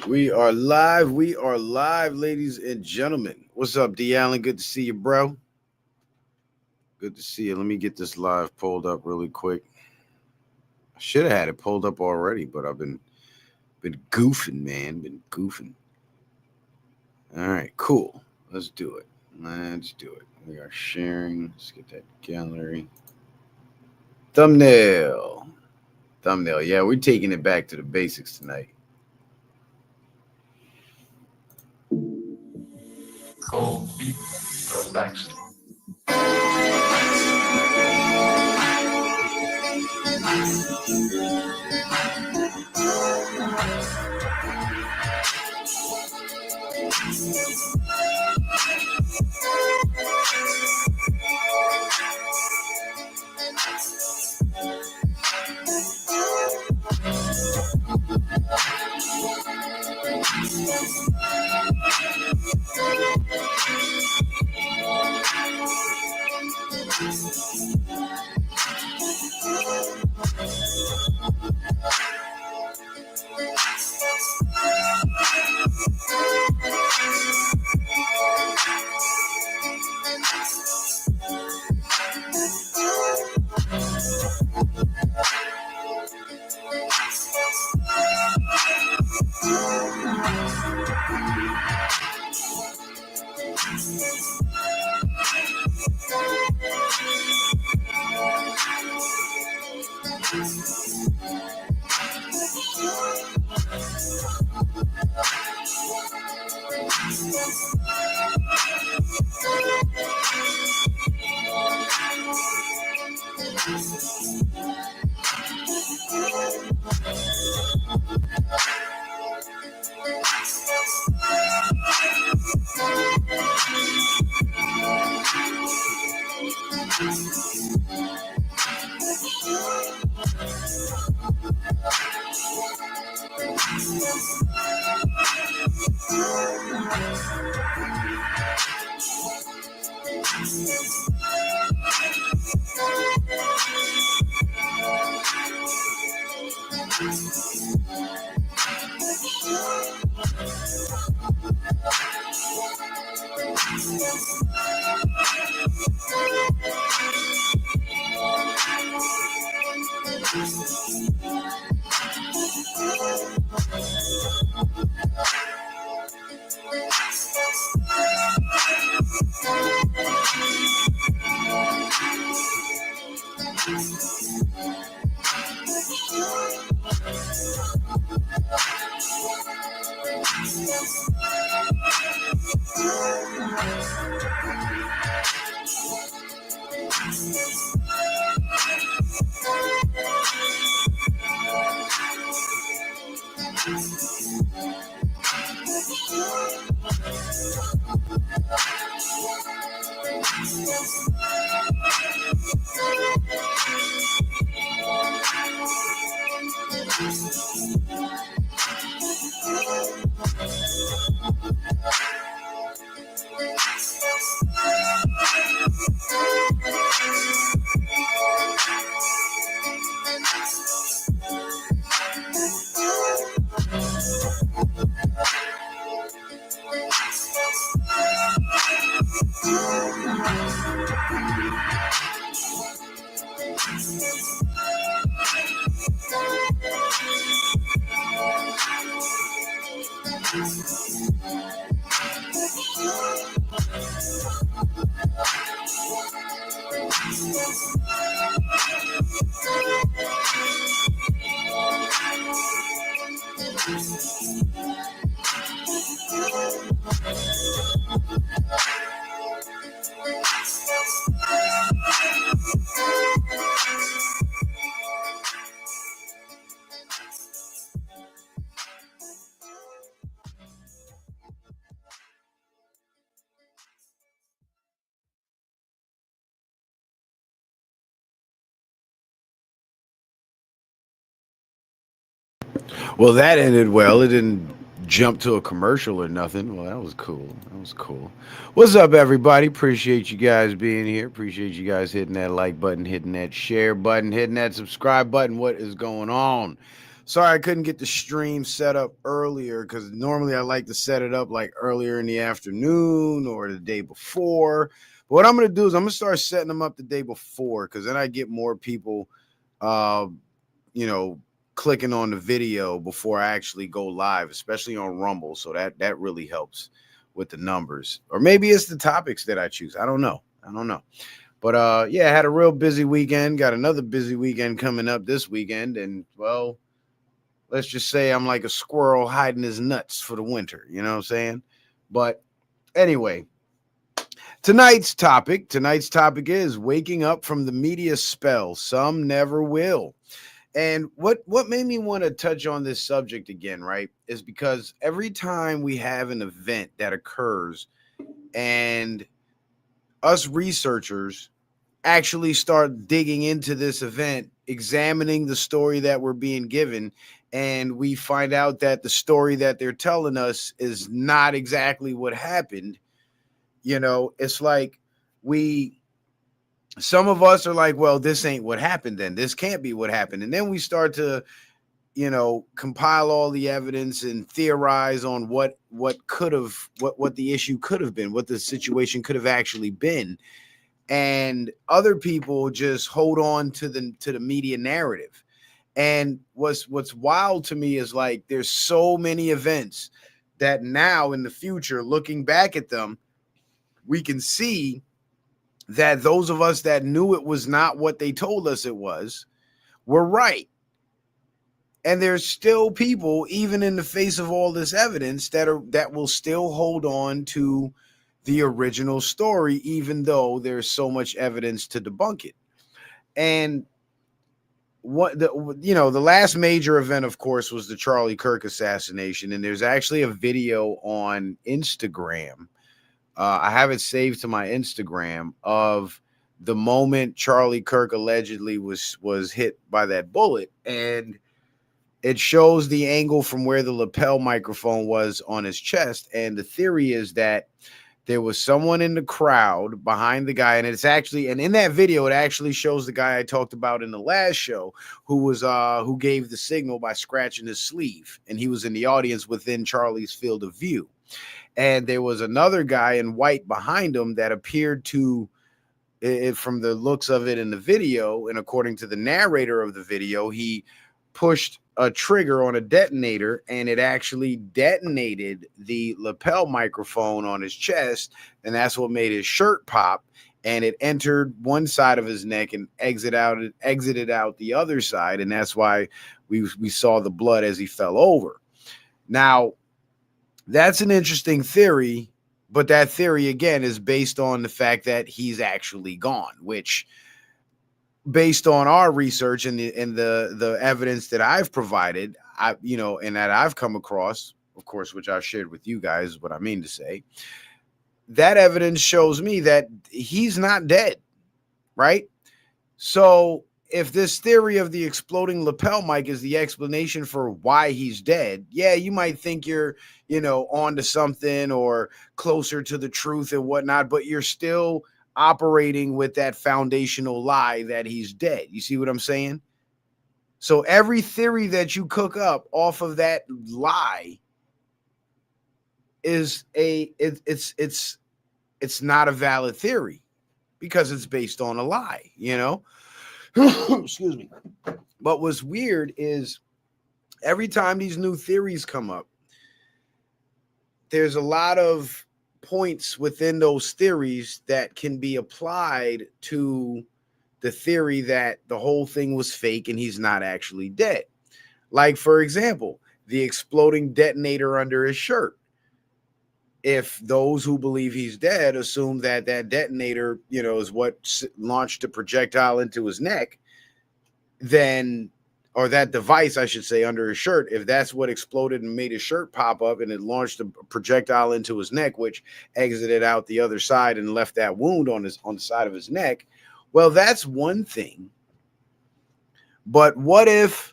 We are live. We are live, ladies and gentlemen. What's up, D Allen? Good to see you, bro. Good to see you. Let me get this live pulled up really quick. I should have had it pulled up already, but I've been goofing, man. Been goofing. All right, cool. Let's do it. Let's do it. We are sharing. Let's get that gallery. Thumbnail. Thumbnail. Yeah, we're taking it back to the basics tonight. Cold beat next. Well, that ended well. It didn't jump to a commercial or nothing. Well, that was cool. That was cool. What's up, everybody? Appreciate you guys being here. Appreciate you guys hitting that like button, hitting that share button, hitting that subscribe button. What is going on? Sorry, I couldn't get the stream set up earlier because normally I like to set it up like earlier in the afternoon or the day before. But what I'm going to do is I'm going to start setting them up the day before because then I get more people, uh, you know, clicking on the video before I actually go live, especially on Rumble. So that really helps with the numbers. Or maybe it's the topics that I choose. I don't know. But yeah, I had a real busy weekend. Got another busy weekend coming up this weekend. And well, let's just say I'm like a squirrel hiding his nuts for the winter. You know what I'm saying? But anyway, tonight's topic is waking up from the media spell. Some never will. And what made me want to touch on this subject again, right, is because every time we have an event that occurs and us researchers actually start digging into this event, examining the story that we're being given, and we find out that the story that they're telling us is not exactly what happened, it's like some of us are like, well, this ain't what happened then. This can't be what happened. And then we start to, compile all the evidence and theorize on what the issue could have been, what the situation could have actually been. And other people just hold on to the media narrative. And what's wild to me is like there's so many events that now in the future, looking back at them, we can see that those of us that knew it was not what they told us it was were right. And there's still people, even in the face of all this evidence, that will still hold on to the original story, even though there's so much evidence to debunk it. And the last major event, of course, was the Charlie Kirk assassination. And there's actually a video on Instagram. I have it saved to my Instagram of the moment Charlie Kirk allegedly was hit by that bullet. And it shows the angle from where the lapel microphone was on his chest. And the theory is that there was someone in the crowd behind the guy. And and in that video, it actually shows the guy I talked about in the last show who gave the signal by scratching his sleeve. And he was in the audience within Charlie's field of view. And there was another guy in white behind him that appeared to, from the looks of it in the video, and according to the narrator of the video, he pushed a trigger on a detonator and it actually detonated the lapel microphone on his chest. And that's what made his shirt pop. And it entered one side of his neck and exited out the other side. And that's why we saw the blood as he fell over. Now, that's an interesting theory, but that theory, again, is based on the fact that he's actually gone, which, based on our research and the evidence that I've provided, and that I've come across, of course, which I've shared with you guys, is what I mean to say, that evidence shows me that he's not dead, right? So if this theory of the exploding lapel mic is the explanation for why he's dead, yeah, you might think you're, onto something or closer to the truth and whatnot, but you're still operating with that foundational lie that he's dead. You see what I'm saying? So every theory that you cook up off of that lie is it's not a valid theory because it's based on a lie, Excuse me. But what's weird is every time these new theories come up, there's a lot of points within those theories that can be applied to the theory that the whole thing was fake and he's not actually dead. Like, for example, the exploding detonator under his shirt. If those who believe he's dead assume that detonator, is what launched a projectile into his neck, then, or that device, I should say, under his shirt, if that's what exploded and made his shirt pop up and it launched a projectile into his neck, which exited out the other side and left that wound on the side of his neck, well, that's one thing. But what if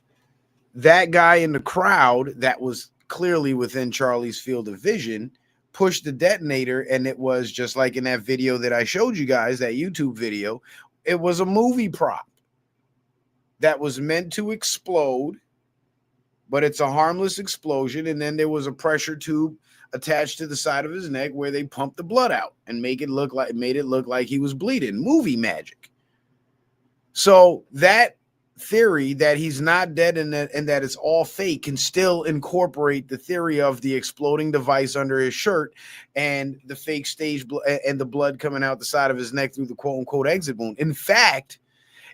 that guy in the crowd that was clearly within Charlie's field of vision pushed the detonator, and it was just like in that video that I showed you guys, that YouTube video, it was a movie prop that was meant to explode, but it's a harmless explosion. And then there was a pressure tube attached to the side of his neck where they pumped the blood out and made it look like he was bleeding. Movie magic. So that theory that he's not dead and that it's all fake can still incorporate the theory of the exploding device under his shirt and the fake stage and the blood coming out the side of his neck through the quote unquote exit wound. In fact,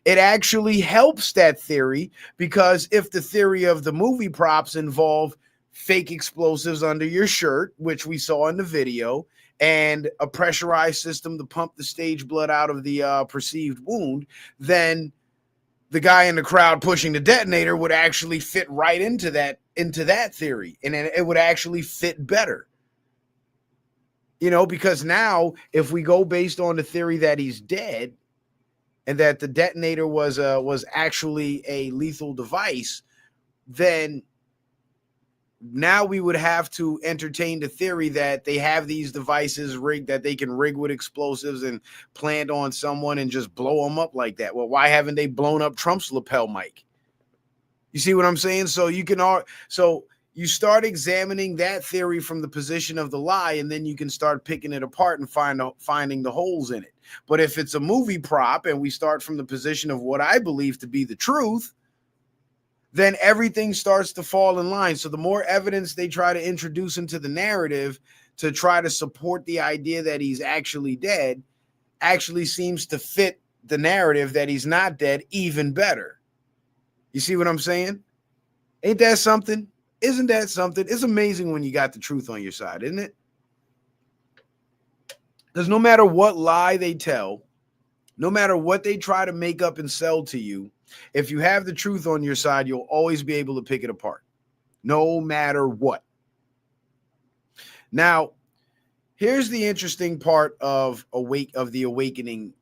it actually helps that theory, because if the theory of the movie props involve fake explosives under your shirt, which we saw in the video, and a pressurized system to pump the stage blood out of the perceived wound, then the guy in the crowd pushing the detonator would actually fit right into that theory, and it would actually fit better. Because now if we go based on the theory that he's dead and that the detonator was actually a lethal device, then now we would have to entertain the theory that they have these devices rigged, that they can rig with explosives and plant on someone and just blow them up like that. Well, why haven't they blown up Trump's lapel mic? You see what I'm saying? So you start examining that theory from the position of the lie, and then you can start picking it apart and finding the holes in it. But if it's a movie prop and we start from the position of what I believe to be the truth, then everything starts to fall in line. So the more evidence they try to introduce into the narrative to try to support the idea that he's actually dead actually seems to fit the narrative that he's not dead even better. You see what I'm saying? Ain't that something? Isn't that something? It's amazing when you got the truth on your side, isn't it? Because no matter what lie they tell, no matter what they try to make up and sell to you, if you have the truth on your side, you'll always be able to pick it apart, no matter what. Now, here's the interesting part of the awakening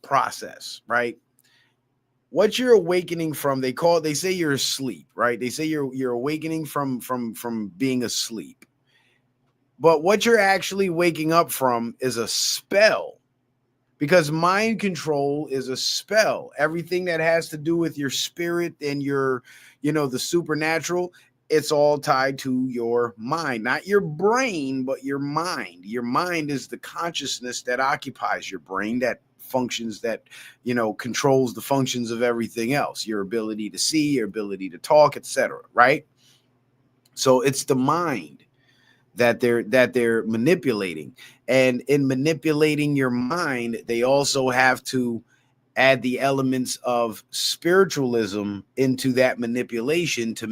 process, right? What you're awakening from, they say you're asleep, right? They say you're awakening from being asleep. But what you're actually waking up from is a spell. Because mind control is a spell. Everything that has to do with your spirit and the supernatural, it's all tied to your mind. Not your brain, but your mind. Your mind is the consciousness that occupies your brain, that functions, that, controls the functions of everything else. Your ability to see, your ability to talk, etc. Right? So it's the mind that they're manipulating. And in manipulating your mind, they also have to add the elements of spiritualism into that manipulation to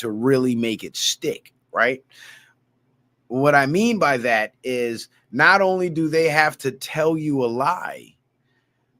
really make it stick, right? What I mean by that is, not only do they have to tell you a lie,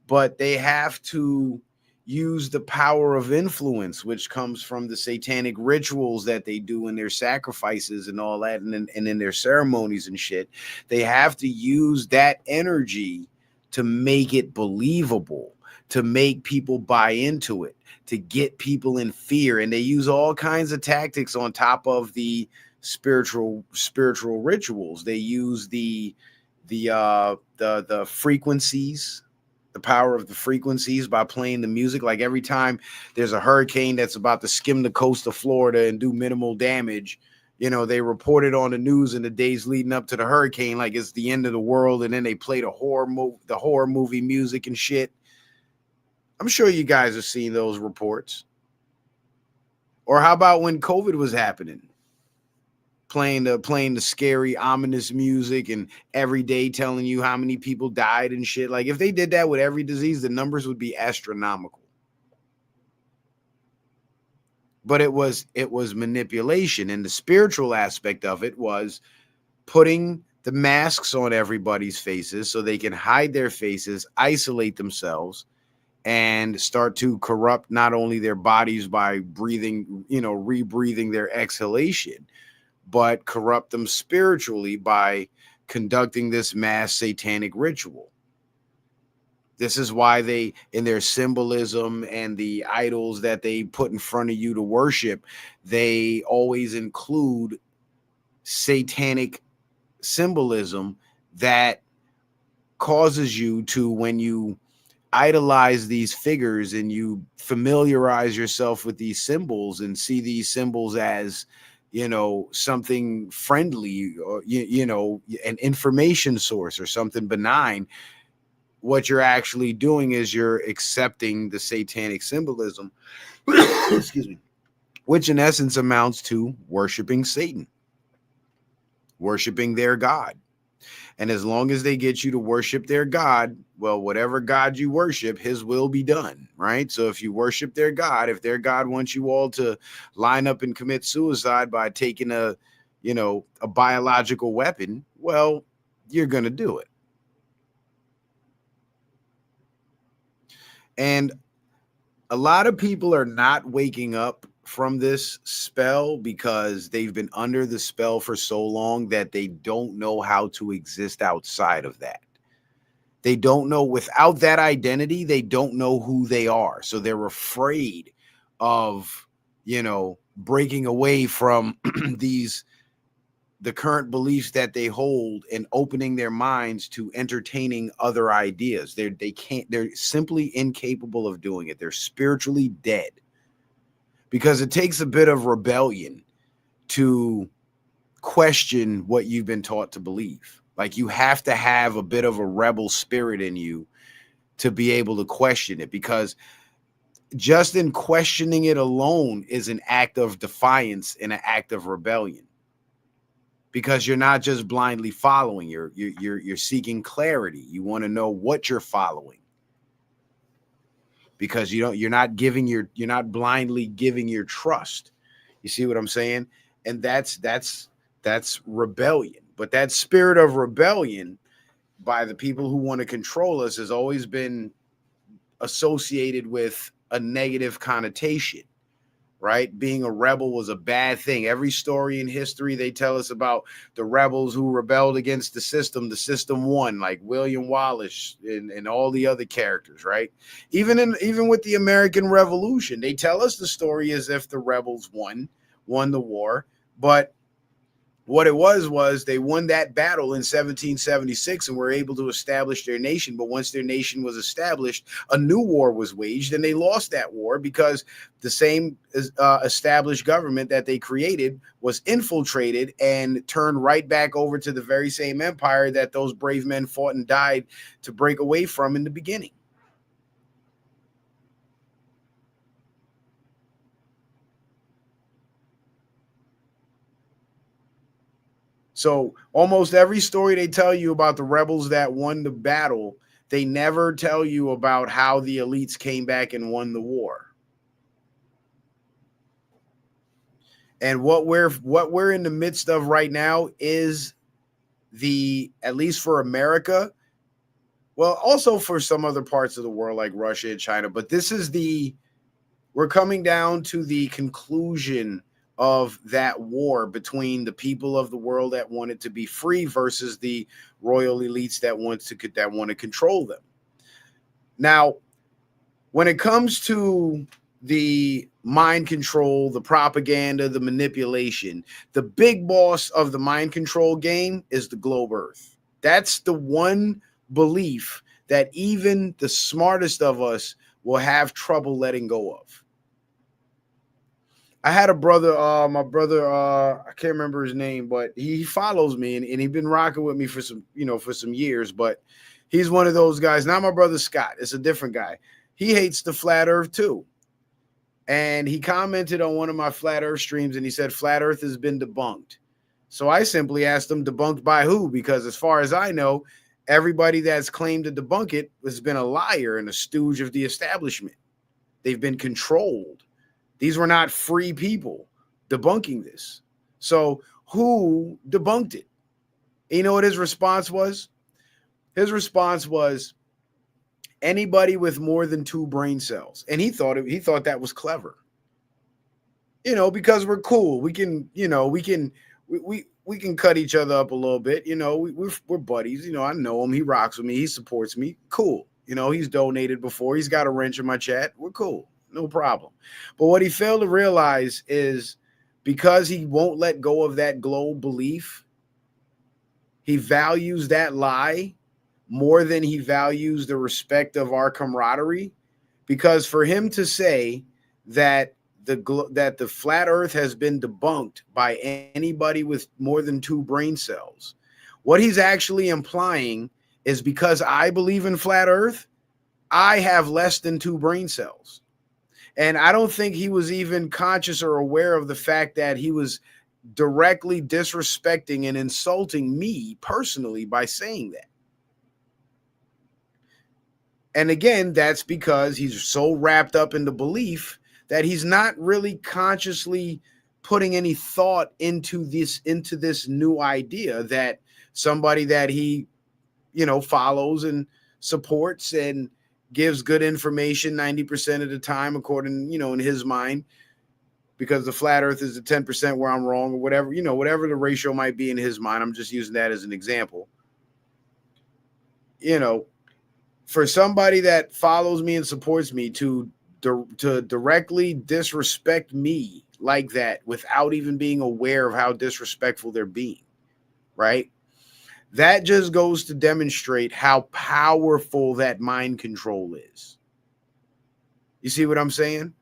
but they have to use the power of influence, which comes from the satanic rituals that they do in their sacrifices and all that, and in their ceremonies and shit. They have to use that energy to make it believable, to make people buy into it, to get people in fear. And they use all kinds of tactics on top of the spiritual rituals. They use the frequencies, the power of the frequencies, by playing the music. Like every time there's a hurricane that's about to skim the coast of Florida and do minimal damage, they report it on the news in the days leading up to the hurricane like it's the end of the world, and then they play the horror movie music and shit. I'm sure you guys have seen those reports. Or how about when COVID was happening? Playing the scary, ominous music, and every day telling you how many people died and shit. Like, if they did that with every disease, the numbers would be astronomical. But it was manipulation, and the spiritual aspect of it was putting the masks on everybody's faces so they can hide their faces, isolate themselves, and start to corrupt not only their bodies by breathing, rebreathing their exhalation, but corrupt them spiritually by conducting this mass satanic ritual. This is why they, in their symbolism and the idols that they put in front of you to worship, they always include satanic symbolism that causes you to, when you idolize these figures and you familiarize yourself with these symbols and see these symbols as, something friendly, or, an information source or something benign, what you're actually doing is you're accepting the satanic symbolism, excuse me, which in essence amounts to worshiping Satan, worshiping their God. And as long as they get you to worship their God, well, whatever God you worship, his will be done, right? So if you worship their God, if their God wants you all to line up and commit suicide by taking a biological weapon, well, you're going to do it. And a lot of people are not waking up from this spell because they've been under the spell for so long that they don't know how to exist outside of that. They don't know, without that identity, they don't know who they are. So they're afraid of, breaking away from the current beliefs that they hold and opening their minds to entertaining other ideas. They're simply incapable of doing it. They're spiritually dead. Because it takes a bit of rebellion to question what you've been taught to believe. Like, you have to have a bit of a rebel spirit in you to be able to question it, because just in questioning it alone is an act of defiance and an act of rebellion, because you're not just blindly following, you're seeking clarity. You want to know what you're following, because you're not blindly giving your trust. You see what I'm saying? And that's rebellion. But that spirit of rebellion by the people who want to control us has always been associated with a negative connotation, right? Being a rebel was a bad thing. Every story in history, they tell us about the rebels who rebelled against the system won, like William Wallace and all the other characters, right? Even with the American Revolution, they tell us the story as if the rebels won the war, but what it was they won that battle in 1776 and were able to establish their nation. But once their nation was established, a new war was waged, and they lost that war because the same established government that they created was infiltrated and turned right back over to the very same empire that those brave men fought and died to break away from in the beginning. So almost every story they tell you about the rebels that won the battle, they never tell you about how the elites came back and won the war. And what we're in the midst of right now is at least for America, well, also for some other parts of the world like Russia and China, but we're coming down to the conclusion of that war between the people of the world that want it to be free versus the royal elites that want to control them. Now, when it comes to the mind control, the propaganda, the manipulation, the big boss of the mind control game is the globe Earth. That's the one belief that even the smartest of us will have trouble letting go of. I had a brother, my brother, I can't remember his name, but he follows me and he's been rocking with me for some years, but he's one of those guys, not my brother Scott. It's a different guy. He hates the flat earth too. And he commented on one of my flat earth streams and he said, flat earth has been debunked. So I simply asked him, debunked by who? Because as far as I know, everybody that's claimed to debunk it has been a liar and a stooge of the establishment. They've been controlled. These were not free people debunking this. So who debunked it? You know what his response was? His response was anybody with more than 2 brain cells. And he thought that was clever. Because we're cool. We can cut each other up a little bit. We're buddies. I know him. He rocks with me. He supports me. Cool. He's donated before. He's got a wrench in my chat. We're cool. No problem. But what he failed to realize is because he won't let go of that globe belief, he values that lie more than he values the respect of our camaraderie. Because for him to say that the flat earth has been debunked by anybody with more than 2 brain cells, what he's actually implying is because I believe in flat earth, I have less than 2 brain cells. And I don't think he was even conscious or aware of the fact that he was directly disrespecting and insulting me personally by saying that. And again, that's because he's so wrapped up in the belief that he's not really consciously putting any thought into this new idea that somebody that he, follows and supports and gives good information 90% of the time, according, in his mind, because the flat earth is the 10% where I'm wrong, or whatever, whatever the ratio might be in his mind. I'm just using that as an example. For somebody that follows me and supports me to directly disrespect me like that without even being aware of how disrespectful they're being, right? That just goes to demonstrate how powerful that mind control is. You see what I'm saying?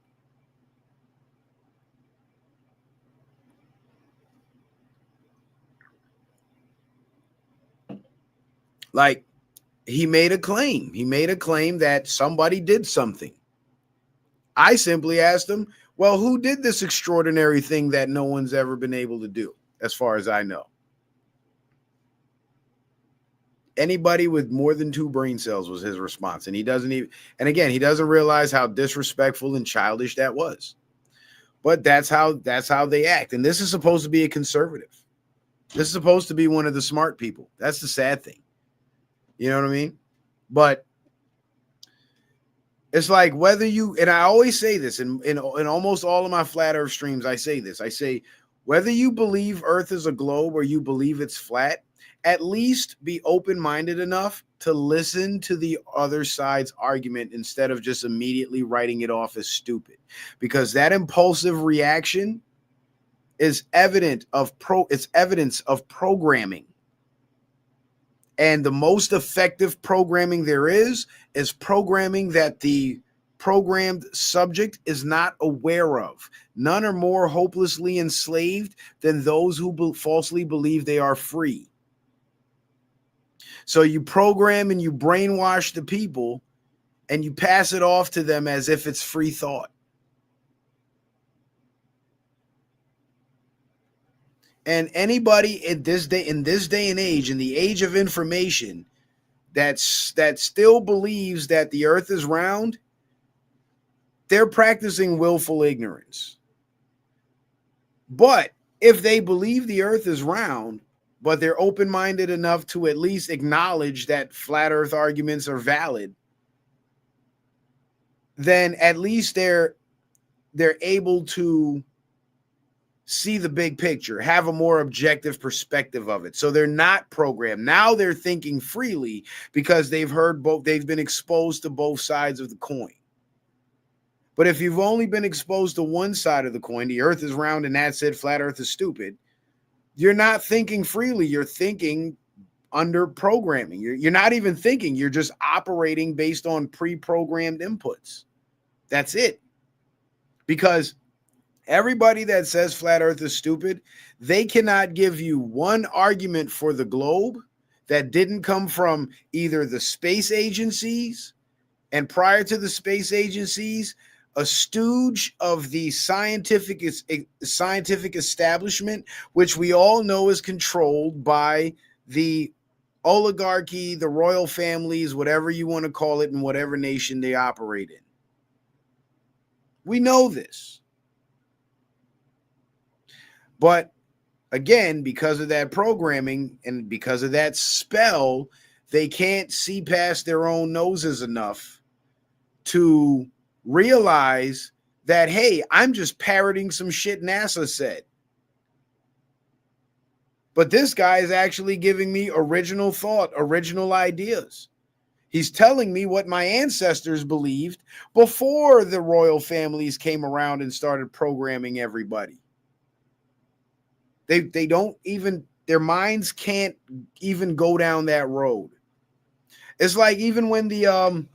Like, he made a claim. He made a claim that somebody did something. I simply asked him, well, who did this extraordinary thing that no one's ever been able to do, as far as I know? Anybody with more than 2 brain cells, was his response. And he doesn't realize how disrespectful and childish that was. But that's how they act. And this is supposed to be a conservative. This is supposed to be one of the smart people. That's the sad thing. You know what I mean? But it's like, whether you, and I always say this in almost all of my flat earth streams, I say this. I say, whether you believe earth is a globe or you believe it's flat, at least be open-minded enough to listen to the other side's argument instead of just immediately writing it off as stupid. Because that impulsive reaction is evidence of programming. And the most effective programming there is programming that the programmed subject is not aware of. None are more hopelessly enslaved than those who falsely believe they are free. So you program and you brainwash the people and you pass it off to them as if it's free thought. And anybody in this day and age, in the age of information, that still believes that the earth is round, they're practicing willful ignorance. But if they believe the earth is round, but they're open-minded enough to at least acknowledge that flat earth arguments are valid, then at least they're able to see the big picture, have a more objective perspective of it. So they're not programmed. Now they're thinking freely because they've been exposed to both sides of the coin. But if you've only been exposed to one side of the coin, the earth is round and that's it, flat earth is stupid, you're not thinking freely. You're thinking under programming. You're not even thinking. You're just operating based on pre-programmed inputs. That's it. Because everybody that says flat earth is stupid, they cannot give you one argument for the globe that didn't come from either the space agencies, and prior to the space agencies, a stooge of the scientific establishment, which we all know is controlled by the oligarchy, the royal families, whatever you want to call it, in whatever nation they operate in. We know this. But again, because of that programming and because of that spell, they can't see past their own noses enough to realize that, hey, I'm just parroting some shit NASA said. But this guy is actually giving me original thought, original ideas. He's telling me what my ancestors believed before the royal families came around and started programming everybody. They don't even, their minds can't even go down that road. It's like even when the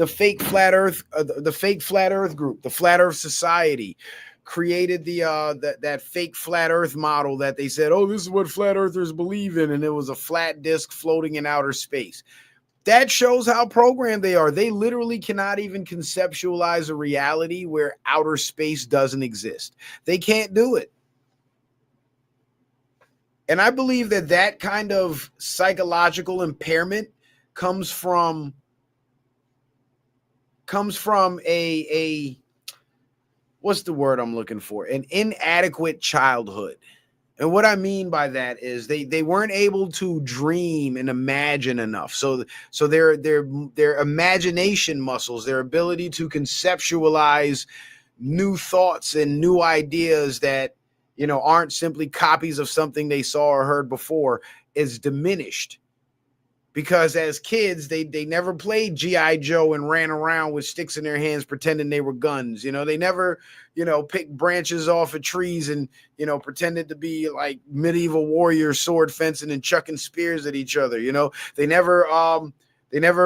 fake flat Earth, the fake flat Earth group, the Flat Earth Society, created that fake flat Earth model that they said, oh, this is what flat Earthers believe in, and it was a flat disc floating in outer space. That shows how programmed they are. They literally cannot even conceptualize a reality where outer space doesn't exist. They can't do it. And I believe that that kind of psychological impairment comes from a what's the word I'm looking for? An inadequate childhood. And what I mean by that is they weren't able to dream and imagine enough. So their imagination muscles, their ability to conceptualize new thoughts and new ideas that, you know, aren't simply copies of something they saw or heard before, is diminished. Because as kids, they never played G.I. Joe and ran around with sticks in their hands pretending they were guns. You know, they never, you know, picked branches off of trees and, you know, pretended to be like medieval warriors, sword fencing and chucking spears at each other. You know, they never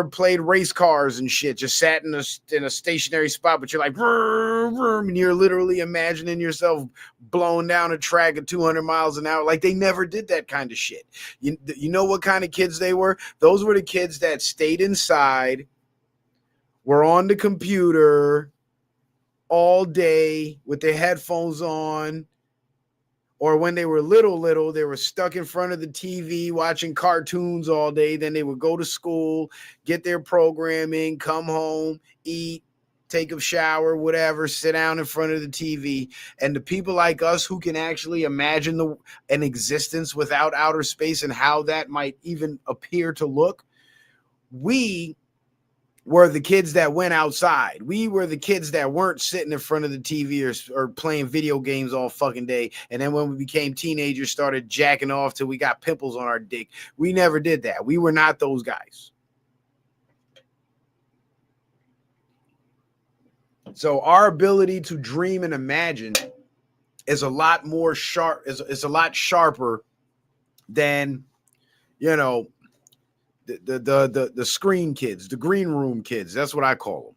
played race cars and shit, just sat in a stationary spot, but you're like, vroom, vroom, and you're literally imagining yourself blowing down a track at 200 miles an hour. Like, they never did that kind of shit. You know what kind of kids they were? Those were the kids that stayed inside, were on the computer all day with their headphones on, or when they were little, they were stuck in front of the TV watching cartoons all day. Then they would go to school, get their programming, come home, eat, take a shower, whatever, sit down in front of the TV. And the people like us who can actually imagine an existence without outer space and how that might even appear to look, we were the kids that went outside. We were the kids that weren't sitting in front of the TV or playing video games all fucking day. And then when we became teenagers, started jacking off till we got pimples on our dick. We never did that. We were not those guys. So our ability to dream and imagine is a lot more sharp, is a lot sharper than, you know, the screen kids, the green room kids. That's what I call them.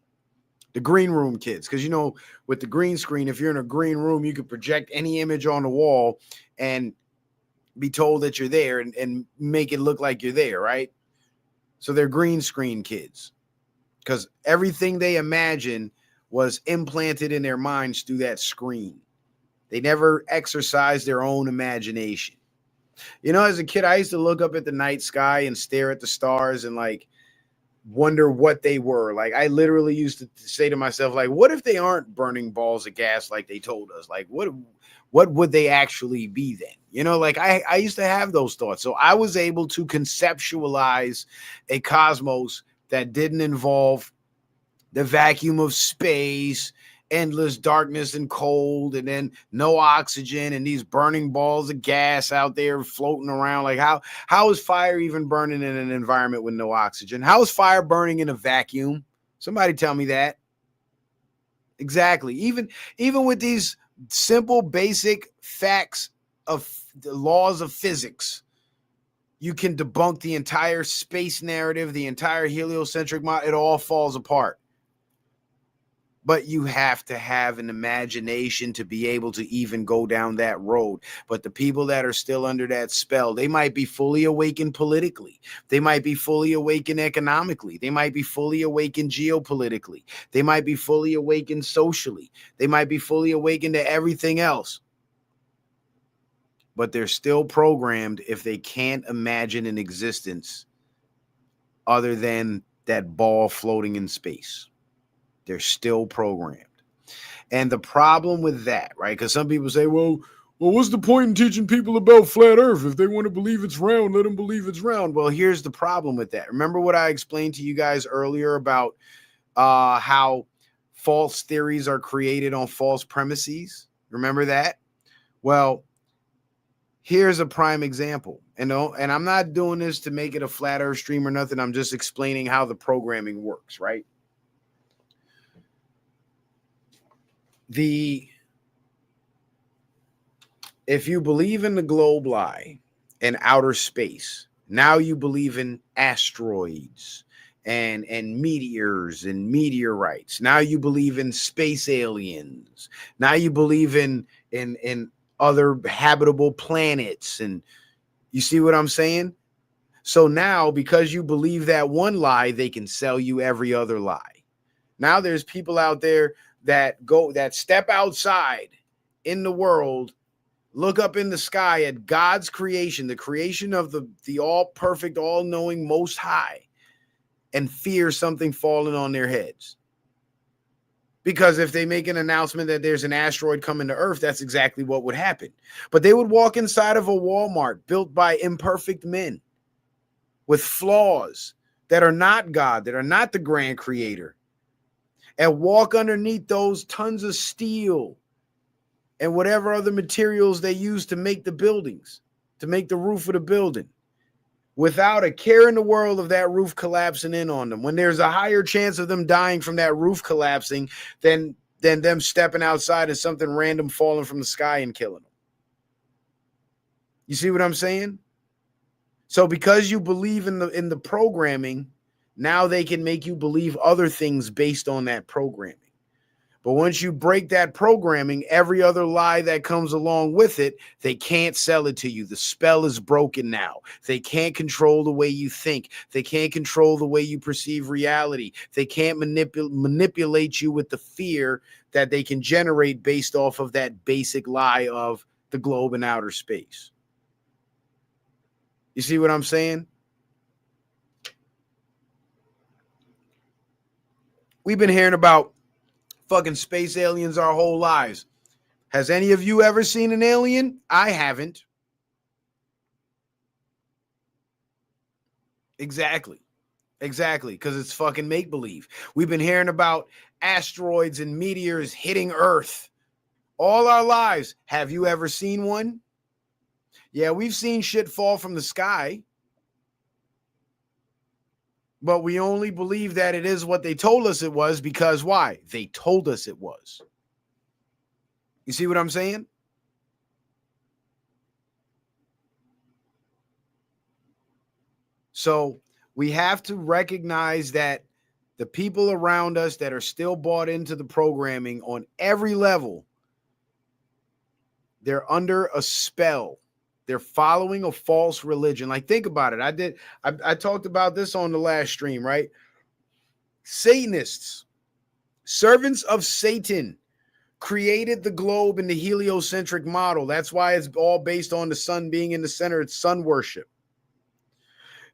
The green room kids. Because, you know, with the green screen, if you're in a green room, you could project any image on the wall and be told that you're there and make it look like you're there, right? So they're green screen kids. Because everything they imagine was implanted in their minds through that screen. They never exercised their own imagination. You know, as a kid, I used to look up at the night sky and stare at the stars and like wonder what they were. Like, I literally used to say to myself, like, what if they aren't burning balls of gas like they told us? Like, what would they actually be then? You know, like I used to have those thoughts. So I was able to conceptualize a cosmos that didn't involve the vacuum of space, endless darkness and cold, and then no oxygen and these burning balls of gas out there floating around. Like, how is fire even burning in an environment with no oxygen? How is fire burning in a vacuum? Somebody tell me that. Exactly. Even with these simple basic facts of the laws of physics, you can debunk the entire space narrative, the entire heliocentric model. It all falls apart. But you have to have an imagination to be able to even go down that road. But the people that are still under that spell, they might be fully awakened politically. They might be fully awakened economically. They might be fully awakened geopolitically. They might be fully awakened socially. They might be fully awakened to everything else. But they're still programmed if they can't imagine an existence other than that ball floating in space. They're still programmed. And the problem with that, right? Because some people say, well, what's the point in teaching people about flat Earth? If they want to believe it's round, let them believe it's round. Well, here's the problem with that. Remember what I explained to you guys earlier about how false theories are created on false premises? Remember that? Well, here's a prime example. And I'm not doing this to make it a flat Earth stream or nothing. I'm just explaining how the programming works, right? If you believe in the globe lie and outer space Now you believe in asteroids and meteors and meteorites. Now you believe in space aliens. Now you believe in other habitable planets. And you see what I'm saying? So now, because you believe that one lie, they can sell you every other lie. Now there's people out there that step outside in the world, look up in the sky at God's creation, the creation of the all perfect, all knowing, most high, and fear something falling on their heads. Because if they make an announcement that there's an asteroid coming to Earth, that's exactly what would happen. But they would walk inside of a Walmart built by imperfect men with flaws that are not God, that are not the grand creator, and walk underneath those tons of steel and whatever other materials they use to make the buildings, to make the roof of the building, without a care in the world of that roof collapsing in on them, when there's a higher chance of them dying from that roof collapsing than them stepping outside and something random falling from the sky and killing them. You see what I'm saying? So because you believe in the programming, now they can make you believe other things based on that programming. But once you break that programming, every other lie that comes along with it, they can't sell it to you. The spell is broken now. They can't control the way you think. They can't control the way you perceive reality. They can't manipulate you with the fear that they can generate based off of that basic lie of the globe and outer space. You see what I'm saying? We've been hearing about fucking space aliens our whole lives. Has any of you ever seen an alien? I haven't. Exactly. Because it's fucking make-believe. We've been hearing about asteroids and meteors hitting Earth all our lives. Have you ever seen one? Yeah, we've seen shit fall from the sky, but we only believe that it is what they told us it was because why? They told us it was. You see what I'm saying? So we have to recognize that the people around us that are still bought into the programming on every level, they're under a spell. They're following a false religion. Like, think about it. I talked about this on the last stream, right? Satanists, servants of Satan, created the globe in the heliocentric model. That's why it's all based on the sun being in the center. It's sun worship.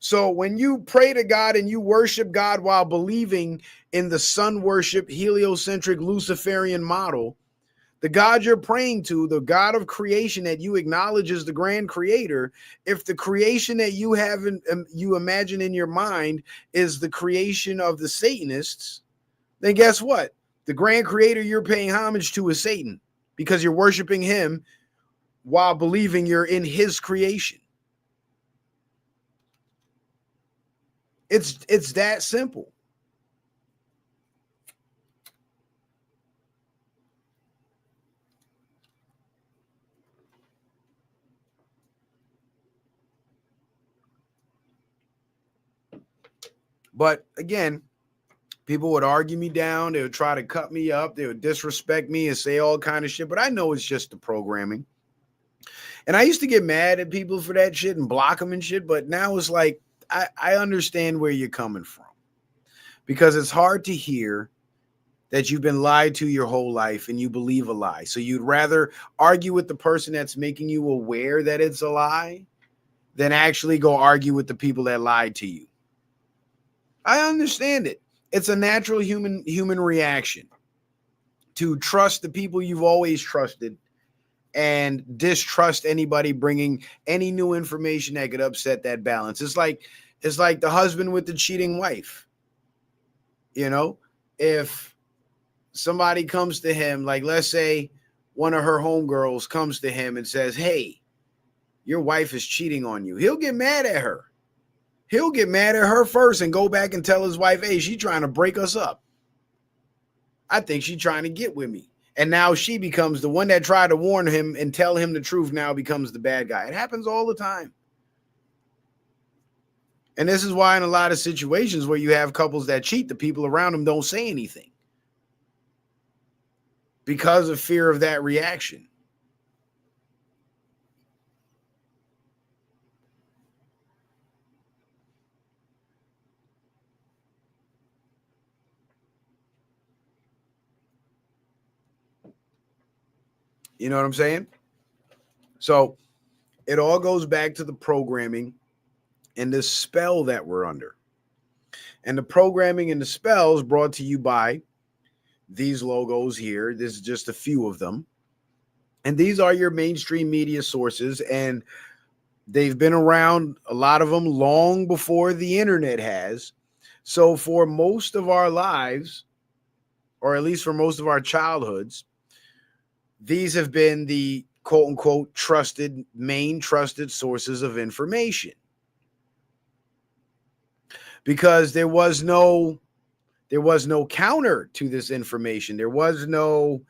So when you pray to God and you worship God while believing in the sun worship, heliocentric, Luciferian model, the God you're praying to, the God of creation that you acknowledge as the grand creator, if the creation that you have you imagine in your mind is the creation of the Satanists, then guess what? The grand creator you're paying homage to is Satan, because you're worshiping him while believing you're in his creation. It's that simple. But again, people would argue me down. They would try to cut me up. They would disrespect me and say all kind of shit. But I know it's just the programming. And I used to get mad at people for that shit and block them and shit. But now it's like, I understand where you're coming from. Because it's hard to hear that you've been lied to your whole life and you believe a lie. So you'd rather argue with the person that's making you aware that it's a lie than actually go argue with the people that lied to you. I understand it. It's a natural human reaction to trust the people you've always trusted and distrust anybody bringing any new information that could upset that balance. It's like the husband with the cheating wife. You know, if somebody comes to him, like let's say one of her homegirls comes to him and says, "Hey, your wife is cheating on you." He'll get mad at her. He'll get mad at her first and go back and tell his wife, "Hey, she's trying to break us up. I think she's trying to get with me." And now she becomes the one that tried to warn him and tell him the truth, now becomes the bad guy. It happens all the time. And this is why in a lot of situations where you have couples that cheat, the people around them don't say anything because of fear of that reaction. You know what I'm saying? So it all goes back to the programming and the spell that we're under. And the programming and the spells brought to you by these logos here. This is just a few of them. And these are your mainstream media sources. And they've been around, a lot of them, long before the internet has. So for most of our lives, or at least for most of our childhoods, these have been the quote unquote main trusted sources of information. Because there was no counter to this information. There was no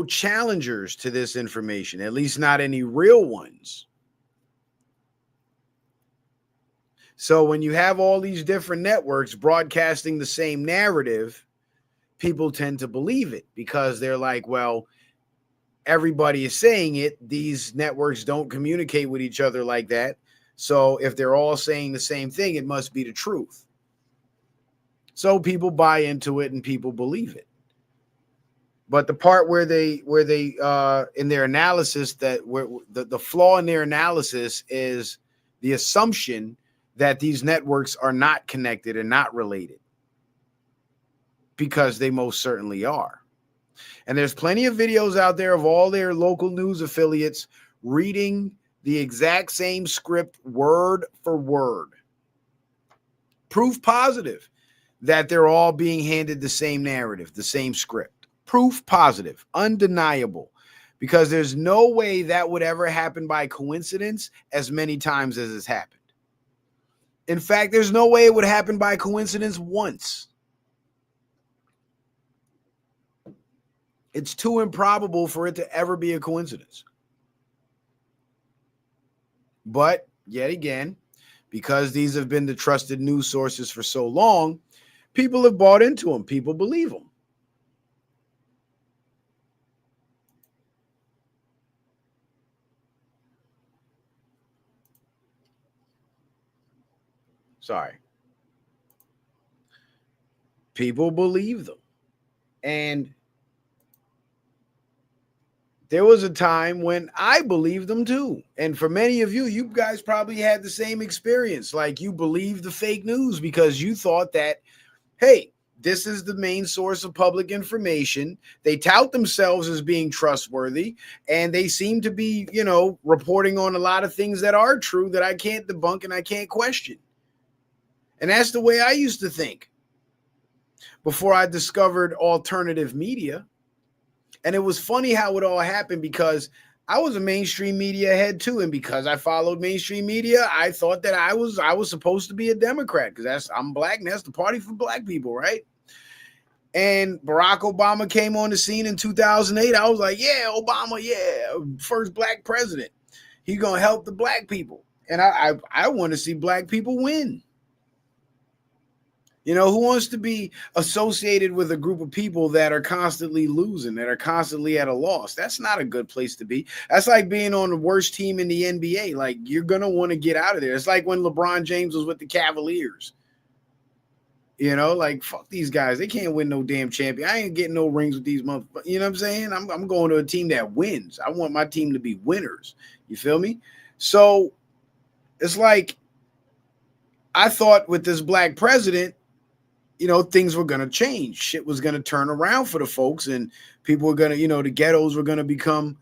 challengers to this information, at least not any real ones. So when you have all these different networks broadcasting the same narrative, people tend to believe it because they're like, well, everybody is saying it. These networks don't communicate with each other like that. So if they're all saying the same thing, it must be the truth. So people buy into it and people believe it. But the part where they in their analysis, that where the flaw in their analysis is the assumption that these networks are not connected and not related, because they most certainly are. And there's plenty of videos out there of all their local news affiliates reading the exact same script word for word. Proof positive that they're all being handed the same narrative, the same script. Proof positive, undeniable, because there's no way that would ever happen by coincidence as many times as it's happened. In fact, there's no way it would happen by coincidence once. It's too improbable for it to ever be a coincidence. But yet again, because these have been the trusted news sources for so long, people have bought into them. People believe them. Sorry. People believe them. And there was a time when I believed them too. And for many of you, you guys probably had the same experience. Like, you believed the fake news because you thought that, hey, this is the main source of public information. They tout themselves as being trustworthy, and they seem to be, reporting on a lot of things that are true that I can't debunk and I can't question. And that's the way I used to think before I discovered alternative media. And it was funny how it all happened, because I was a mainstream media head too. And because I followed mainstream media, I thought that I was supposed to be a Democrat, because I'm black and that's the party for black people, right? And Barack Obama came on the scene in 2008. I was like, yeah, Obama, yeah, first black president. He's going to help the black people. And I want to see black people win. Who wants to be associated with a group of people that are constantly losing, that are constantly at a loss? That's not a good place to be. That's like being on the worst team in the NBA. Like, you're going to want to get out of there. It's like when LeBron James was with the Cavaliers. Like, fuck these guys. They can't win no damn champion. I ain't getting no rings with these motherfuckers. You know what I'm saying? I'm going to a team that wins. I want my team to be winners. You feel me? So it's like, I thought with this black president, things were going to change. Shit was going to turn around for the folks, and people were going to, the ghettos were going to become,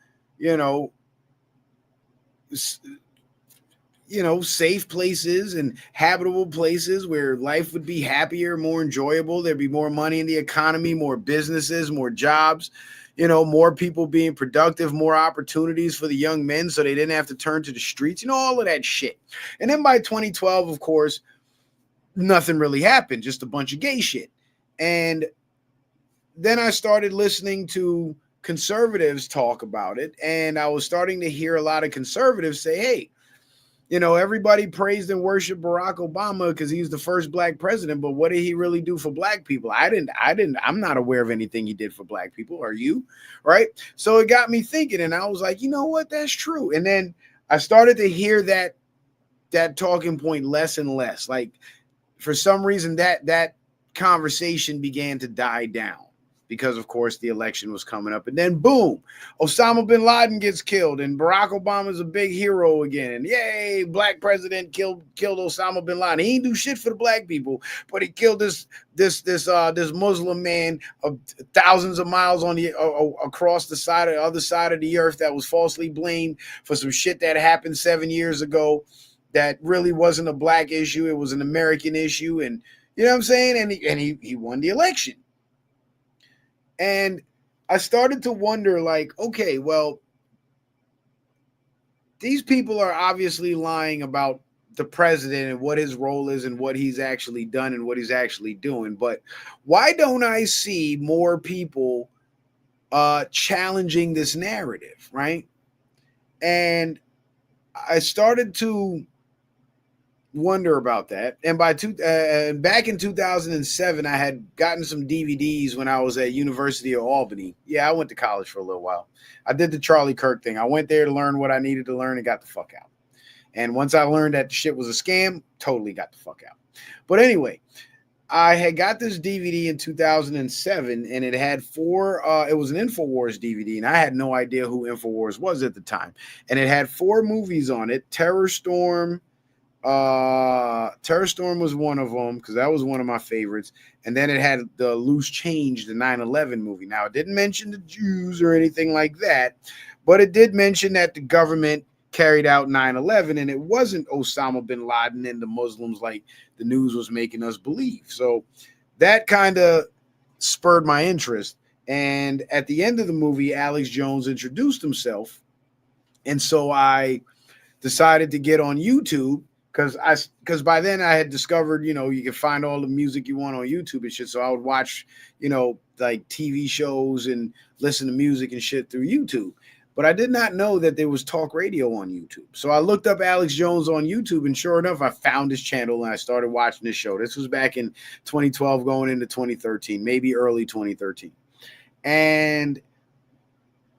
safe places and habitable places where life would be happier, more enjoyable. There'd be more money in the economy, more businesses, more jobs, more people being productive, more opportunities for the young men so they didn't have to turn to the streets, all of that shit. And then by 2012, of course, nothing really happened, just a bunch of gay shit. And then I started listening to conservatives talk about it, and I was starting to hear a lot of conservatives say, hey, you know, everybody praised and worshiped Barack Obama because he's the first black president, but what did he really do for black people? I'm not aware of anything he did for black people. Are you? Right? So it got me thinking, and I was like, you know what? That's true. And then I started to hear that talking point less and less. Like, for some reason, that conversation began to die down because, of course, the election was coming up. And then, boom, Osama bin Laden gets killed, and Barack Obama's a big hero again. And yay, black president killed Osama bin Laden. He didn't do shit for the black people, but he killed this Muslim man thousands of miles on the across the other side of the earth that was falsely blamed for some shit that happened 7 years ago that really wasn't a black issue. It was an American issue. And you know what I'm saying? And he won the election. And I started to wonder, like, okay, well, these people are obviously lying about the president and what his role is and what he's actually done and what he's actually doing. But why don't I see more people challenging this narrative, right? And I started to wonder about that. And back in 2007, I had gotten some DVDs when I was at University of Albany. Yeah, I went to college for a little while. I did the Charlie Kirk thing. I went there to learn what I needed to learn and got the fuck out. And once I learned that the shit was a scam, totally got the fuck out. But anyway, I had got this DVD in 2007, and it had it was an InfoWars DVD, and I had no idea who InfoWars was at the time. And it had 4 movies on it. Terror Storm was one of them because that was one of my favorites. And then it had the Loose Change, the 9/11 movie. Now, it didn't mention the Jews or anything like that, but it did mention that the government carried out 9/11, and it wasn't Osama bin Laden and the Muslims like the news was making us believe. So that kind of spurred my interest. And at the end of the movie, Alex Jones introduced himself, and so I decided to get on YouTube because by then I had discovered, you know, you can find all the music you want on YouTube and shit. So I would watch, you know, like TV shows and listen to music and shit through YouTube. But I did not know that there was talk radio on YouTube. So I looked up Alex Jones on YouTube, and sure enough, I found his channel and I started watching this show. This was back in 2012 going into 2013, maybe early 2013. And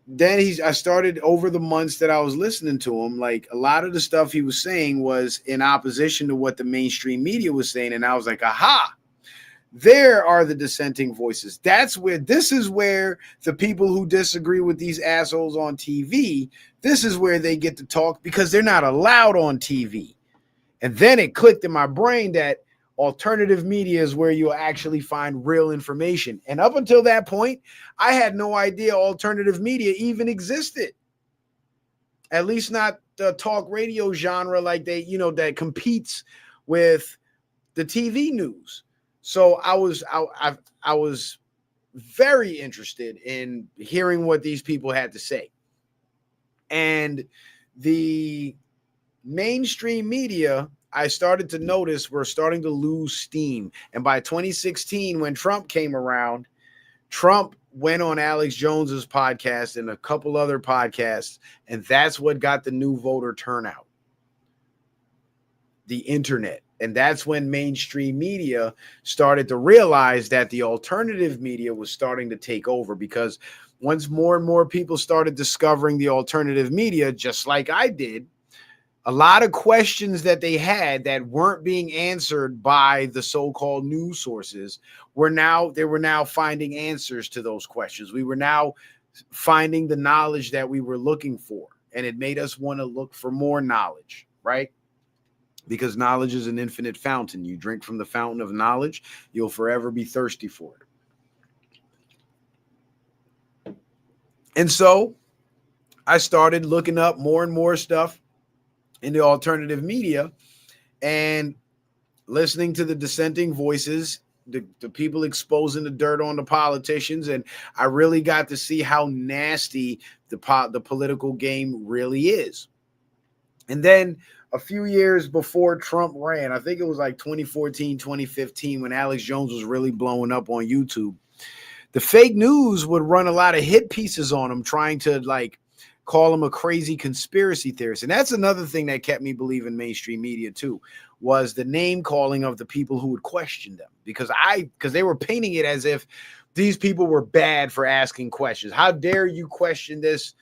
then I started, over the months that I was listening to him, like a lot of the stuff he was saying was in opposition to what the mainstream media was saying. And I was like, aha, there are the dissenting voices. This is where the people who disagree with these assholes on TV, this is where they get to talk because they're not allowed on TV. And then it clicked in my brain that alternative media is where you'll actually find real information. And up until that point, I had no idea alternative media even existed. At least not the talk radio genre, like that competes with the TV news. So I was very interested in hearing what these people had to say. And the mainstream media, I started to notice, we're starting to lose steam. And by 2016, when Trump came around, Trump went on Alex Jones's podcast and a couple other podcasts, and that's what got the new voter turnout. The internet. And that's when mainstream media started to realize that the alternative media was starting to take over, because once more and more people started discovering the alternative media, just like I did, a lot of questions that they had that weren't being answered by the so-called news sources they were now finding answers to those questions. We were now finding the knowledge that we were looking for, and it made us want to look for more knowledge, right? Because knowledge is an infinite fountain. You drink from the fountain of knowledge, you'll forever be thirsty for it. And so I started looking up more and more stuff in the alternative media and listening to the dissenting voices, the people exposing the dirt on the politicians. And I really got to see how nasty the political game really is. And then a few years before Trump ran, I think it was like 2014, 2015, when Alex Jones was really blowing up on YouTube, the fake news would run a lot of hit pieces on him, trying to like call him a crazy conspiracy theorist. And that's another thing that kept me believing mainstream media too, was the name calling of the people who would question them, because they were painting it as if these people were bad for asking questions. How dare you question this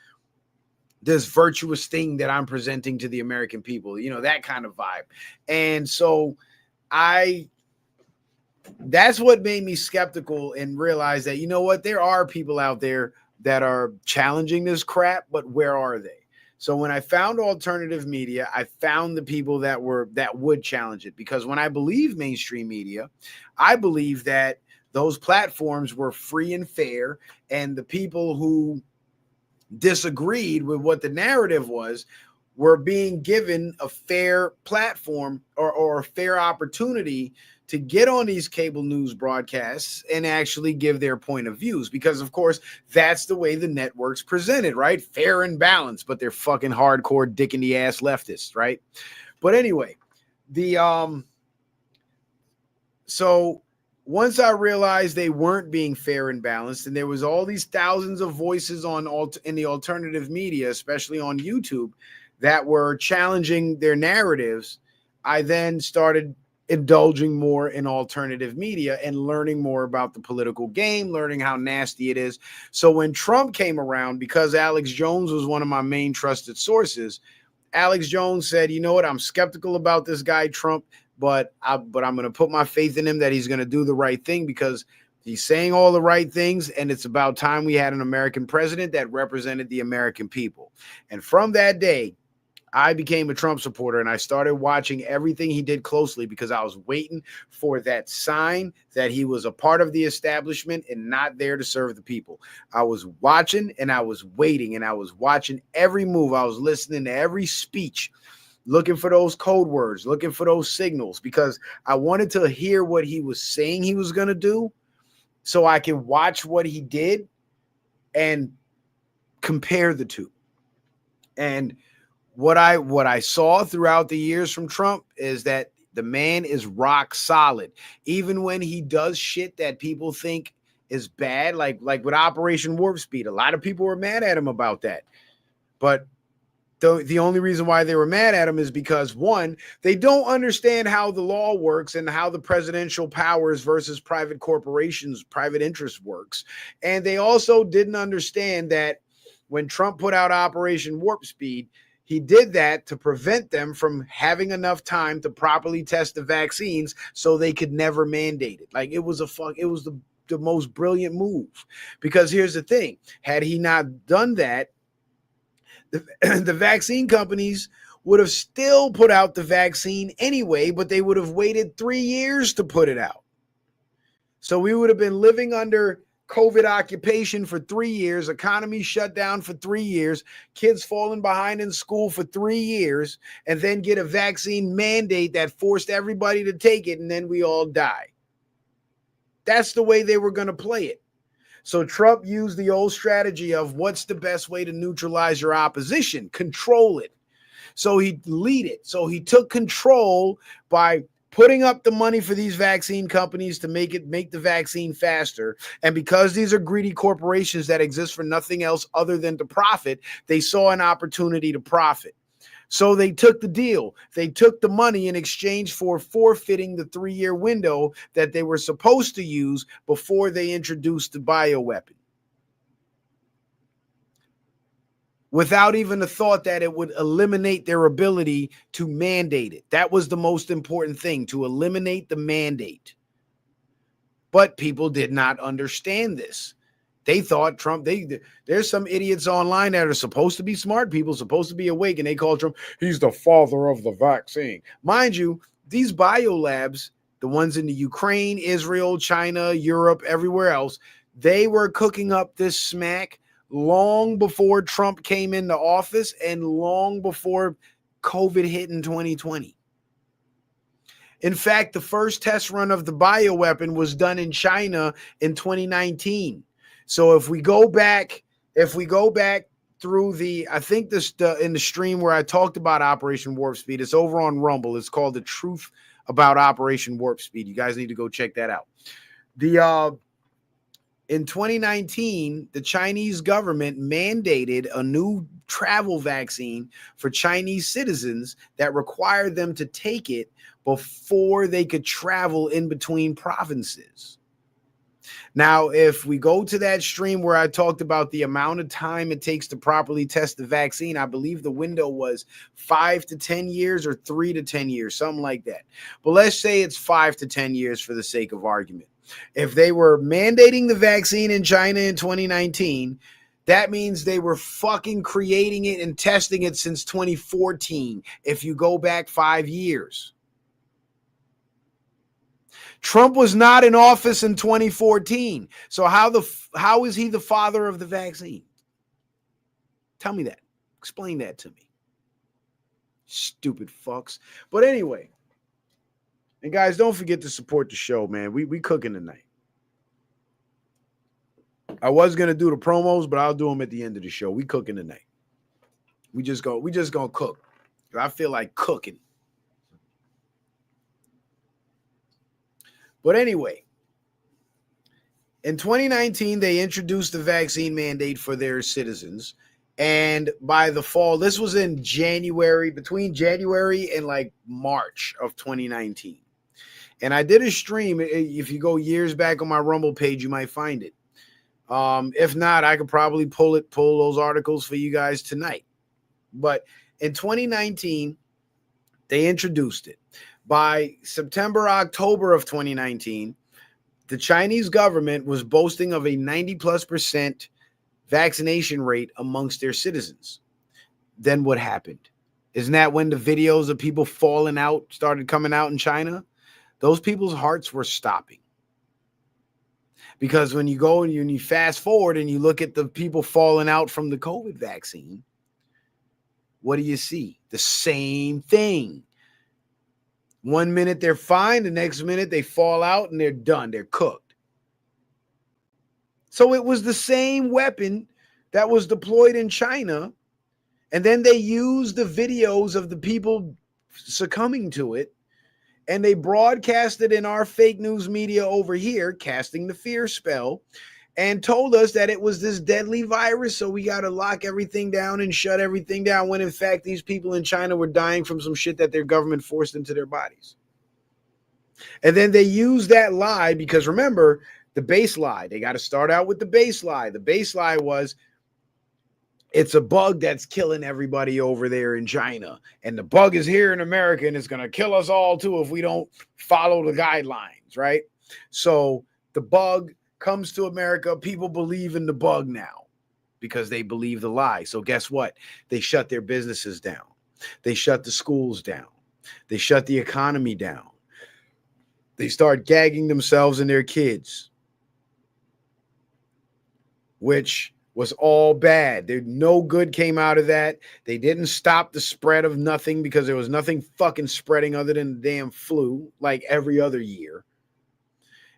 virtuous thing that I'm presenting to the American people, that kind of vibe. And so that's what made me skeptical and realize that, there are people out there that are challenging this crap, but where are they? So when I found alternative media, I found the people that would challenge it, because when I believe mainstream media, I believe that those platforms were free and fair, and the people who disagreed with what the narrative was were being given a fair platform or a fair opportunity to get on these cable news broadcasts and actually give their point of views, because of course that's the way the networks presented, right? Fair and balanced, but they're fucking hardcore dick in the ass leftists, right? But anyway, so once I realized they weren't being fair and balanced, and there was all these thousands of voices in the alternative media, especially on YouTube, that were challenging their narratives, I then started indulging more in alternative media and learning more about the political game, learning how nasty it is. So when Trump came around, because Alex Jones was one of my main trusted sources, Alex Jones said, you know what, I'm skeptical about this guy Trump, but I'm going to put my faith in him that he's going to do the right thing, because he's saying all the right things, and it's about time we had an American president that represented the American people. And from that day, I became a Trump supporter, and I started watching everything he did closely, because I was waiting for that sign that he was a part of the establishment and not there to serve the people. I was watching, and I was waiting, and I was watching every move. I was listening to every speech, looking for those code words, looking for those signals, because I wanted to hear what he was saying he was going to do, so I can watch what he did and compare the two. And what I saw throughout the years from Trump is that the man is rock solid. Even when he does shit that people think is bad, like with Operation Warp Speed, a lot of people were mad at him about that. But the only reason why they were mad at him is because, one, they don't understand how the law works and how the presidential powers versus private corporations, private interest works. And they also didn't understand that when Trump put out Operation Warp Speed, he did that to prevent them from having enough time to properly test the vaccines, so they could never mandate it. Like, it was the most brilliant move. Because here's the thing, had he not done that, the vaccine companies would have still put out the vaccine anyway, but they would have waited 3 years to put it out. So we would have been living under COVID occupation for 3 years, economy shut down for 3 years, kids falling behind in school for 3 years, and then get a vaccine mandate that forced everybody to take it, and then we all die. That's the way they were going to play it. So Trump used the old strategy of, what's the best way to neutralize your opposition? Control it. So he lead it. So he took control by putting up the money for these vaccine companies to make the vaccine faster. And because these are greedy corporations that exist for nothing else other than to profit, they saw an opportunity to profit. So they took the deal. They took the money in exchange for forfeiting the 3-year window that they were supposed to use before they introduced the bioweapon, without even a thought that it would eliminate their ability to mandate it. That was the most important thing, to eliminate the mandate. But people did not understand this. They thought Trump, there's some idiots online that are supposed to be smart people, supposed to be awake, and they call Trump, he's the father of the vaccine. Mind you, these biolabs, the ones in the Ukraine, Israel, China, Europe, everywhere else, they were cooking up this smack long before Trump came into office and long before COVID hit in 2020. In fact, the first test run of the bioweapon was done in China in 2019. So if we go back through I think this in the stream where I talked about Operation Warp Speed, it's over on Rumble. It's called The Truth About Operation Warp Speed. You guys need to go check that out. In 2019, the Chinese government mandated a new travel vaccine for Chinese citizens that required them to take it before they could travel in between provinces. Now, if we go to that stream where I talked about the amount of time it takes to properly test the vaccine, I believe the window was 5 to 10 years or 3 to 10 years, something like that. But let's say it's 5 to 10 years for the sake of argument. If they were mandating the vaccine in China in 2019, that means they were fucking creating it and testing it since 2014, if you go back 5 years. Trump was not in office in 2014. So how is he the father of the vaccine? Tell me that. Explain that to me. Stupid fucks. But anyway, and guys, don't forget to support the show, man. We cooking tonight. I was gonna do the promos, but I'll do them at the end of the show. We cooking tonight. We just gonna cook. I feel like cooking. But anyway, in 2019, they introduced the vaccine mandate for their citizens. And by the fall, this was in January, between January and like March of 2019. And I did a stream. If you go years back on my Rumble page, you might find it. If not, I could probably pull those articles for you guys tonight. But in 2019, they introduced it. By September, October of 2019, the Chinese government was boasting of a 90+% vaccination rate amongst their citizens. Then what happened? Isn't that when the videos of people falling out started coming out in China? Those people's hearts were stopping. Because when you go and you fast forward and you look at the people falling out from the COVID vaccine, what do you see? The same thing. 1 minute they're fine, the next minute they fall out and they're done. They're cooked. So it was the same weapon that was deployed in China, and then they used the videos of the people succumbing to it, and they broadcasted in our fake news media over here, casting the fear spell, and told us that it was this deadly virus, so we got to lock everything down and shut everything down, when in fact these people in China were dying from some shit that their government forced into their bodies. And then they used that lie, because remember, the base lie, they got to start out with the base lie. The base lie was, it's a bug that's killing everybody over there in China, and the bug is here in America, and it's going to kill us all too if we don't follow the guidelines, right? So the bug comes to America. People believe in the bug now because they believe the lie. So guess what? They shut their businesses down. They shut the schools down. They shut the economy down. They start gagging themselves and their kids, which was all bad. No good came out of that. They didn't stop the spread of nothing, because there was nothing fucking spreading other than the damn flu like every other year.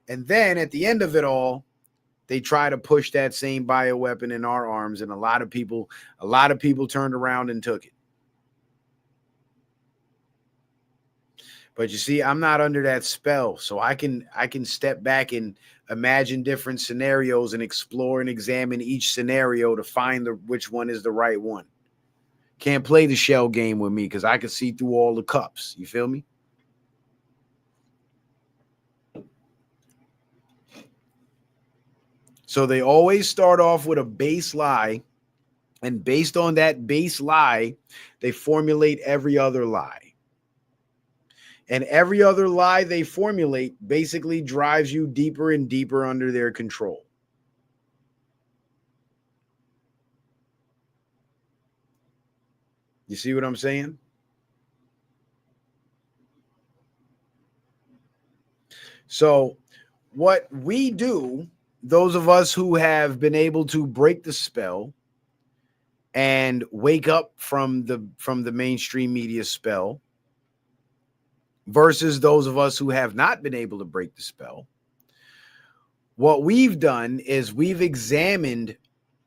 And then at the end of it all, they try to push that same bioweapon in our arms, and a lot of people turned around and took it. But you see, I'm not under that spell, so I can step back and imagine different scenarios and explore and examine each scenario to find which one is the right one. Can't play the shell game with me, because I can see through all the cups. You feel me? So they always start off with a base lie, and based on that base lie, they formulate every other lie. And every other lie they formulate basically drives you deeper and deeper under their control. You see what I'm saying? So what we do, those of us who have been able to break the spell and wake up from the mainstream media spell, versus those of us who have not been able to break the spell, what we've done is we've examined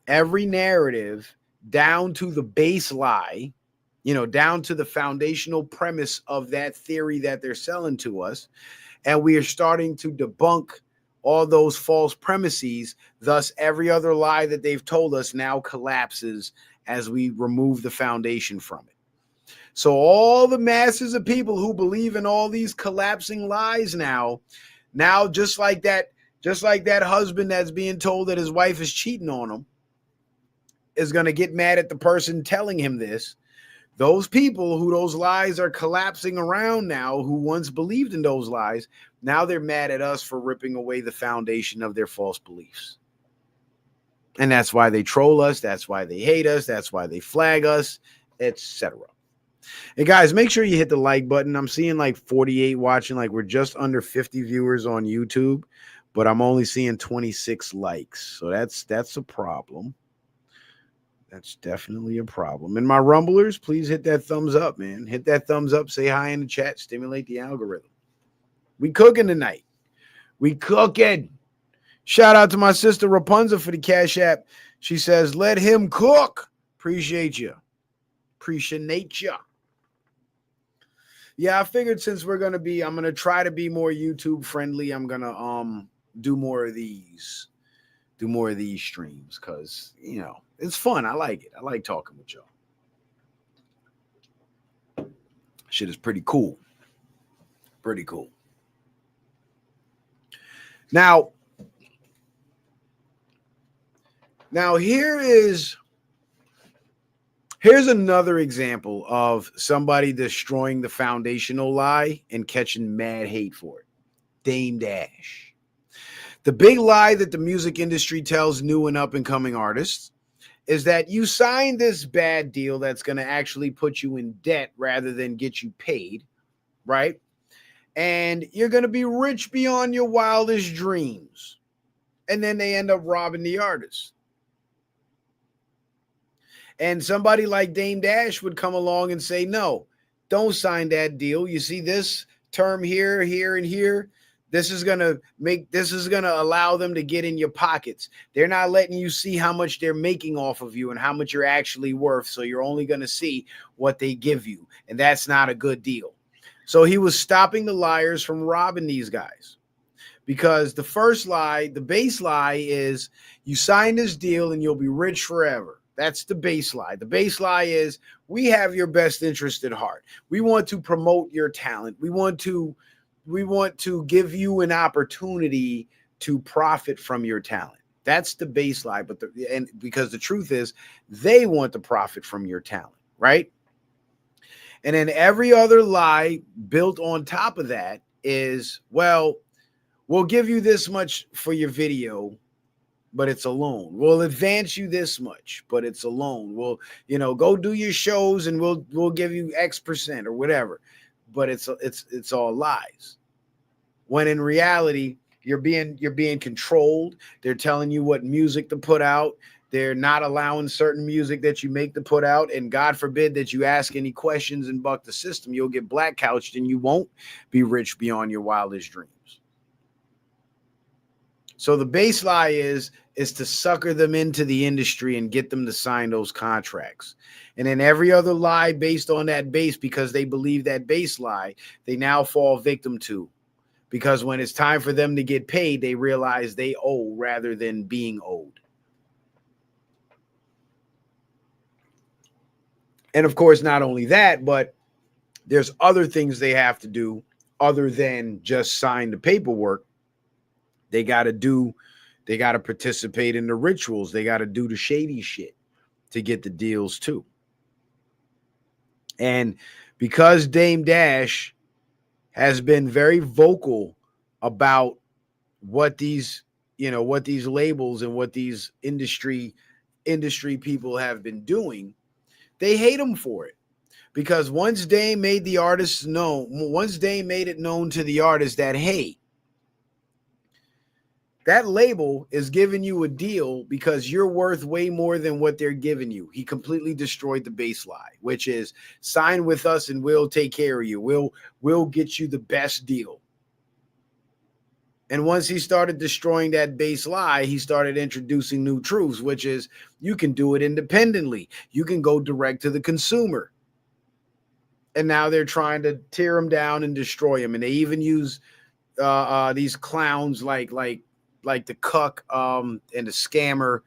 every narrative down to the base lie, down to the foundational premise of that theory that they're selling to us. And we are starting to debunk all those false premises. Thus, every other lie that they've told us now collapses as we remove the foundation from it. So all the masses of people who believe in all these collapsing lies now just like that husband that's being told that his wife is cheating on him is going to get mad at the person telling him this. Those people who those lies are collapsing around now, who once believed in those lies, now they're mad at us for ripping away the foundation of their false beliefs. And that's why they troll us. That's why they hate us. That's why they flag us, etc. Hey guys, make sure you hit the like button. I'm seeing like 48 watching, like we're just under 50 viewers on YouTube, but I'm only seeing 26 likes. So that's a problem. That's definitely a problem. And my rumblers, please hit that thumbs up, man. Hit that thumbs up, say hi in the chat, stimulate the algorithm. We cooking tonight. We cooking. Shout out to my sister Rapunzel for the Cash App. She says, let him cook. Appreciate you. Appreciate you. Yeah, I figured since I'm going to try to be more YouTube friendly. I'm going to do more of these streams because, you know, it's fun. I like it. I like talking with y'all. Shit is pretty cool. Pretty cool. Now here's another example of somebody destroying the foundational lie and catching mad hate for it. Dame Dash. The big lie that the music industry tells new and up and coming artists is that you sign this bad deal that's going to actually put you in debt rather than get you paid, right? And you're going to be rich beyond your wildest dreams. And then they end up robbing the artist. And somebody like Dame Dash would come along and say, no, don't sign that deal. You see this term here, here, and here? This is going to allow them to get in your pockets. They're not letting you see how much they're making off of you and how much you're actually worth. So you're only going to see what they give you. And that's not a good deal. So he was stopping the liars from robbing these guys. Because the first lie, the base lie is you sign this deal and you'll be rich forever. That's the base lie. The base lie is we have your best interest at heart. We want to promote your talent. We want to give you an opportunity to profit from your talent. That's the base lie. And because the truth is they want to profit from your talent, right? And then every other lie built on top of that is, well, we'll give you this much for your video, but it's a loan. We'll advance you this much, but it's a loan. We'll, go do your shows and we'll give you X percent or whatever. But it's all lies. When in reality, you're being controlled. They're telling you what music to put out. They're not allowing certain music that you make to put out. And God forbid that you ask any questions and buck the system. You'll get black couched and you won't be rich beyond your wildest dreams. So the base lie is to sucker them into the industry and get them to sign those contracts. And then every other lie based on that base, because they believe that base lie, they now fall victim to. Because when it's time for them to get paid, they realize they owe rather than being owed. And of course, not only that, but there's other things they have to do other than just sign the paperwork. They got to participate in the rituals. They got to do the shady shit to get the deals too. And because Dame Dash has been very vocal about what these labels and what these industry people have been doing, they hate him for it. Because once Dame made it known to the artist that, hey, that label is giving you a deal because you're worth way more than what they're giving you. He completely destroyed the base lie, which is sign with us and we'll take care of you. We'll get you the best deal. And once he started destroying that base lie, he started introducing new truths, which is you can do it independently. You can go direct to the consumer. And now they're trying to tear him down and destroy him. And they even use these clowns like like the cuck and the scammer,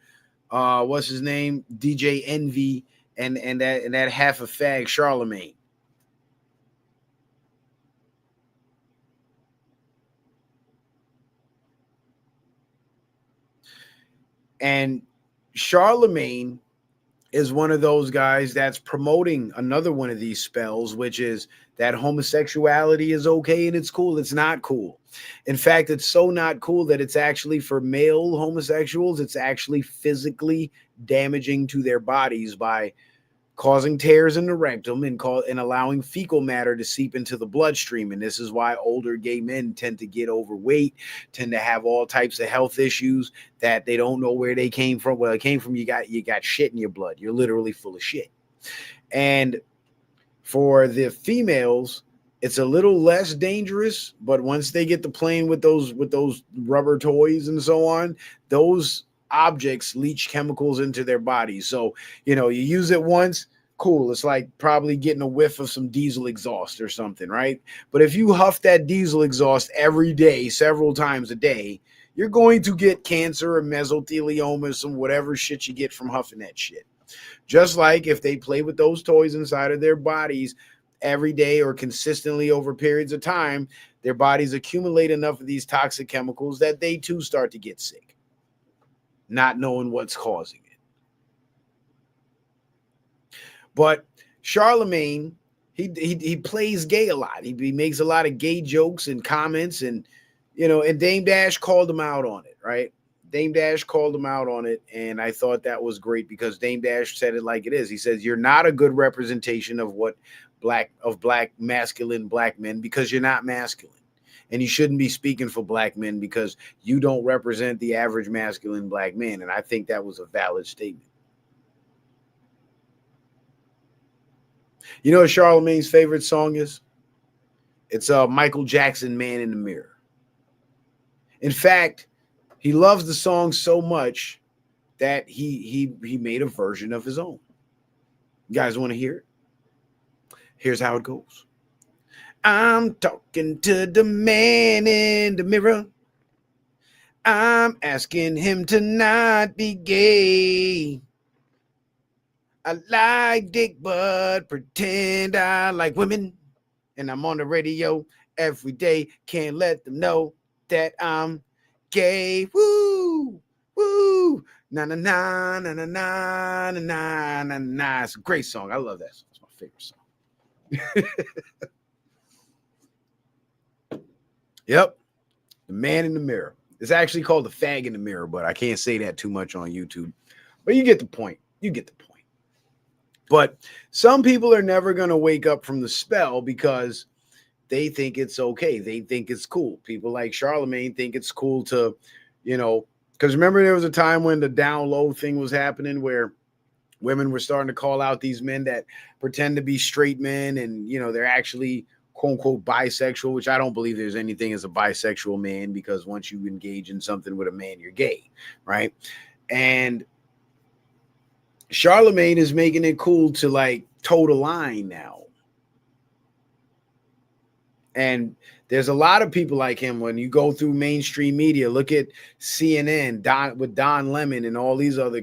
what's his name, DJ Envy, and that half a fag Charlemagne. And Charlemagne is one of those guys that's promoting another one of these spells, which is that homosexuality is okay and it's cool. It's not cool. In fact, it's so not cool that it's actually, for male homosexuals, it's actually physically damaging to their bodies by causing tears in the rectum and allowing fecal matter to seep into the bloodstream. And this is why older gay men tend to get overweight, tend to have all types of health issues that they don't know where they came from. Well, it came from you got shit in your blood. You're literally full of shit. And for the females, it's a little less dangerous, but once they get to playing with those rubber toys and so on, those objects leach chemicals into their bodies. So, you use it once, cool. It's like probably getting a whiff of some diesel exhaust or something, right? But if you huff that diesel exhaust every day, several times a day, you're going to get cancer or mesothelioma, some whatever shit you get from huffing that shit. Just like if they play with those toys inside of their bodies every day or consistently over periods of time, their bodies accumulate enough of these toxic chemicals that they too start to get sick, not knowing what's causing it. But Charlemagne, he plays gay a lot. He makes a lot of gay jokes and comments, and and Dame Dash called him out on it, right? Dame Dash called him out on it, and I thought that was great because Dame Dash said it like it is. He says, you're not a good representation of masculine black men because you're not masculine. And you shouldn't be speaking for black men because you don't represent the average masculine black man. And I think that was a valid statement. You know what Charlemagne's favorite song is? It's Michael Jackson, Man in the Mirror. In fact, he loves the song so much that he made a version of his own. You guys want to hear it? Here's how it goes. I'm talking to the man in the mirror. I'm asking him to not be gay. I like dick, but pretend I like women. And I'm on the radio every day. Can't let them know that I'm gay. Woo, woo. Na na na na na na na na na. It's a great song. I love that song. It's my favorite song. Yep. The Man in the Mirror. It's actually called The Fag in the Mirror, but I can't say that too much on YouTube. But you get the point. You get the point. But some people are never going to wake up from the spell because they think it's okay. They think it's cool. People like Charlemagne think it's cool to, because remember there was a time when the down low thing was happening where women were starting to call out these men that pretend to be straight men and, they're actually quote unquote bisexual, which I don't believe there's anything as a bisexual man because once you engage in something with a man, you're gay, right? And Charlemagne is making it cool to like toe the line now. And there's a lot of people like him. When you go through mainstream media, look at CNN, with Don Lemon and all these other,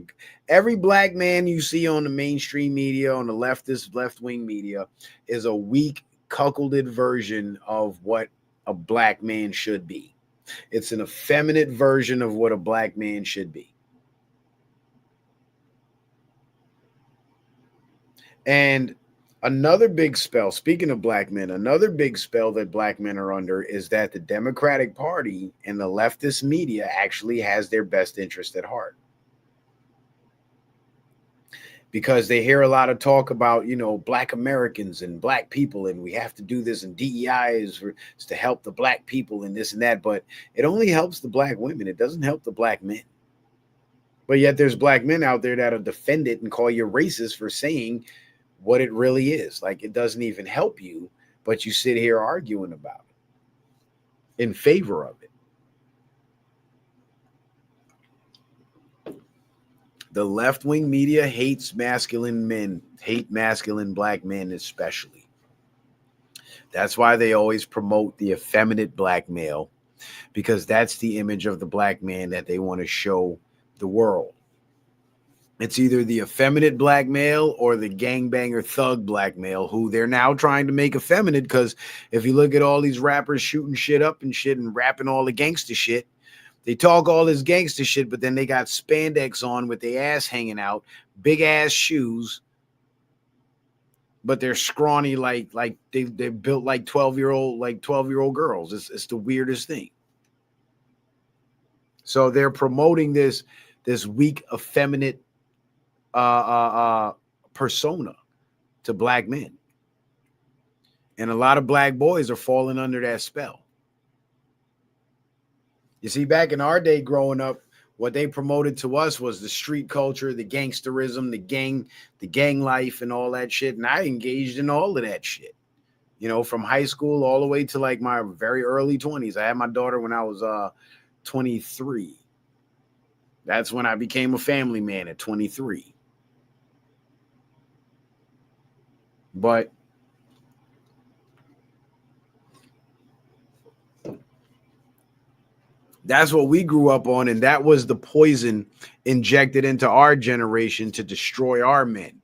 every black man you see on the mainstream media, on the left-wing media, is a weak, cuckolded version of what a black man should be. It's an effeminate version of what a black man should be. And another big spell, speaking of black men, another big spell that black men are under is that the Democratic Party and the leftist media actually has their best interest at heart. Because they hear a lot of talk about, black Americans and black people, and we have to do this, and DEI is to help the black people and this and that, but it only helps the black women. It doesn't help the black men. But yet there's black men out there that'll defend it and call you racist for saying what it really is. Like, it doesn't even help you, but you sit here arguing about it in favor of it. The left-wing media hates masculine men, hate masculine black men especially. That's why they always promote the effeminate black male. because that's the image of the black man that they want to show the world. It's either the effeminate black male or the gangbanger thug black male, who they're now trying to make effeminate, because if you look at all these rappers shooting shit up and shit and rapping all the gangster shit, they talk all this gangster shit, but then they got spandex on with their ass hanging out, big ass shoes, but they're scrawny like they're built like 12-year-old girls. It's the weirdest thing. So they're promoting this weak, effeminate persona to black men. And a lot of black boys are falling under that spell. You see, back in our day growing up, what they promoted to us was the street culture, the gangsterism, the gang life and all that shit. And I engaged in all of that shit, you know, from high school all the way to like my very early 20s. I had my daughter when I was 23. That's when I became a family man, at 23. But that's what we grew up on, and that was the poison injected into our generation to destroy our men.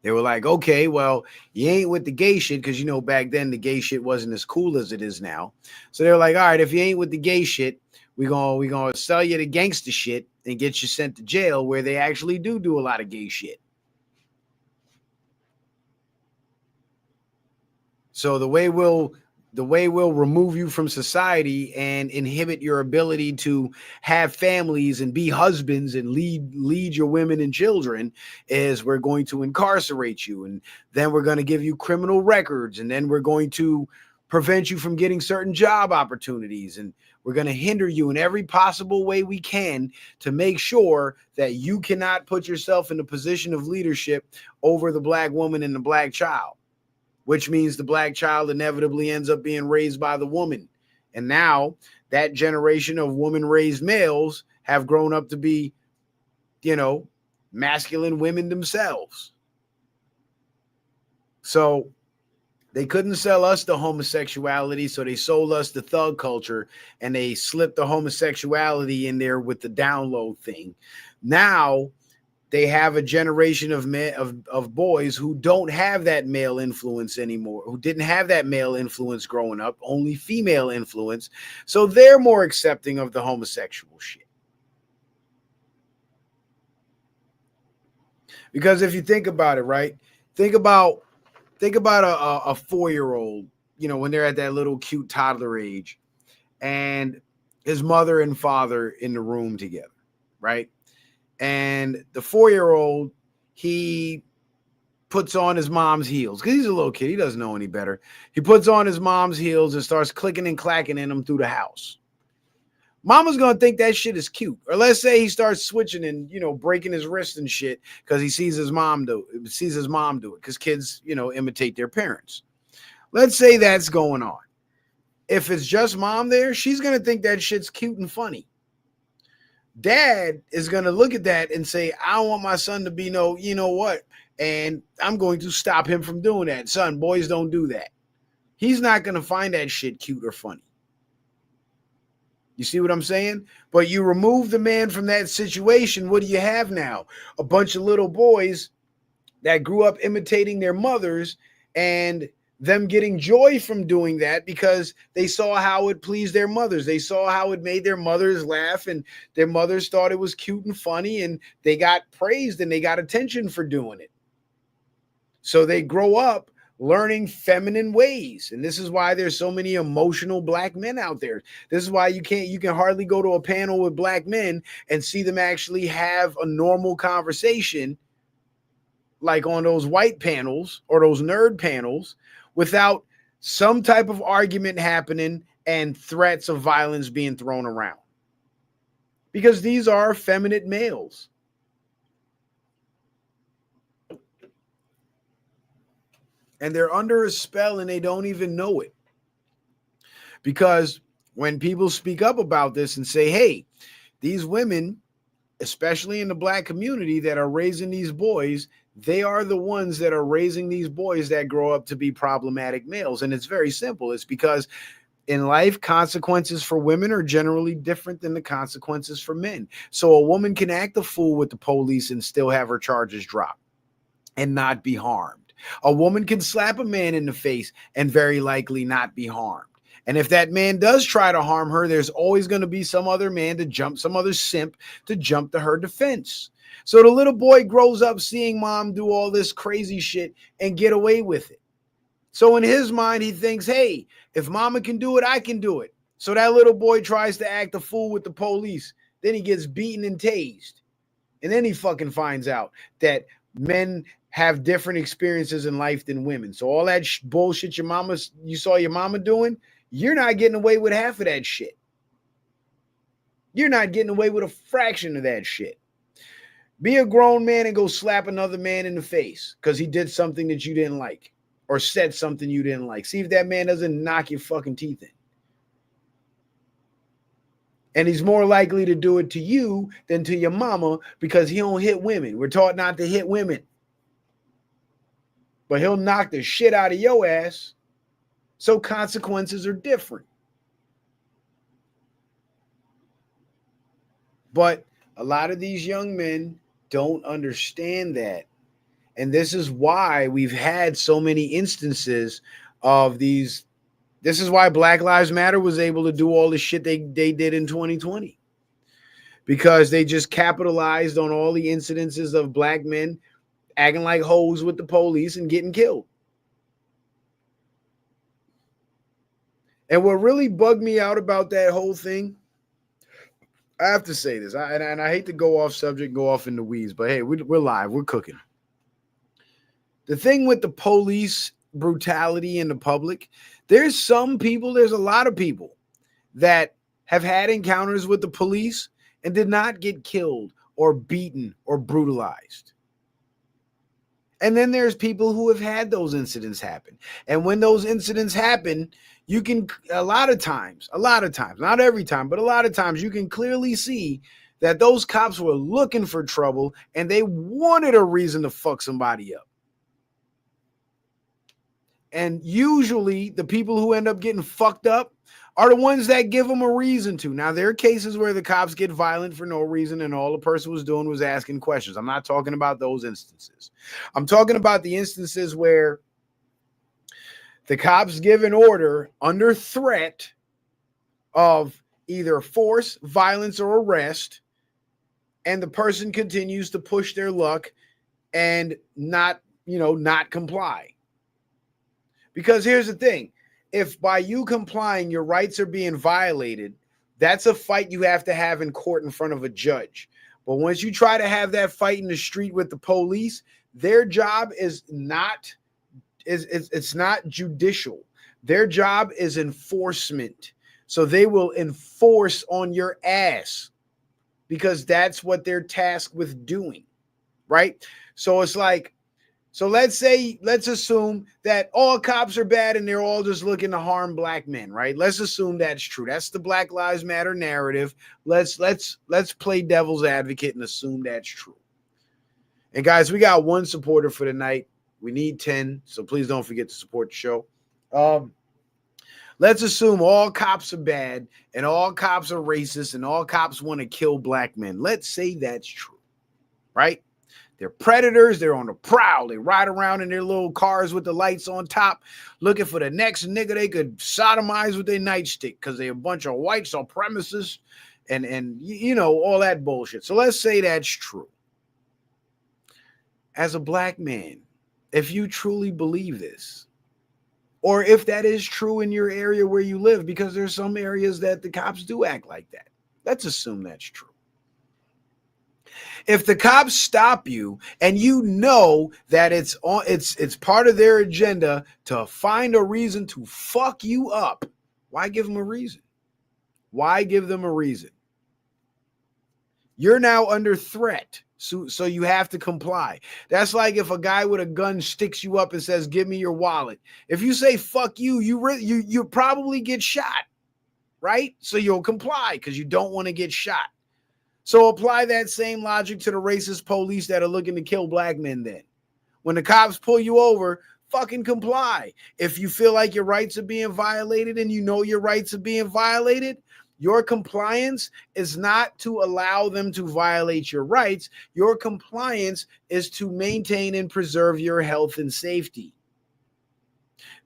They were like, okay, well, you ain't with the gay shit, because, you know, back then the gay shit wasn't as cool as it is now. So they're like, all right, if you ain't with the gay shit, we're gonna sell you the gangster shit and get you sent to jail, where they actually do a lot of gay shit. So the way we'll remove you from society and inhibit your ability to have families and be husbands and lead your women and children is we're going to incarcerate you, and then we're going to give you criminal records, and then we're going to prevent you from getting certain job opportunities, and we're going to hinder you in every possible way we can to make sure that you cannot put yourself in a position of leadership over the black woman and the black child, which means the black child inevitably ends up being raised by the woman. And now that generation of woman-raised males have grown up to be, you know, masculine women themselves. So they couldn't sell us the homosexuality, so they sold us the thug culture, and they slipped the homosexuality in there with the download thing. Now they have a generation of men, of boys who don't have that male influence anymore, who didn't have that male influence growing up, only female influence. So they're more accepting of the homosexual shit. Because if you think about it, right? Think about a 4-year-old, you know, when they're at that little cute toddler age, and his mother and father in the room together, right? And the 4-year-old, he puts on his mom's heels because he's a little kid. He doesn't know any better. He puts on his mom's heels and starts clicking and clacking in them through the house. Mama's going to think that shit is cute. Or let's say he starts switching and, you know, breaking his wrist and shit because he sees his mom do it, because kids, you know, imitate their parents. Let's say that's going on. If it's just mom there, she's going to think that shit's cute and funny. Dad is going to look at that and say, I don't want my son to be no, you know what, and I'm going to stop him from doing that. Son, boys don't do that. He's not going to find that shit cute or funny. You see what I'm saying? But you remove the man from that situation, what do you have now? A bunch of little boys that grew up imitating their mothers, and them getting joy from doing that because they saw how it pleased their mothers. They saw how it made their mothers laugh, and their mothers thought it was cute and funny, and they got praised and they got attention for doing it. So they grow up learning feminine ways. And this is why there's so many emotional black men out there. This is why you can hardly go to a panel with black men and see them actually have a normal conversation like on those white panels or those nerd panels, without some type of argument happening and threats of violence being thrown around. Because these are effeminate males. And they're under a spell and they don't even know it. Because when people speak up about this and say, hey, these women, especially in the black community that are raising these boys, they are the ones that are raising these boys that grow up to be problematic males. And it's very simple. It's because In life, consequences for women are generally different than the consequences for men. So a woman can act a fool with the police and still have her charges dropped and not be harmed. A woman can slap a man in the face and very likely not be harmed. And if that man does try to harm her, there's always going to be some other man to jump, some other simp to jump to her defense. So the little boy grows up seeing mom do all this crazy shit and get away with it. So in his mind, he thinks, hey, if mama can do it, I can do it. So that little boy tries to act a fool with the police. Then he gets beaten and tased. And then he fucking finds out that men have different experiences in life than women. So all that bullshit you saw your mama doing, you're not getting away with half of that shit. You're not getting away with a fraction of that shit. Be a grown man and go slap another man in the face because he did something that you didn't like or said something you didn't like. See if that man doesn't knock your fucking teeth in. And he's more likely to do it to you than to your mama because he don't hit women. We're taught not to hit women. But he'll knock the shit out of your ass. So consequences are different. But a lot of these young men don't understand that. And this is why we've had so many instances of these. This is why Black Lives Matter was able to do all the shit they did in 2020. Because they just capitalized on all the incidences of black men acting like hoes with the police and getting killed. And what really bugged me out about that whole thing, I have to say this, and I hate to go off subject, go off in the weeds, but hey, we're live, we're cooking. The thing with the police brutality in the public, there's a lot of people that have had encounters with the police and did not get killed or beaten or brutalized. And then there's people who have had those incidents happen. And when those incidents happen, you can, a lot of times, not every time, but a lot of times you can clearly see that those cops were looking for trouble and they wanted a reason to fuck somebody up. And usually the people who end up getting fucked up are the ones that give them a reason to. Now, there are cases where the cops get violent for no reason and all the person was doing was asking questions. I'm not talking about those instances. I'm talking about the instances where the cops give an order under threat of either force, violence, or arrest, and the person continues to push their luck and not comply. Because here's the thing. If by you complying, your rights are being violated, that's a fight you have to have in court in front of a judge. But once you try to have that fight in the street with the police, their job is not judicial. Their job is enforcement. So they will enforce on your ass because that's what they're tasked with doing, right? So it's like, so let's assume that all cops are bad and they're all just looking to harm black men, right? Let's assume that's true. That's the Black Lives Matter narrative. Let's play devil's advocate and assume that's true. And guys, we got one supporter for the night. We need 10, so please don't forget to support the show. Let's assume all cops are bad and all cops are racist and all cops want to kill black men. Let's say that's true, right? They're predators. They're on the prowl. They ride around in their little cars with the lights on top, looking for the next nigga they could sodomize with their nightstick because they're a bunch of white supremacists and all that bullshit. So let's say that's true. As a black man, if you truly believe this, or if that is true in your area where you live, because there's some areas that the cops do act like that. Let's assume that's true. If the cops stop you and you know that it's part of their agenda to find a reason to fuck you up, why give them a reason? Why give them a reason? You're now under threat, so you have to comply. That's like if a guy with a gun sticks you up and says, "Give me your wallet." If you say "fuck you," you probably get shot, right? So you'll comply because you don't want to get shot. So apply that same logic to the racist police that are looking to kill black men then. When the cops pull you over fucking comply. If you feel like your rights are being violated and you know your rights are being violated, your compliance is not to allow them to violate your rights. Your compliance is to maintain and preserve your health and safety.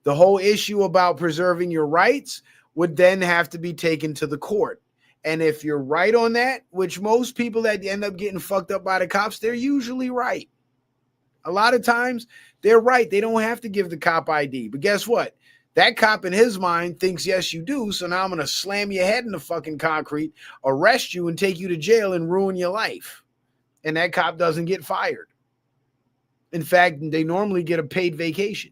The whole issue about preserving your rights would then have to be taken to the court. And if you're right on that, which most people that end up getting fucked up by the cops, they're usually right. A lot of times they're right. They don't have to give the cop ID. But guess what? That cop in his mind thinks, yes, you do. So now I'm going to slam your head in the fucking concrete, arrest you and take you to jail and ruin your life. And that cop doesn't get fired. In fact, they normally get a paid vacation.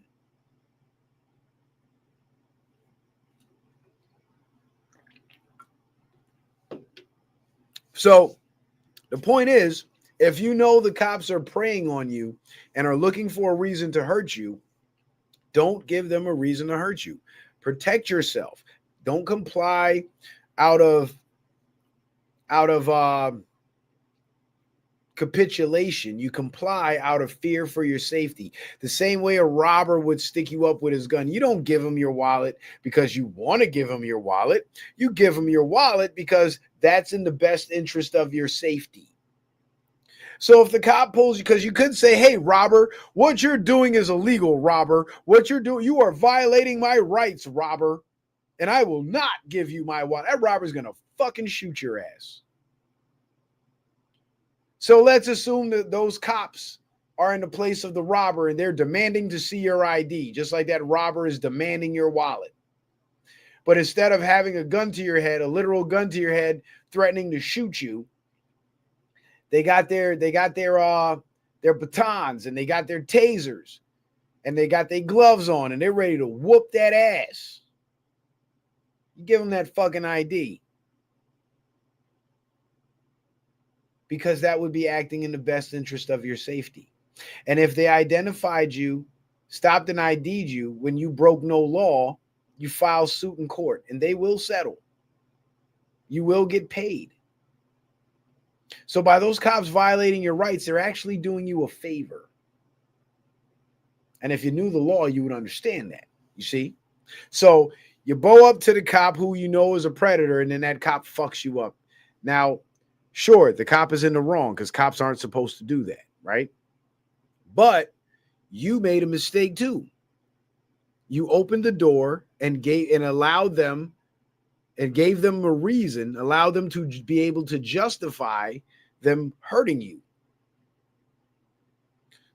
So the point is, if you know the cops are preying on you and are looking for a reason to hurt you, don't give them a reason to hurt you. Protect yourself. Don't comply out of capitulation. You comply out of fear for your safety. The same way a robber would stick you up with his gun. You don't give him your wallet because you want to give him your wallet. You give him your wallet because that's in the best interest of your safety. So if the cop pulls you, because you could say, hey, robber, what you're doing is illegal, robber. What you're doing, you are violating my rights, robber. And I will not give you my wallet. That robber's going to fucking shoot your ass. So let's assume that those cops are in the place of the robber and they're demanding to see your ID, just like that robber is demanding your wallet. But instead of having a gun to your head, a literal gun to your head, threatening to shoot you, they got their batons and they got their tasers and they got their gloves on and they're ready to whoop that ass. You give them that fucking ID. Because that would be acting in the best interest of your safety. And if they identified you, stopped and ID'd you when you broke no law, you file suit in court and they will settle. You will get paid. So by those cops violating your rights, they're actually doing you a favor. And if you knew the law, you would understand that, you see? So you bow up to the cop who you know is a predator, and then that cop fucks you up. Now, sure, the cop is in the wrong because cops aren't supposed to do that, right? But you made a mistake too. You opened the door and gave them a reason, allowed them to be able to justify them hurting you.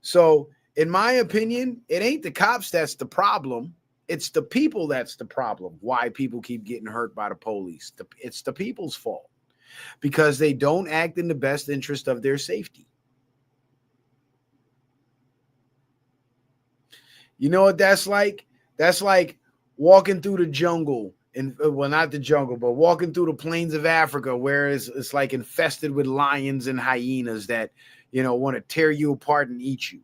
So, in my opinion, it ain't the cops that's the problem. It's the people that's the problem. Why people keep getting hurt by the police. It's the people's fault. Because they don't act in the best interest of their safety. You know what that's like? That's like walking through the jungle, and well, not the jungle, but walking through the plains of Africa, where it's like infested with lions and hyenas that, want to tear you apart and eat you.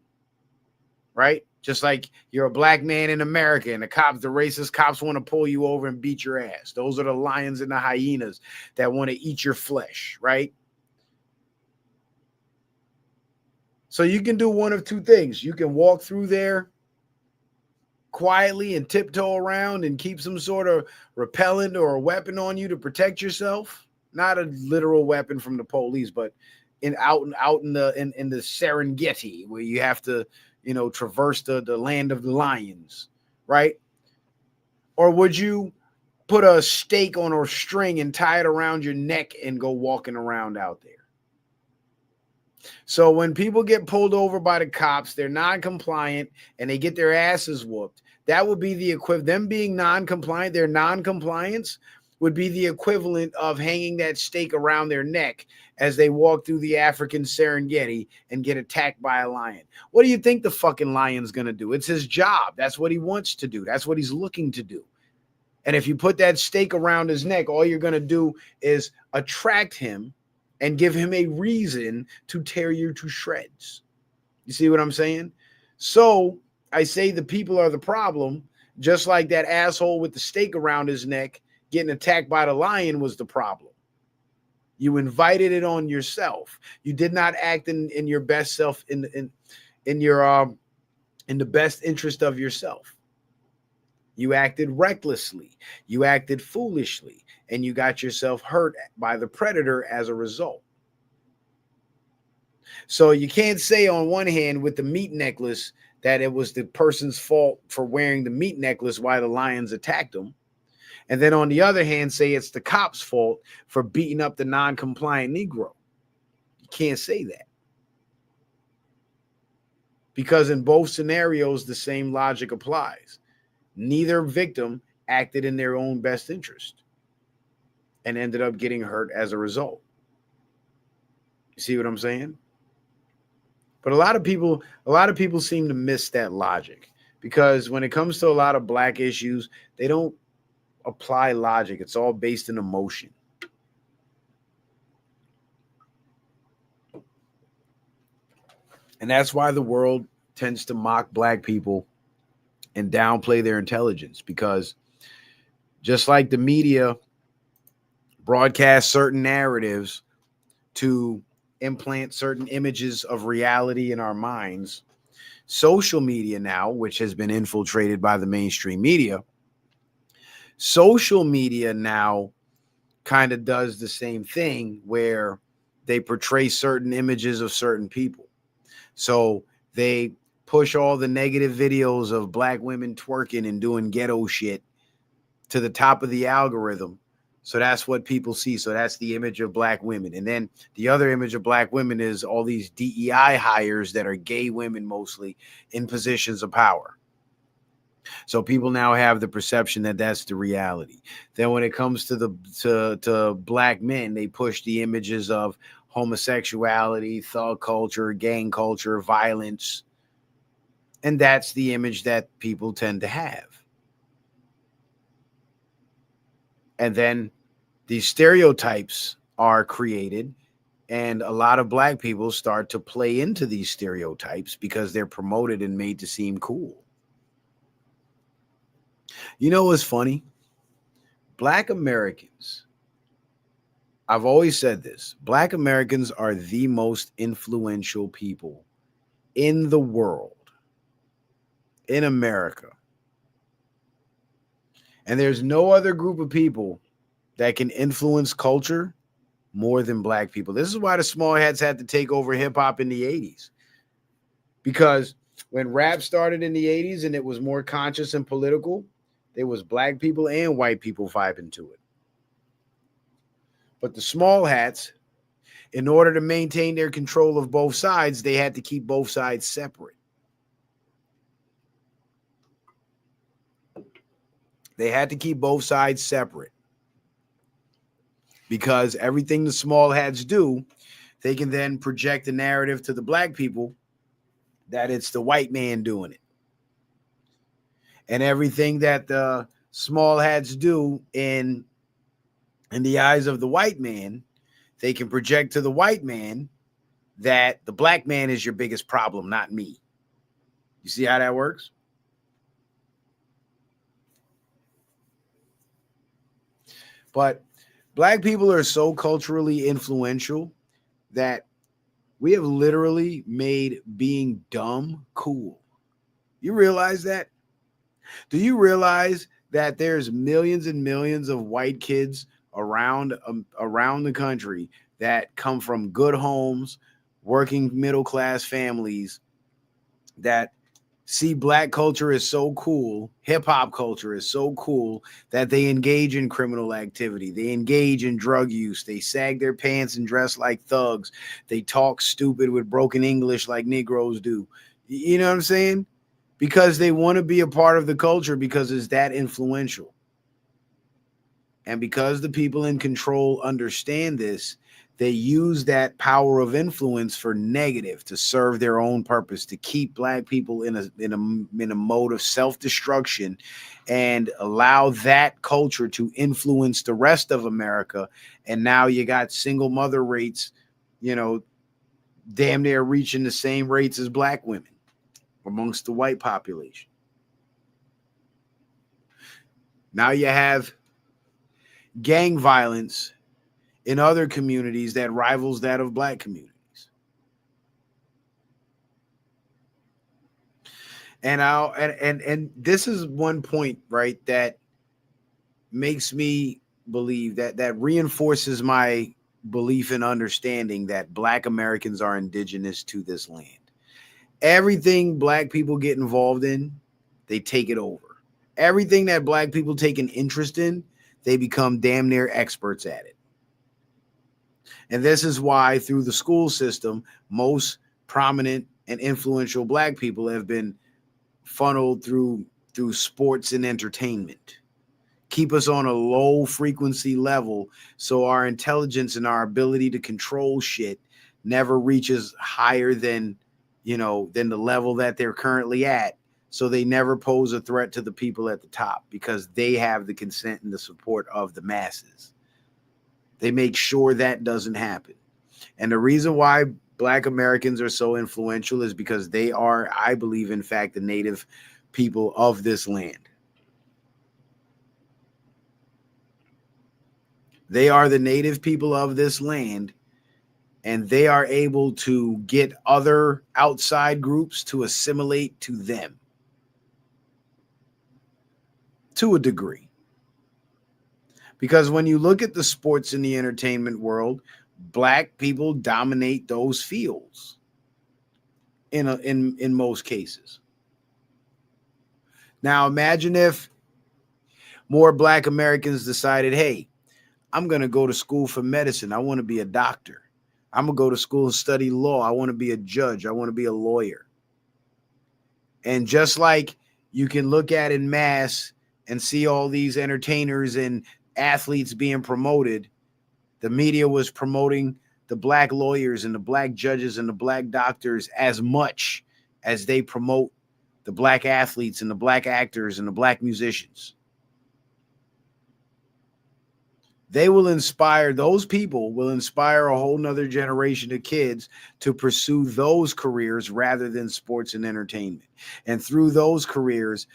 Right? Just like you're a black man in America and the racist cops want to pull you over and beat your ass. Those are the lions and the hyenas that want to eat your flesh, right? So you can do one of two things. You can walk through there quietly and tiptoe around and keep some sort of repellent or a weapon on you to protect yourself. Not a literal weapon from the police, but out in the Serengeti where you have to traverse the land of the lions, right? Or would you put a stake on a string and tie it around your neck and go walking around out there? So when people get pulled over by the cops, they're non-compliant and they get their asses whooped. That would be the equivalent. Them being non-compliant, their non-compliance would be the equivalent of hanging that stake around their neck as they walk through the African Serengeti and get attacked by a lion. What do you think the fucking lion's going to do? It's his job. That's what he wants to do. That's what he's looking to do. And if you put that stake around his neck, all you're going to do is attract him and give him a reason to tear you to shreds. You see what I'm saying? So I say the people are the problem, just like that asshole with the stake around his neck getting attacked by the lion was the problem. You invited it on yourself. You did not act in your best self in your in the best interest of yourself. You acted recklessly, you acted foolishly, and you got yourself hurt by the predator as a result. So you can't say on one hand with the meat necklace that it was the person's fault for wearing the meat necklace while the lions attacked them. And then on the other hand, say it's the cop's fault for beating up the non-compliant Negro. You can't say that. Because in both scenarios, the same logic applies. Neither victim acted in their own best interest and ended up getting hurt as a result. You see what I'm saying? But a lot of people seem to miss that logic, because when it comes to a lot of black issues, they don't apply logic. It's all based in emotion. And that's why the world tends to mock black people and downplay their intelligence, because just like the media broadcast certain narratives to implant certain images of reality in our minds, social media now, which has been infiltrated by the mainstream media, social media now kind of does the same thing, where they portray certain images of certain people. So they push all the negative videos of black women twerking and doing ghetto shit to the top of the algorithm. So that's what people see. So that's the image of black women. And then the other image of black women is all these DEI hires that are gay women, mostly in positions of power. So people now have the perception that that's the reality. Then when it comes to to black men, they push the images of homosexuality, thug culture, gang culture, violence. And that's the image that people tend to have. And then these stereotypes are created, and a lot of black people start to play into these stereotypes because they're promoted and made to seem cool. You know what's funny? Black Americans, I've always said this, Black Americans are the most influential people in the world, in America. And there's no other group of people that can influence culture more than black people. This is why the small hats had to take over hip hop in the 80s. Because when rap started in the 80s and it was more conscious and political, there was black people and white people vibing to it. But the small hats, in order to maintain their control of both sides, they had to keep both sides separate. They had to keep both sides separate, because everything the small hats do, they can then project the narrative to the black people that it's the white man doing it. And everything that the small hats do in the eyes of the white man, they can project to the white man that the black man is your biggest problem, not me. You see how that works? But black people are so culturally influential that we have literally made being dumb cool. You realize that? Do you realize that there's millions and millions of white kids around the country that come from good homes, working middle class families, that see black culture is so cool, hip hop culture is so cool, that they engage in criminal activity, they engage in drug use, they sag their pants and dress like thugs, they talk stupid with broken English like Negroes do. You know what I'm saying? Because they want to be a part of the culture, because it's that influential. And because the people in control understand this, they use that power of influence for negative, to serve their own purpose, to keep black people in a mode of self-destruction, and allow that culture to influence the rest of America. And now you got single mother rates, damn near reaching the same rates as black women amongst the white population. Now you have gang violence in other communities that rivals that of black communities. And this is one point, right, that makes me believe that reinforces my belief and understanding that Black Americans are indigenous to this land. Everything Black people get involved in, they take it over. Everything that Black people take an interest in, they become damn near experts at it. And this is why through the school system, most prominent and influential Black people have been funneled through sports and entertainment. Keep us on a low frequency level so our intelligence and our ability to control shit never reaches higher than, than the level that they're currently at. So they never pose a threat to the people at the top because they have the consent and the support of the masses. They make sure that doesn't happen. And the reason why Black Americans are so influential is because they are, I believe, in fact, the native people of this land. They are the native people of this land, and they are able to get other outside groups to assimilate to them to a degree. Because when you look at the sports and the entertainment world, Black people dominate those fields in most cases. Now, imagine if more Black Americans decided, hey, I'm going to go to school for medicine. I want to be a doctor. I'm going to go to school and study law. I want to be a judge. I want to be a lawyer. And just like you can look at in mass and see all these entertainers and athletes being promoted, the media was promoting the Black lawyers and the Black judges and the Black doctors as much as they promote the Black athletes and the Black actors and the Black musicians. Those people will inspire a whole nother generation of kids to pursue those careers rather than sports and entertainment. And through those careers,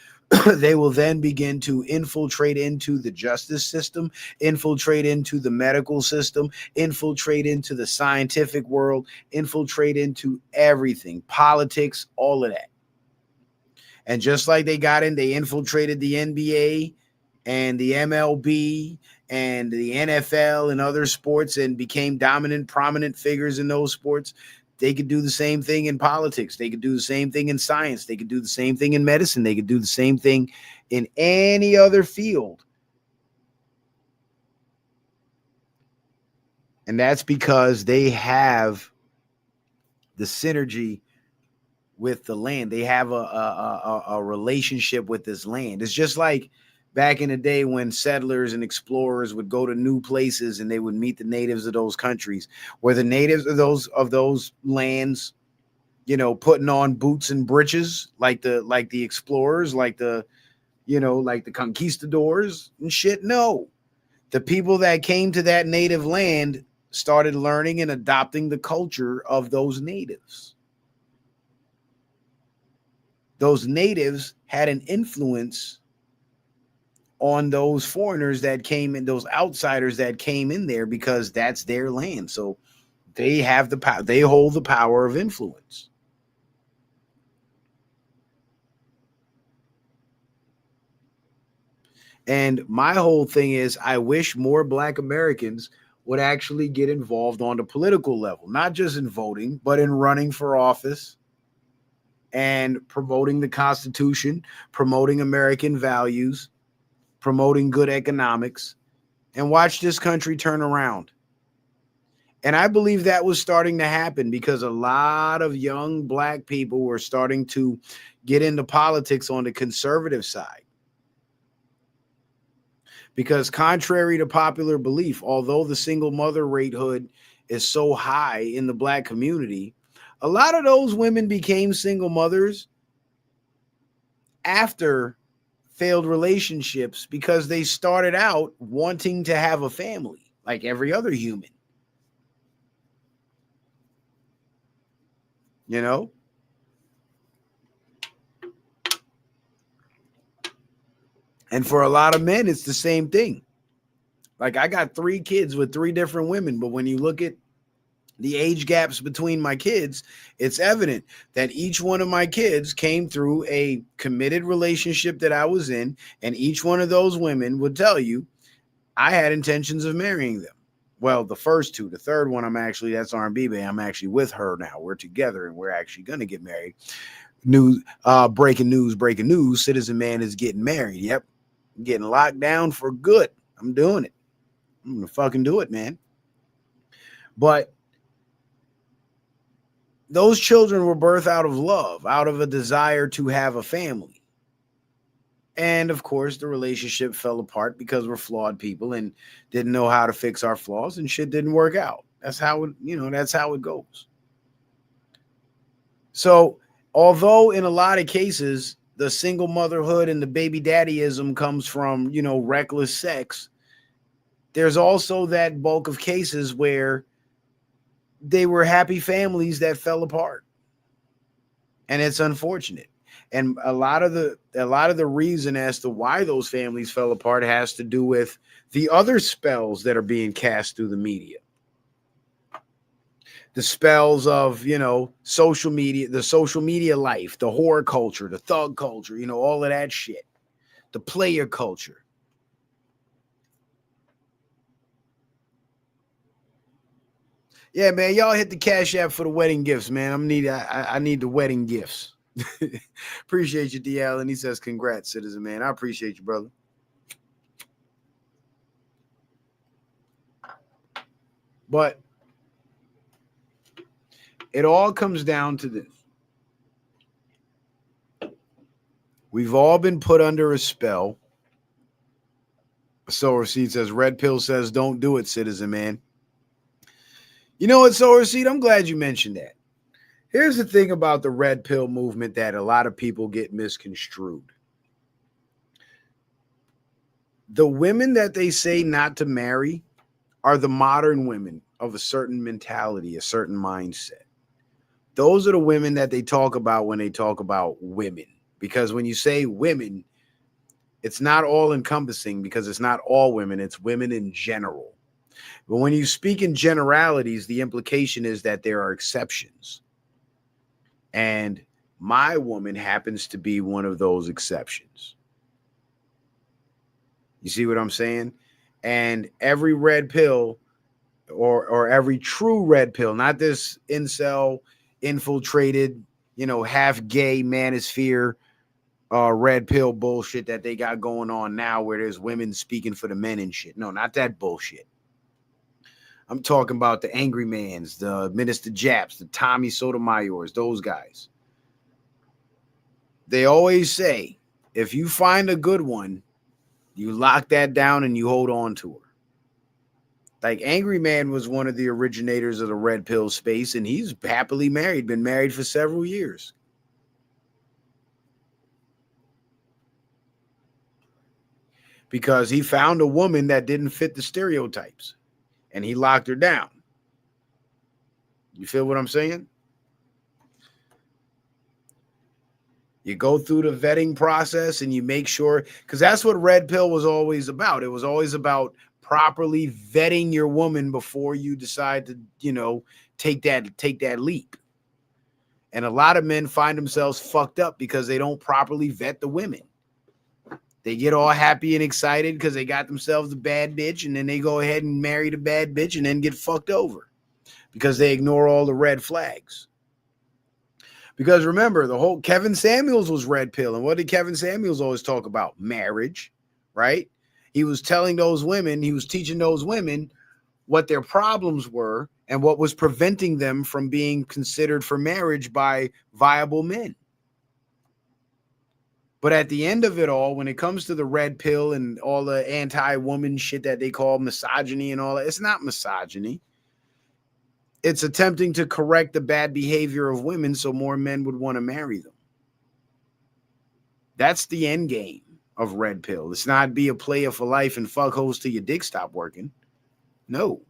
they will then begin to infiltrate into the justice system, infiltrate into the medical system, infiltrate into the scientific world, infiltrate into everything, politics, all of that. And just like they infiltrated the NBA and the MLB and the NFL and other sports and became dominant, prominent figures in those sports, they could do the same thing in politics. They could do the same thing in science. They could do the same thing in medicine. They could do the same thing in any other field. And that's because they have the synergy with the land. They have a relationship with this land. It's just like back in the day when settlers and explorers would go to new places and they would meet the natives of those countries, where the natives of those lands, putting on boots and breeches like the explorers, like the conquistadors and shit. No, the people that came to that native land started learning and adopting the culture of those natives. Those natives had an influence on those foreigners that came in, those outsiders that came in there, because that's their land. So they have the power, they hold the power of influence. And my whole thing is, I wish more Black Americans would actually get involved on the political level, not just in voting, but in running for office and promoting the Constitution, promoting American values, promoting good economics, and watch this country turn around. And I believe that was starting to happen because a lot of young Black people were starting to get into politics on the conservative side. Because contrary to popular belief, although the single mother ratehood is so high in the Black community, a lot of those women became single mothers after failed relationships because they started out wanting to have a family like every other human. And for a lot of men, it's the same thing. Like, I got 3 kids with 3 different women, but when you look at the age gaps between my kids, it's evident that each one of my kids came through a committed relationship that I was in, and each one of those women would tell you I had intentions of marrying them. Well, the first two, the third one, that's R&B Bay. I'm actually with her now. We're together and we're actually going to get married. Breaking news. Citizen Man is getting married. Yep. I'm getting locked down for good. I'm doing it. I'm going to fucking do it, man. But those children were birthed out of love, out of a desire to have a family. And of course, the relationship fell apart because we're flawed people and didn't know how to fix our flaws, and shit didn't work out. That's how it goes. So, although in a lot of cases, the single motherhood and the baby daddyism comes from, reckless sex, there's also that bulk of cases where they were happy families that fell apart. And it's unfortunate. And a lot of the reason as to why those families fell apart has to do with the other spells that are being cast through the media. The spells of, social media, the social media life, the whore culture, the thug culture, all of that shit. The player culture. Yeah, man, y'all hit the Cash App for the wedding gifts, man. I need the wedding gifts. Appreciate you, D. Allen. He says, congrats, Citizen Man. I appreciate you, brother. But it all comes down to this. We've all been put under a spell. Solar Seed says, Red Pill says, don't do it, Citizen Man. You know what, Solar Seed? I'm glad you mentioned that. Here's the thing about the Red Pill movement that a lot of people get misconstrued. The women that they say not to marry are the modern women of a certain mentality, a certain mindset. Those are the women that they talk about when they talk about women. Because when you say women, it's not all encompassing because it's not all women, it's women in general. But when you speak in generalities, the implication is that there are exceptions. And my woman happens to be one of those exceptions. You see what I'm saying? And every red pill or every true red pill, not this incel infiltrated, half gay manosphere red pill bullshit that they got going on now where there's women speaking for the men and shit. No, not that bullshit. I'm talking about the Angry Mans, the Minister Japs, the Tommy Sotomayors, those guys. They always say, if you find a good one, you lock that down and you hold on to her. Like Angry Man was one of the originators of the red pill space, and he's happily married, been married for several years. Because he found a woman that didn't fit the stereotypes. And he locked her down. You feel what I'm saying? You go through the vetting process and you make sure, because that's what red pill was always about. It was always about properly vetting your woman before you decide to, take that leap. And a lot of men find themselves fucked up because they don't properly vet the women. They get all happy and excited because they got themselves a bad bitch, and then they go ahead and marry the bad bitch and then get fucked over because they ignore all the red flags. Because remember, the whole Kevin Samuels was red pill. And what did Kevin Samuels always talk about? Marriage, right? He was telling those women, he was teaching those women what their problems were and what was preventing them from being considered for marriage by viable men. But at the end of it all, when it comes to the red pill and all the anti-woman shit that they call misogyny and all that, it's not misogyny. It's attempting to correct the bad behavior of women so more men would want to marry them. That's the end game of red pill. It's not be a player for life and fuck hoes till your dick stop working. No.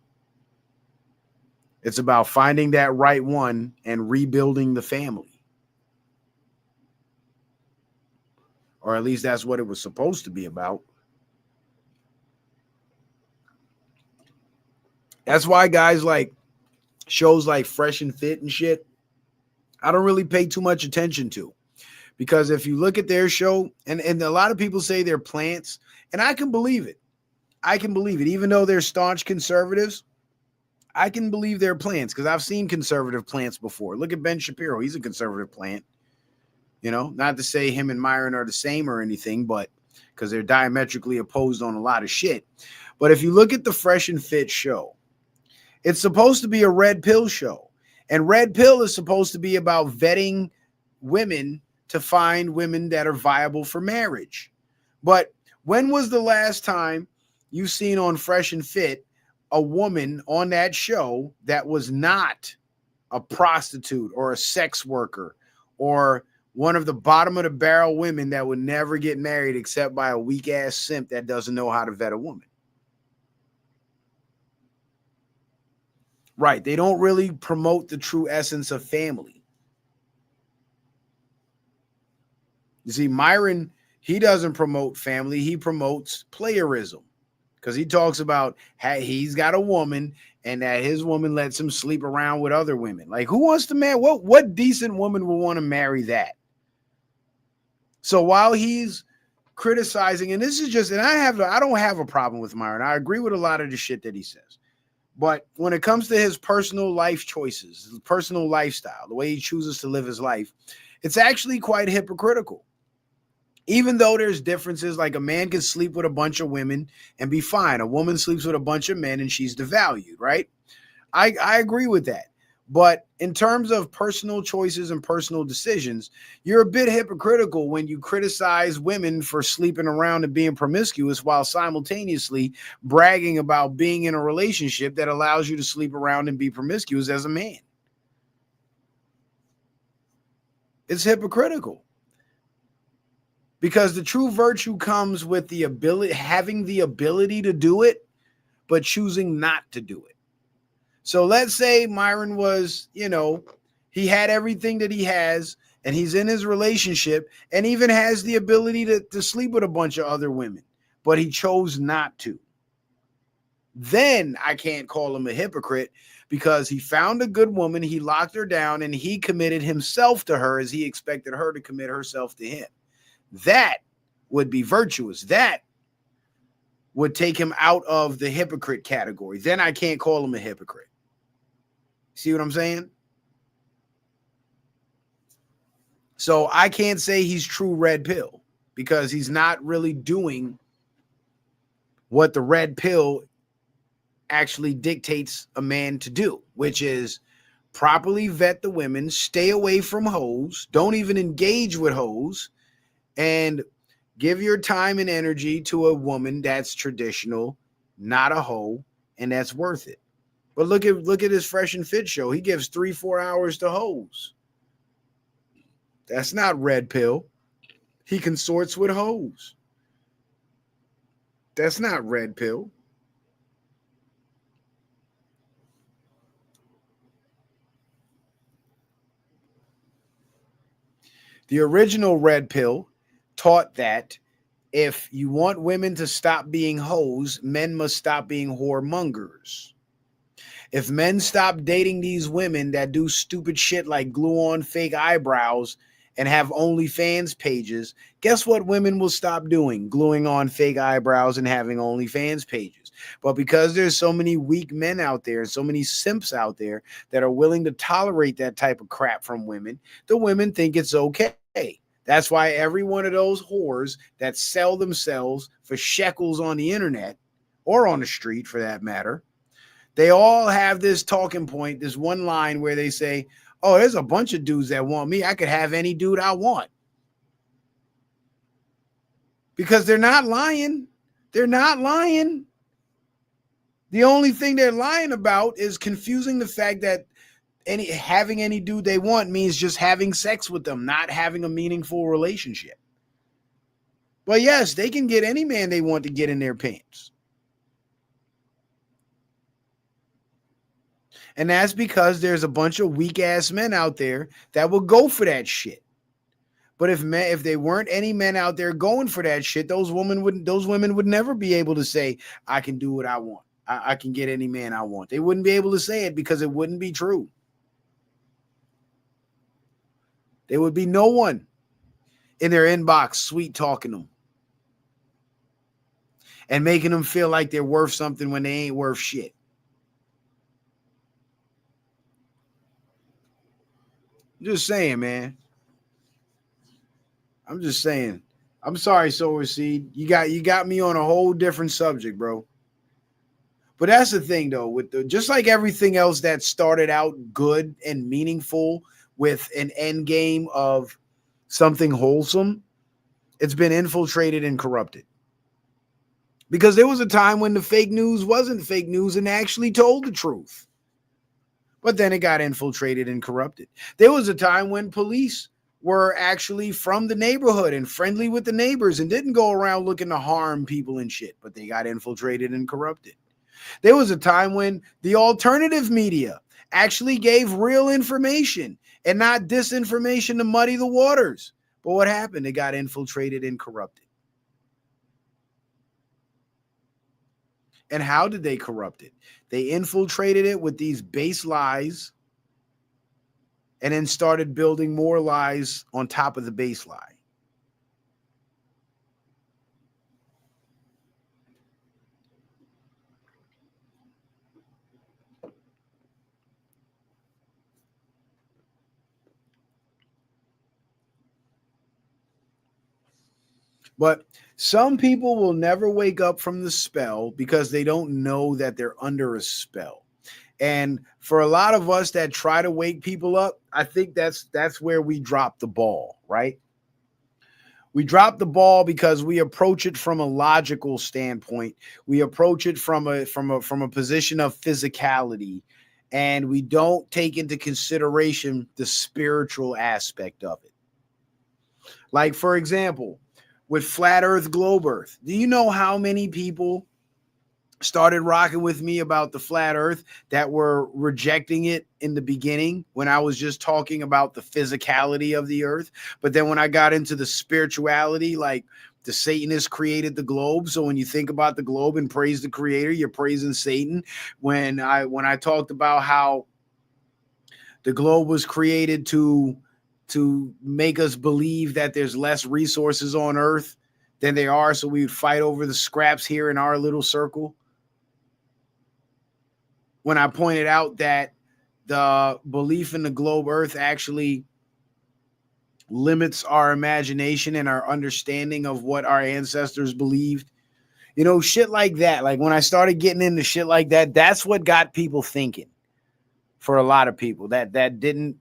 It's about finding that right one and rebuilding the family. Or at least that's what it was supposed to be about. That's why guys like shows like Fresh and Fit and shit, I don't really pay too much attention to. Because if you look at their show, and a lot of people say they're plants, and I can believe it. I can believe it. Even though they're staunch conservatives, I can believe they're plants because I've seen conservative plants before. Look at Ben Shapiro. He's a conservative plant. You know, not to say him and Myron are the same or anything, but because they're diametrically opposed on a lot of shit. But if you look at the Fresh and Fit show, it's supposed to be a red pill show. And red pill is supposed to be about vetting women to find women that are viable for marriage. But when was the last time you seen on Fresh and Fit a woman on that show that was not a prostitute or a sex worker or one of the bottom of the barrel women that would never get married except by a weak ass simp that doesn't know how to vet a woman? Right. They don't really promote the true essence of family. You see, Myron, he doesn't promote family. He promotes playerism because he talks about how he's got a woman and that his woman lets him sleep around with other women. Like, who wants to marry? What decent woman will want to marry that? So while he's criticizing, and this is just, and I don't have a problem with Myron. I agree with a lot of the shit that he says. But when it comes to his personal life choices, his personal lifestyle, the way he chooses to live his life, it's actually quite hypocritical. Even though there's differences, like a man can sleep with a bunch of women and be fine. A woman sleeps with a bunch of men and she's devalued, right? I agree with that. But in terms of personal choices and personal decisions, you're a bit hypocritical when you criticize women for sleeping around and being promiscuous while simultaneously bragging about being in a relationship that allows you to sleep around and be promiscuous as a man. It's hypocritical. Because the true virtue comes with the ability, having the ability to do it, but choosing not to do it. So let's say Myron was, he had everything that he has, and he's in his relationship, and even has the ability to sleep with a bunch of other women, but he chose not to. Then I can't call him a hypocrite because he found a good woman, he locked her down, and he committed himself to her as he expected her to commit herself to him. That would be virtuous. That would take him out of the hypocrite category. Then I can't call him a hypocrite. See what I'm saying? So I can't say he's true red pill because he's not really doing what the red pill actually dictates a man to do, which is properly vet the women, stay away from hoes, don't even engage with hoes, and give your time and energy to a woman that's traditional, not a hoe, and that's worth it. But look at his Fresh and Fit show. He gives 3-4 hours to hoes. That's not red pill. He consorts with hoes. That's not red pill. The original red pill taught that if you want women to stop being hoes, men must stop being whoremongers. If men stop dating these women that do stupid shit like glue on fake eyebrows and have OnlyFans pages, guess what women will stop doing? Gluing on fake eyebrows and having OnlyFans pages. But because there's so many weak men out there, so many simps out there that are willing to tolerate that type of crap from women, the women think it's okay. That's why every one of those whores that sell themselves for shekels on the internet or on the street for that matter, they all have this talking point, this one line where they say, oh, there's a bunch of dudes that want me. I could have any dude I want. Because they're not lying. They're not lying. The only thing they're lying about is confusing the fact that having any dude they want means just having sex with them, not having a meaningful relationship. But yes, they can get any man they want to get in their pants. And that's because there's a bunch of weak ass men out there that will go for that shit. But if they weren't any men out there going for that shit, those women would never be able to say, I can do what I want. I can get any man I want. They wouldn't be able to say it because it wouldn't be true. There would be no one in their inbox sweet talking them and making them feel like they're worth something when they ain't worth shit. Just saying, man. I'm just saying. I'm sorry, Sower Seed. You got me on a whole different subject, bro. But that's the thing, though, with just like everything else that started out good and meaningful with an end game of something wholesome, it's been infiltrated and corrupted. Because there was a time when the fake news wasn't fake news and actually told the truth. But then it got infiltrated and corrupted. There was a time when police were actually from the neighborhood and friendly with the neighbors and didn't go around looking to harm people and shit, but they got infiltrated and corrupted. There was a time when the alternative media actually gave real information and not disinformation to muddy the waters. But what happened? It got infiltrated and corrupted. And how did they corrupt it? They infiltrated it with these base lies and then started building more lies on top of the base lie. But some people will never wake up from the spell because they don't know that they're under a spell. And for a lot of us that try to wake people up, I think that's where we drop the ball, right? We drop the ball because we approach it from a logical standpoint. We approach it from a position of physicality, and we don't take into consideration the spiritual aspect of it. Like, for example, with flat earth, globe earth. Do you know how many people started rocking with me about the flat earth that were rejecting it in the beginning when I was just talking about the physicality of the earth? But then when I got into the spirituality, like the Satanists created the globe. So when you think about the globe and praise the creator, you're praising Satan. When I talked about how the globe was created to make us believe that there's less resources on earth than there are, so we would fight over the scraps here in our little circle. When I pointed out that the belief in the globe earth actually limits our imagination and our understanding of what our ancestors believed, shit like that. Like when I started getting into shit like that, that's what got people thinking. For a lot of people that didn't,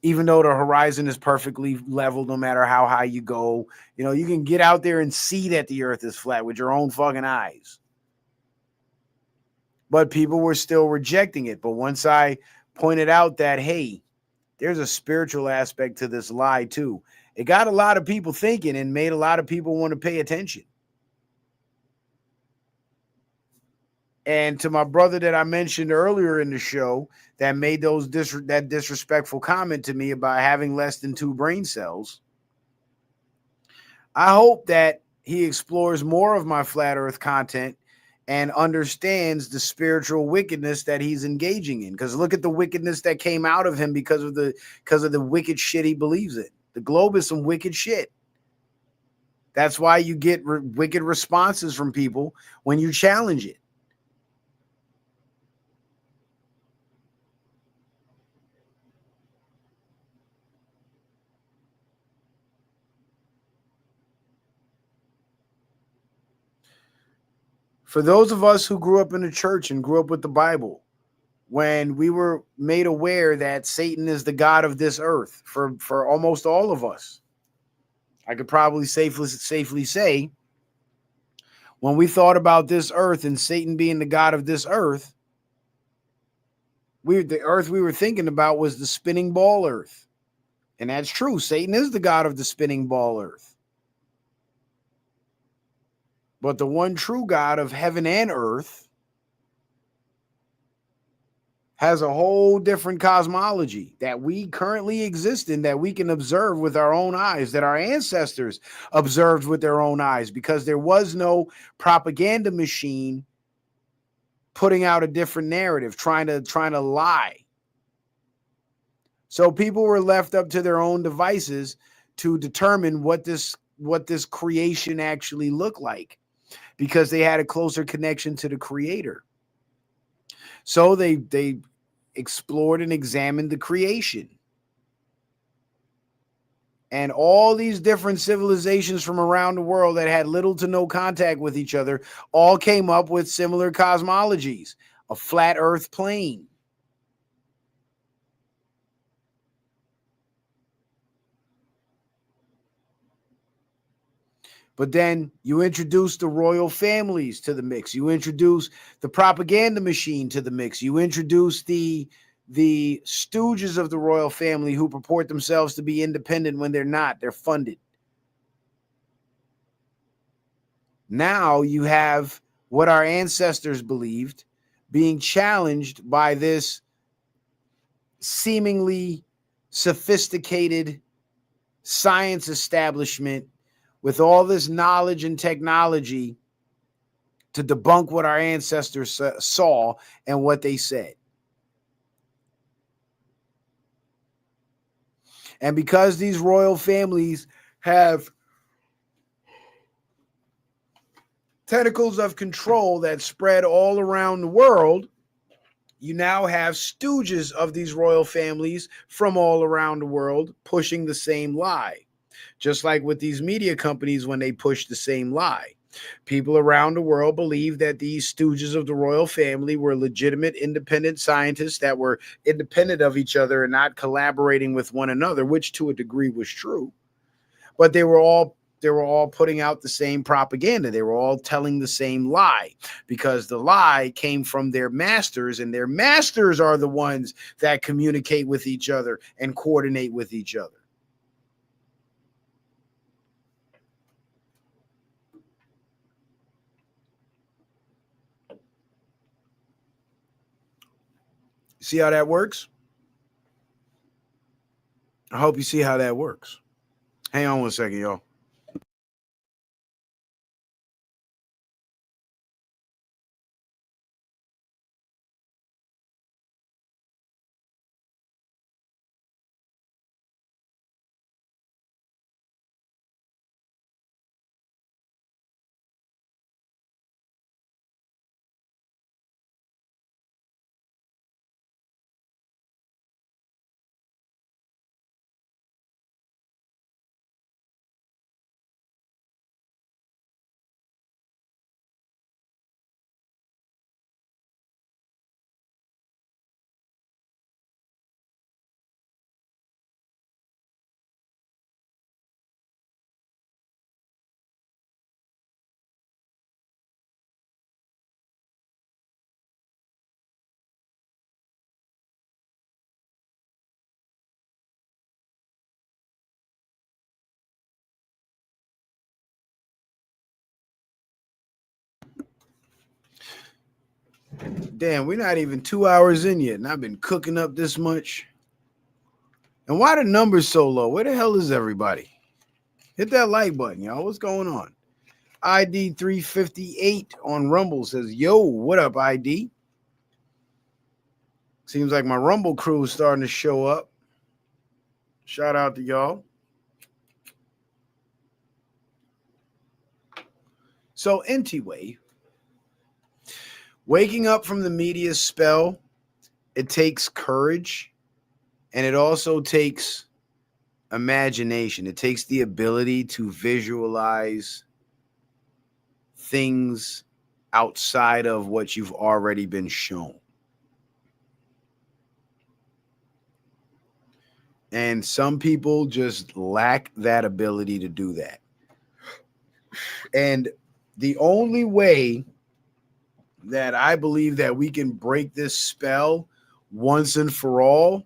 even though the horizon is perfectly level, no matter how high you go, you can get out there and see that the earth is flat with your own fucking eyes. But people were still rejecting it. But once I pointed out that, hey, there's a spiritual aspect to this lie too, it got a lot of people thinking and made a lot of people want to pay attention. And to my brother that I mentioned earlier in the show that made that disrespectful comment to me about having less than 2 brain cells, I hope that he explores more of my flat earth content and understands the spiritual wickedness that he's engaging in. Because look at the wickedness that came out of him because of the wicked shit he believes in. The globe is some wicked shit. That's why you get wicked responses from people when you challenge it. For those of us who grew up in the church and grew up with the Bible, when we were made aware that Satan is the god of this earth, for almost all of us, I could probably safely say, when we thought about this earth and Satan being the god of this earth, the earth we were thinking about was the spinning ball earth. And that's true. Satan is the god of the spinning ball earth. But the one true God of heaven and earth has a whole different cosmology that we currently exist in, that we can observe with our own eyes, that our ancestors observed with their own eyes, because there was no propaganda machine putting out a different narrative, trying to lie. So people were left up to their own devices to determine what this creation actually looked like, because they had a closer connection to the creator. So they explored and examined the creation. And all these different civilizations from around the world that had little to no contact with each other all came up with similar cosmologies, a flat earth plane. But then you introduce the royal families to the mix. You introduce the propaganda machine to the mix. You introduce the stooges of the royal family who purport themselves to be independent when they're not. They're funded. Now you have what our ancestors believed being challenged by this seemingly sophisticated science establishment with all this knowledge and technology to debunk what our ancestors saw and what they said. And because these royal families have tentacles of control that spread all around the world, you now have stooges of these royal families from all around the world pushing the same lie. Just like with these media companies when they push the same lie. People around the world believe that these stooges of the royal family were legitimate independent scientists that were independent of each other and not collaborating with one another, which to a degree was true. But they were all putting out the same propaganda. They were all telling the same lie, because the lie came from their masters, and their masters are the ones that communicate with each other and coordinate with each other. See how that works? I hope you see how that works. Hang on one second, y'all. Damn, we're not even 2 hours in yet, and I've been cooking up this much. And why the numbers so low? Where the hell is everybody? Hit that like button, y'all. What's going on? ID 358 on Rumble says, yo, what up, ID? Seems like my Rumble crew is starting to show up. Shout out to y'all. So anyway, waking up from the media spell, it takes courage, and it also takes imagination. It takes the ability to visualize things outside of what you've already been shown. And some people just lack that ability to do that. And the only way that I believe that we can break this spell once and for all,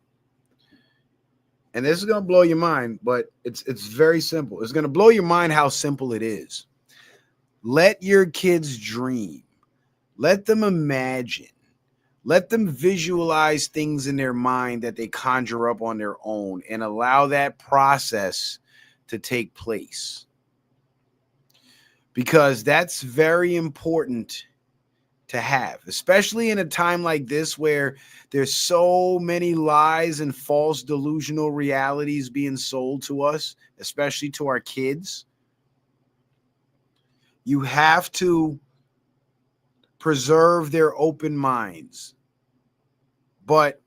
and this is going to blow your mind, but it's very simple. It's going to blow your mind how simple it is. Let your kids dream. Let them imagine. Let them visualize things in their mind that they conjure up on their own, and allow that process to take place. Because that's very important to have, especially in a time like this where there's so many lies and false delusional realities being sold to us, especially to our kids. You have to preserve their open minds. But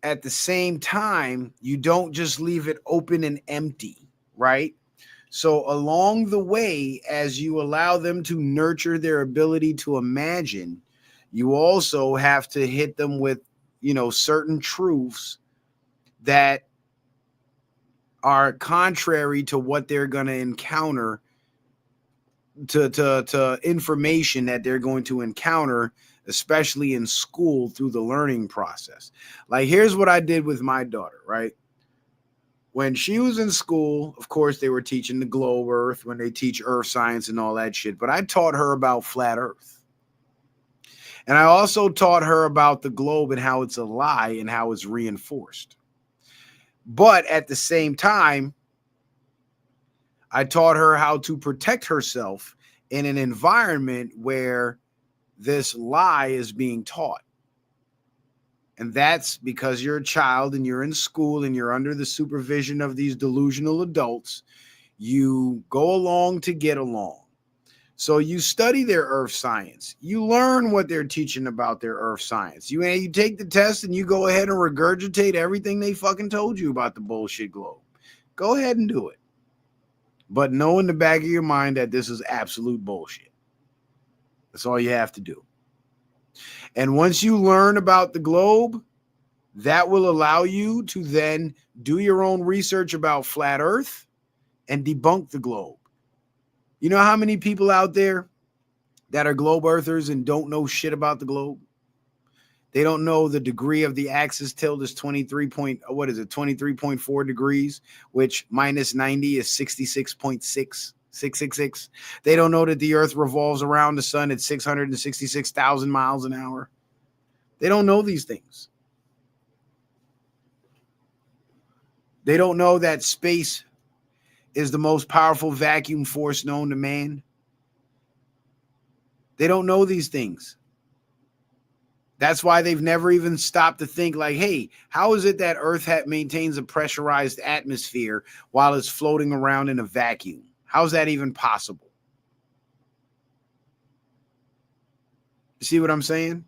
at the same time, you don't just leave it open and empty, right? So along the way, as you allow them to nurture their ability to imagine, you also have to hit them with, certain truths that are contrary to what they're going to encounter, to information that they're going to encounter, especially in school through the learning process. Like, here's what I did with my daughter, right? When she was in school, of course, they were teaching the globe earth when they teach earth science and all that shit. But I taught her about flat earth. And I also taught her about the globe and how it's a lie and how it's reinforced. But at the same time, I taught her how to protect herself in an environment where this lie is being taught. And that's because you're a child and you're in school and you're under the supervision of these delusional adults. You go along to get along. So you study their earth science. You learn what they're teaching about their earth science. You take the test and you go ahead and regurgitate everything they fucking told you about the bullshit globe. Go ahead and do it. But know in the back of your mind that this is absolute bullshit. That's all you have to do. And once you learn about the globe, that will allow you to then do your own research about flat earth and debunk the globe. You know how many people out there that are globe earthers and don't know shit about the globe? They don't know the degree of the axis tilt is 23.4 degrees, which minus 90 is 66.666. They don't know that the earth revolves around the sun at 666,000 miles an hour. They don't know these things. They don't know that space is the most powerful vacuum force known to man. They don't know these things. That's why they've never even stopped to think like, hey, how is it that Earth maintains a pressurized atmosphere while it's floating around in a vacuum? How's that even possible? You see what I'm saying?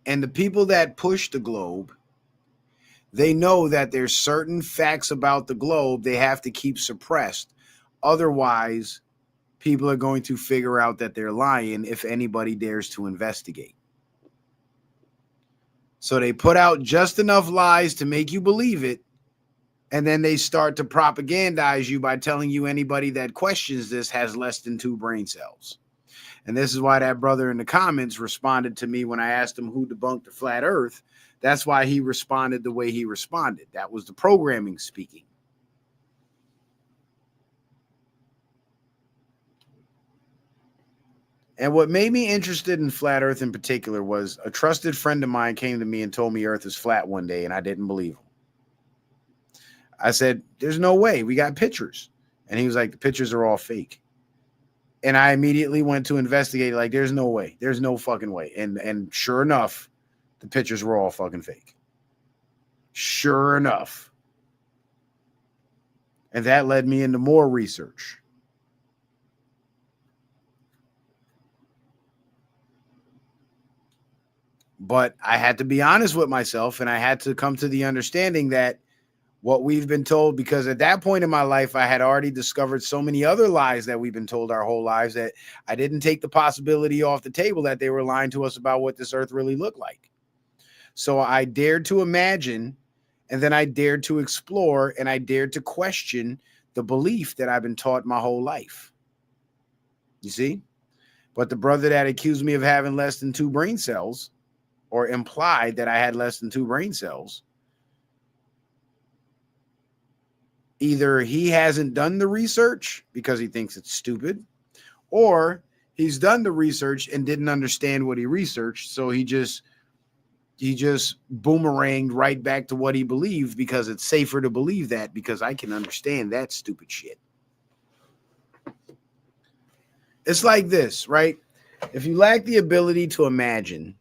And the people that push the globe, they know that there's certain facts about the globe they have to keep suppressed. Otherwise, people are going to figure out that they're lying if anybody dares to investigate. So they put out just enough lies to make you believe it, and then they start to propagandize you by telling you anybody that questions this has less than 2 brain cells. And this is why that brother in the comments responded to me when I asked him who debunked the flat earth. That's why he responded the way he responded. That was the programming speaking. And what made me interested in flat earth in particular was a trusted friend of mine came to me and told me earth is flat one day, and I didn't believe him. I said, there's no way. We got pictures. And he was like, the pictures are all fake. And I immediately went to investigate, like, there's no way. There's no fucking way. And sure enough, the pictures were all fucking fake. Sure enough. And that led me into more research. But I had to be honest with myself, and I had to come to the understanding that what we've been told, because at that point in my life, I had already discovered so many other lies that we've been told our whole lives that I didn't take the possibility off the table that they were lying to us about what this earth really looked like. So I dared to imagine, and then I dared to explore, and I dared to question the belief that I've been taught my whole life. You see? But the brother that accused me of having less than 2 brain cells, or implied that I had less than 2 brain cells, either he hasn't done the research because he thinks it's stupid, or he's done the research and didn't understand what he researched, so he just he just boomeranged right back to what he believed, because it's safer to believe that, because I can understand that stupid shit. It's like this, right? If you lack the ability to imagine,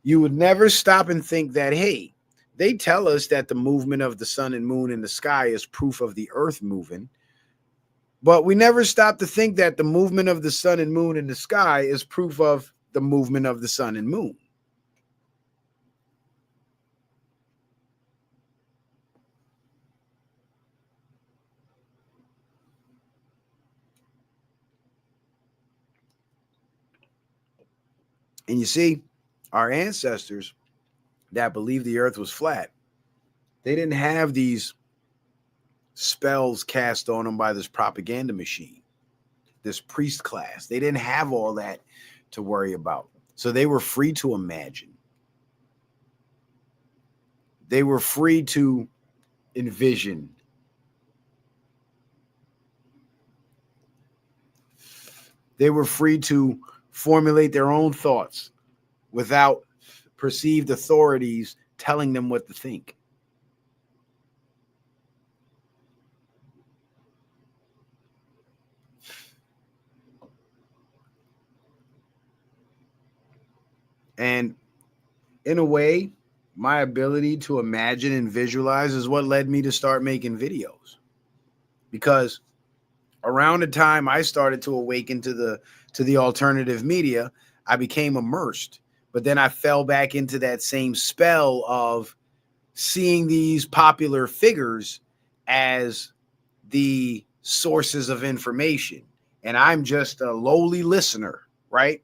you would never stop and think that, hey, they tell us that the movement of the sun and moon in the sky is proof of the earth moving. But we never stop to think that the movement of the sun and moon in the sky is proof of the movement of the sun and moon. And you see, our ancestors that believed the earth was flat, they didn't have these spells cast on them by this propaganda machine, this priest class. They didn't have all that to worry about. So they were free to imagine. They were free to envision. They were free to formulate their own thoughts without perceived authorities telling them what to think. And in a way, my ability to imagine and visualize is what led me to start making videos. Because around the time I started to awaken to the alternative media, I became immersed. But then I fell back into that same spell of seeing these popular figures as the sources of information. And I'm just a lowly listener, right?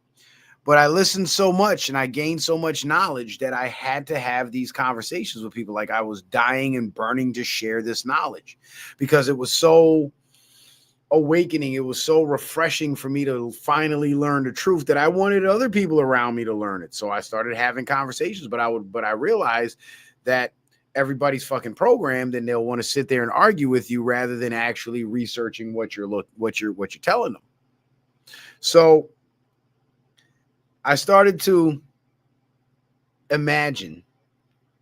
But I listened so much and I gained so much knowledge that I had to have these conversations with people. Like, I was dying and burning to share this knowledge, because it was so awakening. It was so refreshing for me to finally learn the truth that I wanted other people around me to learn it. So I started having conversations, but I realized that everybody's fucking programmed, and they'll want to sit there and argue with you rather than actually researching what you're telling them. So I started to imagine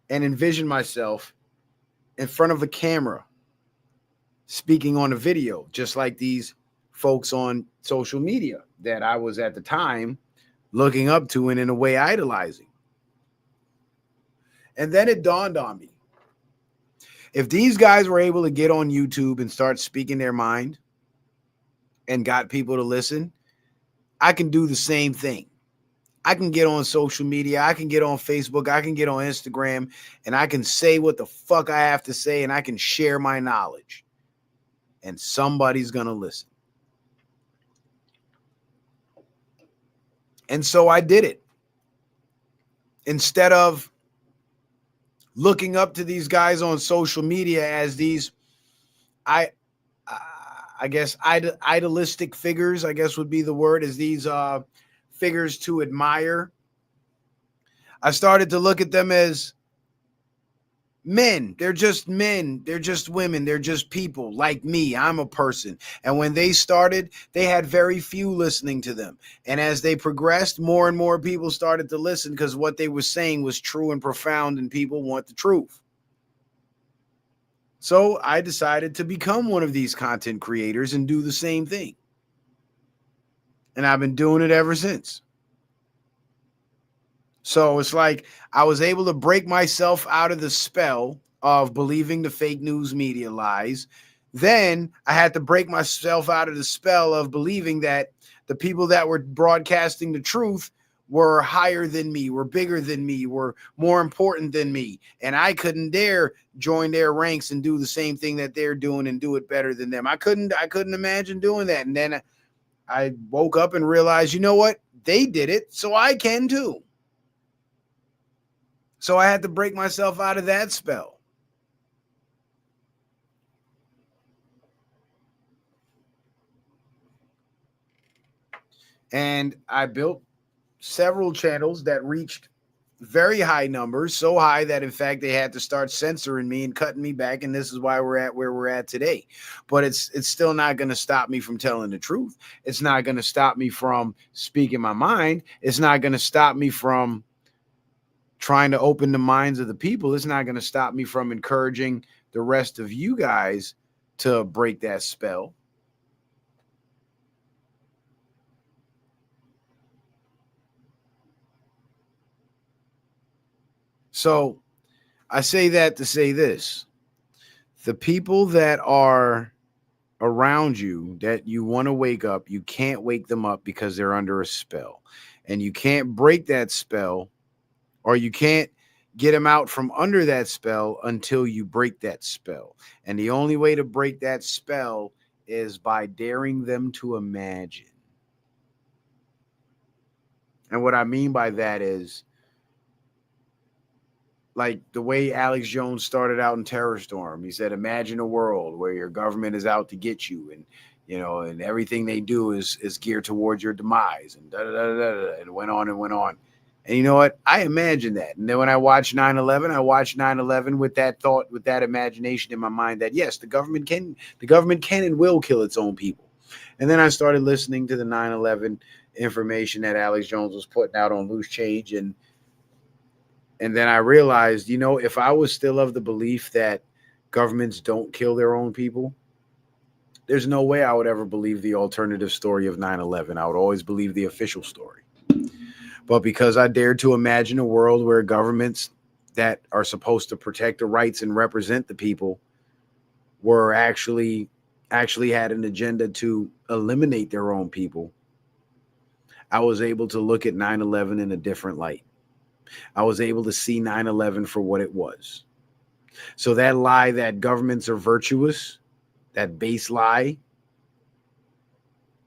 and envision myself in front of a camera speaking on a video, just like these folks on social media that I was at the time looking up to and in a way idolizing. And then it dawned on me, if these guys were able to get on YouTube and start speaking their mind and got people to listen, I can do the same thing. I can get on social media, I can get on Facebook, I can get on Instagram, and I can say what the fuck I have to say, and I can share my knowledge. And somebody's going to listen. And so I did it. Instead of looking up to these guys on social media as these, I guess, idealistic figures, I guess would be the word, as these figures to admire, I started to look at them as men. They're just men. They're just women. They're just people like me. I'm a person. And when they started, they had very few listening to them. And as they progressed, more and more people started to listen, because what they were saying was true and profound, and people want the truth. So I decided to become one of these content creators and do the same thing. And I've been doing it ever since. So it's like I was able to break myself out of the spell of believing the fake news media lies. Then I had to break myself out of the spell of believing that the people that were broadcasting the truth were higher than me, were bigger than me, were more important than me. And I couldn't dare join their ranks and do the same thing that they're doing and do it better than them. I couldn't imagine doing that. And then I woke up and realized, you know what? They did it, so I can too. So I had to break myself out of that spell. And I built several channels that reached very high numbers, so high that in fact they had to start censoring me and cutting me back. And this is why we're at where we're at today. But it's still not going to stop me from telling the truth. It's not going to stop me from speaking my mind. It's not going to stop me from trying to open the minds of the people, it's not going to stop me from encouraging the rest of you guys to break that spell. So I say that to say this. The people that are around you that you want to wake up, you can't wake them up because they're under a spell. And you can't break that spell, or you can't get them out from under that spell until you break that spell. And the only way to break that spell is by daring them to imagine. And what I mean by that is, like the way Alex Jones started out in Terror Storm. He said, imagine a world where your government is out to get you, and and everything they do is geared towards your demise, and da da da da da. And it went on and went on. And you know what? I imagined that. And then when I watched 9/11, I watched 9/11 with that thought, with that imagination in my mind that yes, the government can and will kill its own people. And then I started listening to the 9/11 information that Alex Jones was putting out on Loose Change, and then I realized, if I was still of the belief that governments don't kill their own people, there's no way I would ever believe the alternative story of 9/11. I would always believe the official story. But because I dared to imagine a world where governments that are supposed to protect the rights and represent the people were actually had an agenda to eliminate their own people, I was able to look at 9/11 in a different light. I was able to see 9/11 for what it was. So that lie that governments are virtuous, that base lie,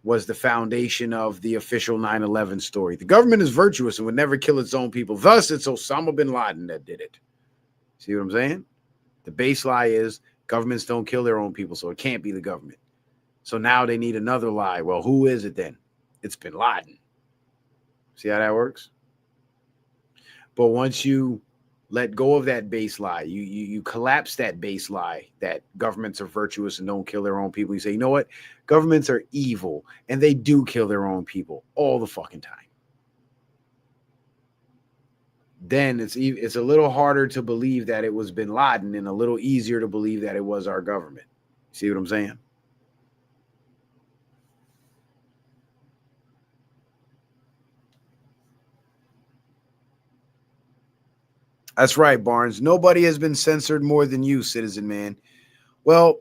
was the foundation of the official 9/11 story. The government is virtuous and would never kill its own people. Thus, it's Osama bin Laden that did it. See what I'm saying? The base lie is governments don't kill their own people, so it can't be the government. So now they need another lie. Well, who is it then? It's bin Laden. See how that works? But once you let go of that base lie, you collapse that base lie that governments are virtuous and don't kill their own people. You say, you know what? Governments are evil and they do kill their own people all the fucking time. Then it's a little harder to believe that it was bin Laden and a little easier to believe that it was our government. See what I'm saying? That's right, Barnes. Nobody has been censored more than you, citizen man. Well,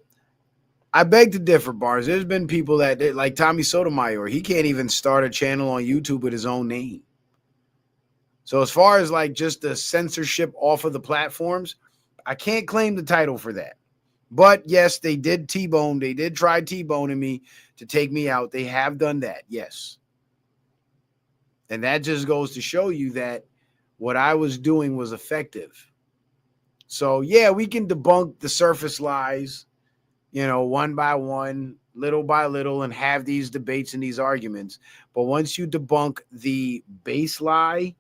I beg to differ, Barnes. There's been people that, like Tommy Sotomayor, he can't even start a channel on YouTube with his own name. So as far as like just the censorship off of the platforms, I can't claim the title for that. But yes, they did T-bone. They did try T-boning me to take me out. They have done that, yes. And that just goes to show you that what I was doing was effective. So yeah, we can debunk the surface lies, one by one, little by little, and have these debates and these arguments. But once you debunk the base lie,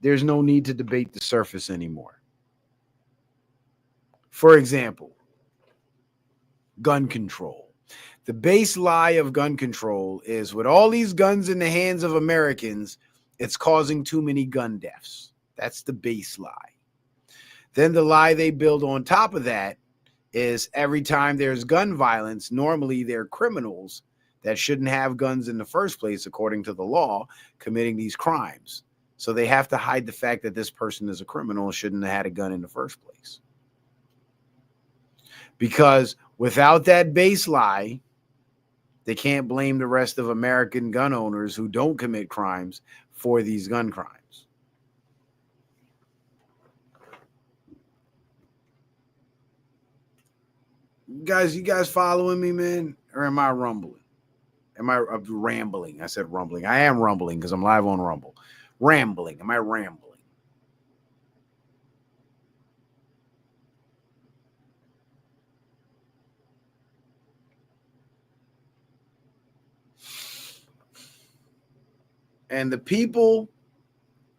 there's no need to debate the surface anymore. For example, gun control. The base lie of gun control is, with all these guns in the hands of Americans, it's causing too many gun deaths. That's the base lie. Then the lie they build on top of that is, every time there's gun violence, normally they're criminals that shouldn't have guns in the first place, according to the law, committing these crimes. So they have to hide the fact that this person is a criminal and shouldn't have had a gun in the first place. Because without that base lie, they can't blame the rest of American gun owners who don't commit crimes for these gun crimes. You guys following me, man? Or am I rumbling? Am I rambling? I said rumbling. I am rumbling because I'm live on Rumble. Rambling. Am I rambling? And the people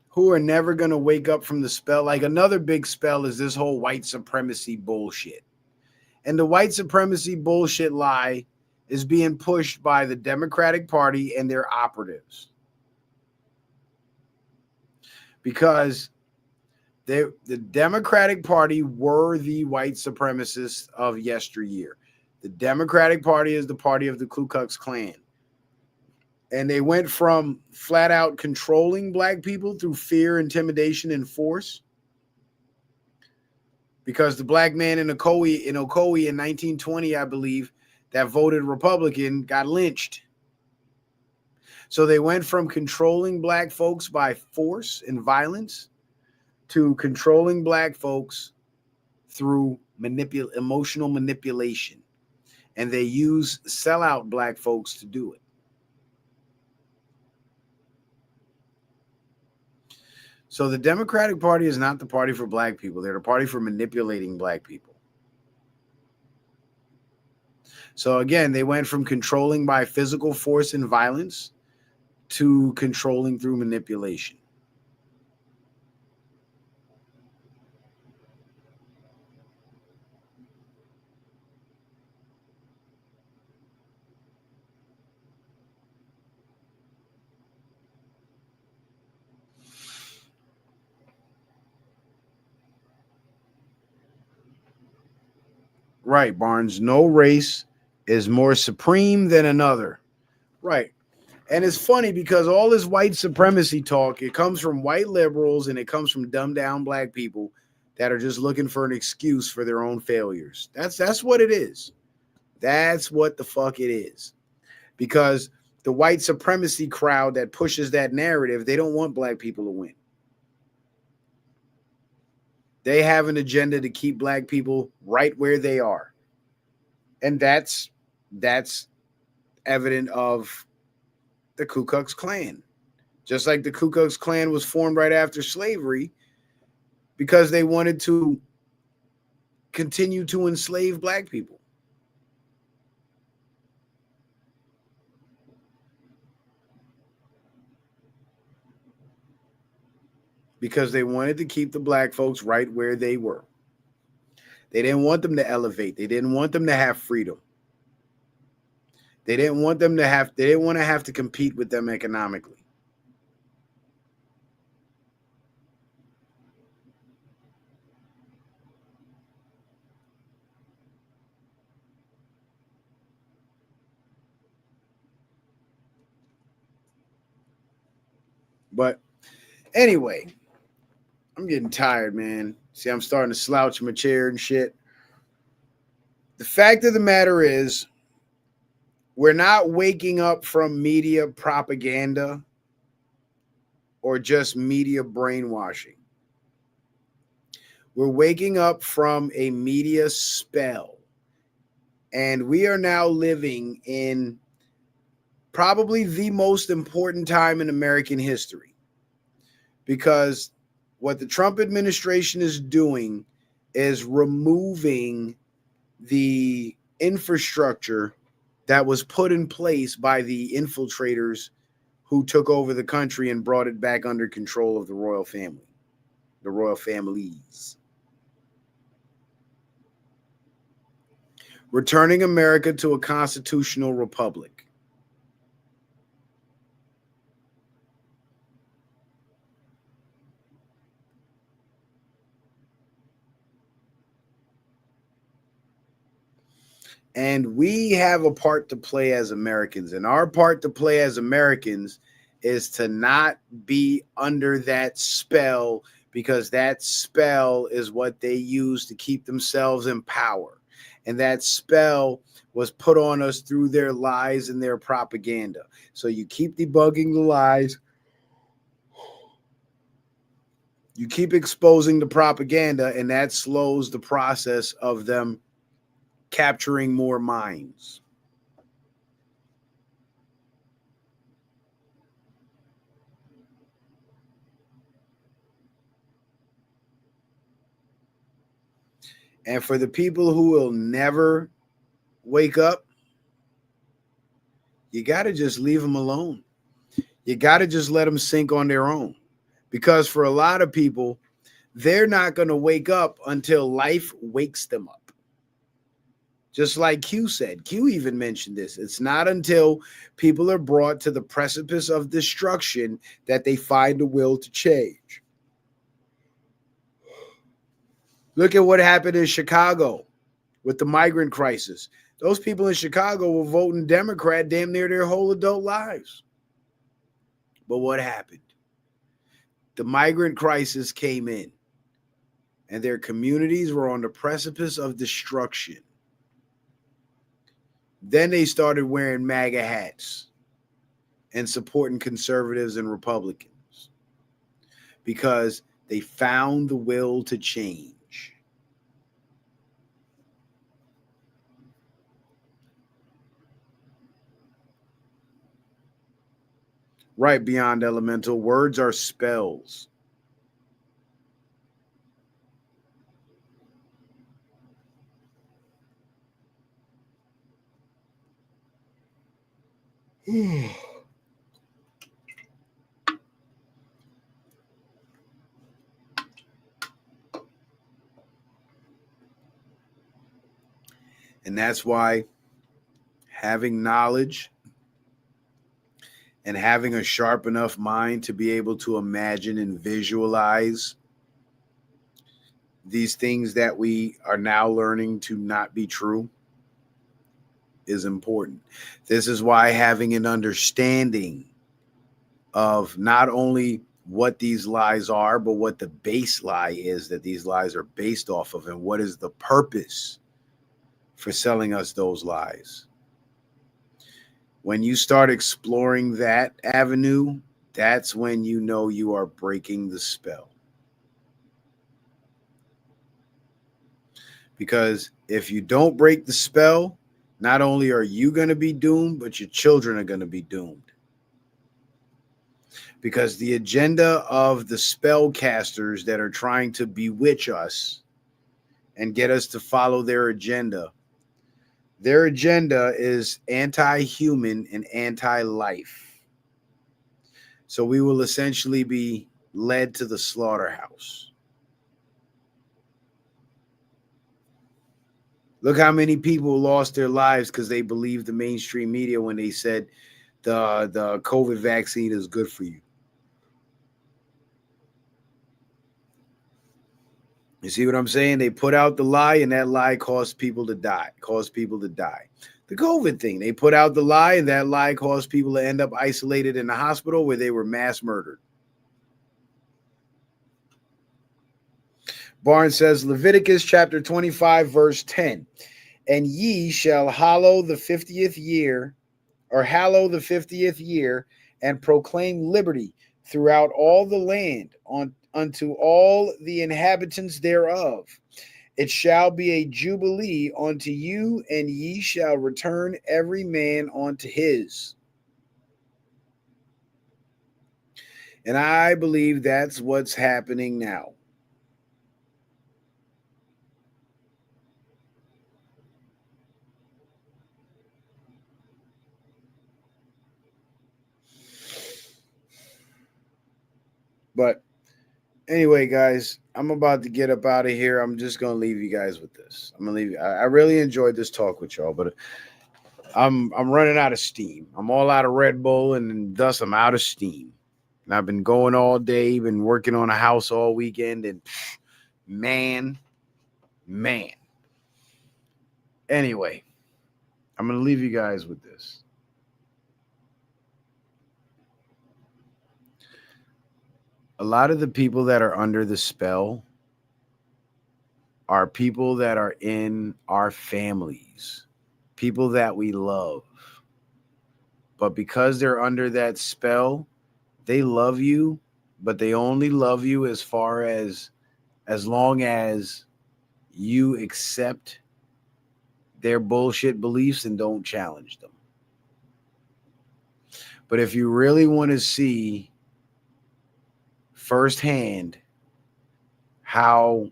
who are never going to wake up from the spell, like another big spell is this whole white supremacy bullshit. And the white supremacy bullshit lie is being pushed by the Democratic Party and their operatives. Because The Democratic Party were the white supremacists of yesteryear. The Democratic Party is the party of the Ku Klux Klan. And they went from flat out controlling black people through fear, intimidation, and force. Because the black man in Ocoee in 1920, I believe, that voted Republican got lynched. So they went from controlling black folks by force and violence to controlling black folks through emotional manipulation. And they use sellout black folks to do it. So the Democratic Party is not the party for black people. They're the party for manipulating black people. So again, they went from controlling by physical force and violence to controlling through manipulation. Right, Barnes. No race is more supreme than another. Right. And it's funny because all this white supremacy talk, it comes from white liberals and it comes from dumbed down black people that are just looking for an excuse for their own failures. That's what it is. That's what the fuck it is. Because the white supremacy crowd that pushes that narrative, they don't want black people to win. They have an agenda to keep black people right where they are. And that's evident of the Ku Klux Klan. Just like the Ku Klux Klan was formed right after slavery because they wanted to continue to enslave black people. Because they wanted to keep the black folks right where they were. They didn't want them to elevate. They didn't want them to have freedom. They didn't want them to have, they didn't want to have to compete with them economically. But anyway, I'm getting tired, man. See, I'm starting to slouch in my chair and shit. The fact of the matter is, we're not waking up from media propaganda or just media brainwashing. We're waking up from a media spell. And we are now living in probably the most important time in American history. Because what the Trump administration is doing is removing the infrastructure that was put in place by the infiltrators who took over the country and brought it back under control of the royal family, the royal families. Returning America to a constitutional republic. And we have a part to play as Americans. And our part to play as Americans is to not be under that spell, because that spell is what they use to keep themselves in power. And that spell was put on us through their lies and their propaganda. So you keep debunking the lies. You keep exposing the propaganda, and that slows the process of them capturing more minds. And for the people who will never wake up, you got to just leave them alone. You got to just let them sink on their own. Because for a lot of people, they're not going to wake up until life wakes them up. Just like Q said, Q even mentioned this. It's not until people are brought to the precipice of destruction that they find a will to change. Look at what happened in Chicago with the migrant crisis. Those people in Chicago were voting Democrat damn near their whole adult lives. But what happened? The migrant crisis came in, and their communities were on the precipice of destruction. Then they started wearing MAGA hats and supporting conservatives and Republicans because they found the will to change. Right, Beyond Elemental, words are spells. And that's why having knowledge and having a sharp enough mind to be able to imagine and visualize these things that we are now learning to not be true is important. This is why having an understanding of not only what these lies are, but what the base lie is that these lies are based off of, and what is the purpose for selling us those lies. When you start exploring that avenue, that's when you know you are breaking the spell. Because if you don't break the spell, not only are you going to be doomed, but your children are going to be doomed. Because the agenda of the spellcasters that are trying to bewitch us and get us to follow their agenda is anti-human and anti-life. So we will essentially be led to the slaughterhouse. Look how many people lost their lives because they believed the mainstream media when they said the COVID vaccine is good for you. You see what I'm saying? They put out the lie, and that lie caused people to die. The COVID thing, they put out the lie, and that lie caused people to end up isolated in the hospital where they were mass murdered. Barnes says, Leviticus chapter 25, verse 10. And ye shall hallow the 50th year, and proclaim liberty throughout all the land unto all the inhabitants thereof. It shall be a jubilee unto you, and ye shall return every man unto his. And I believe that's what's happening now. But anyway, guys, I'm about to get up out of here. I'm just gonna leave you guys with this. I'm gonna leave you. I really enjoyed this talk with y'all, but I'm running out of steam. I'm all out of Red Bull, and thus I'm out of steam. And I've been going all day, been working on a house all weekend, and man. Anyway, I'm gonna leave you guys with this. A lot of the people that are under the spell are people that are in our families, people that we love. But because they're under that spell, they love you, but they only love you as long as you accept their bullshit beliefs and don't challenge them. But if you really want to see firsthand how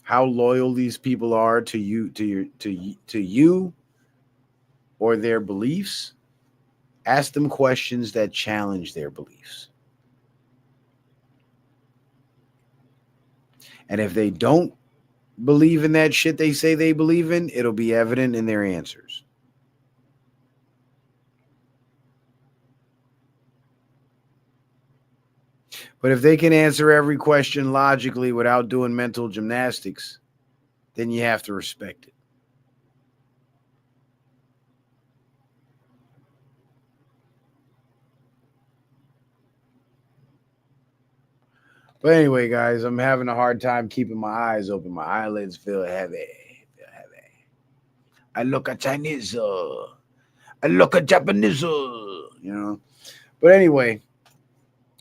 loyal these people are to you or their beliefs, ask them questions that challenge their beliefs. And if they don't believe in that shit they say they believe in, it'll be evident in their answers. But if they can answer every question logically without doing mental gymnastics, then you have to respect it. But anyway, guys, I'm having a hard time keeping my eyes open. My eyelids feel heavy. I look at Chinese. I look at Japanese. But anyway,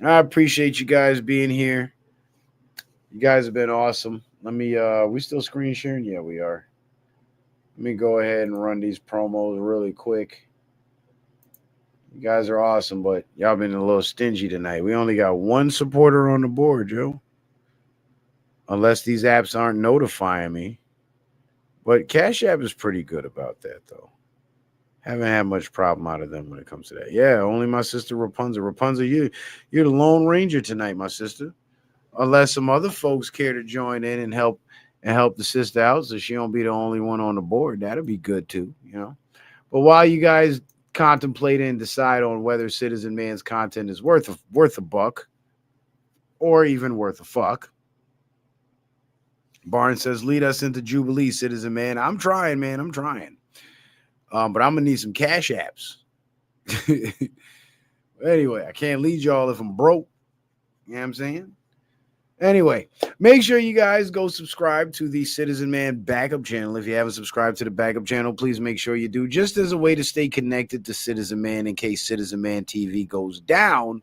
I appreciate you guys being here. You guys have been awesome. Let me we still screen sharing? Yeah, we are. Let me go ahead and run these promos really quick. You guys are awesome, but y'all been a little stingy tonight. We only got one supporter on the board, Joe. Unless these apps aren't notifying me. But Cash App is pretty good about that, though. Haven't had much problem out of them when it comes to that. Yeah, only my sister Rapunzel. Rapunzel, you're the Lone Ranger tonight, my sister. Unless some other folks care to join in and help the sister out, so she don't be the only one on the board. That'd be good too, But while you guys contemplate and decide on whether Citizen Man's content is worth a buck or even worth a fuck, Barnes says, lead us into Jubilee, Citizen Man. I'm trying, man. I'm trying. But I'm going to need some cash apps. Anyway, I can't lead y'all if I'm broke. You know what I'm saying? Anyway, make sure you guys go subscribe to the Citizen Man backup channel. If you haven't subscribed to the backup channel, please make sure you do, just as a way to stay connected to Citizen Man in case Citizen Man TV goes down.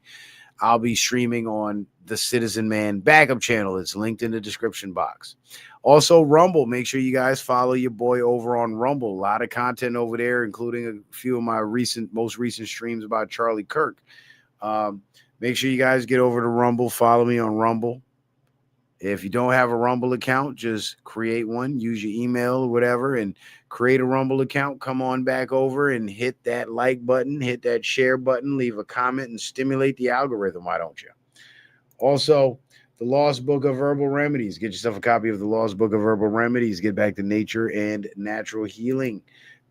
I'll be streaming on the Citizen Man backup channel. It's linked in the description box. Also, Rumble. Make sure you guys follow your boy over on Rumble. A lot of content over there, including a few of my most recent streams about Charlie Kirk. Make sure you guys get over to Rumble. Follow me on Rumble. If you don't have a Rumble account, just create one. Use your email or whatever and create a Rumble account. Come on back over and hit that like button, hit that share button, leave a comment, and stimulate the algorithm. Why don't you? Also, the Lost Book of Herbal Remedies. Get yourself a copy of the Lost Book of Herbal Remedies. Get back to nature and natural healing.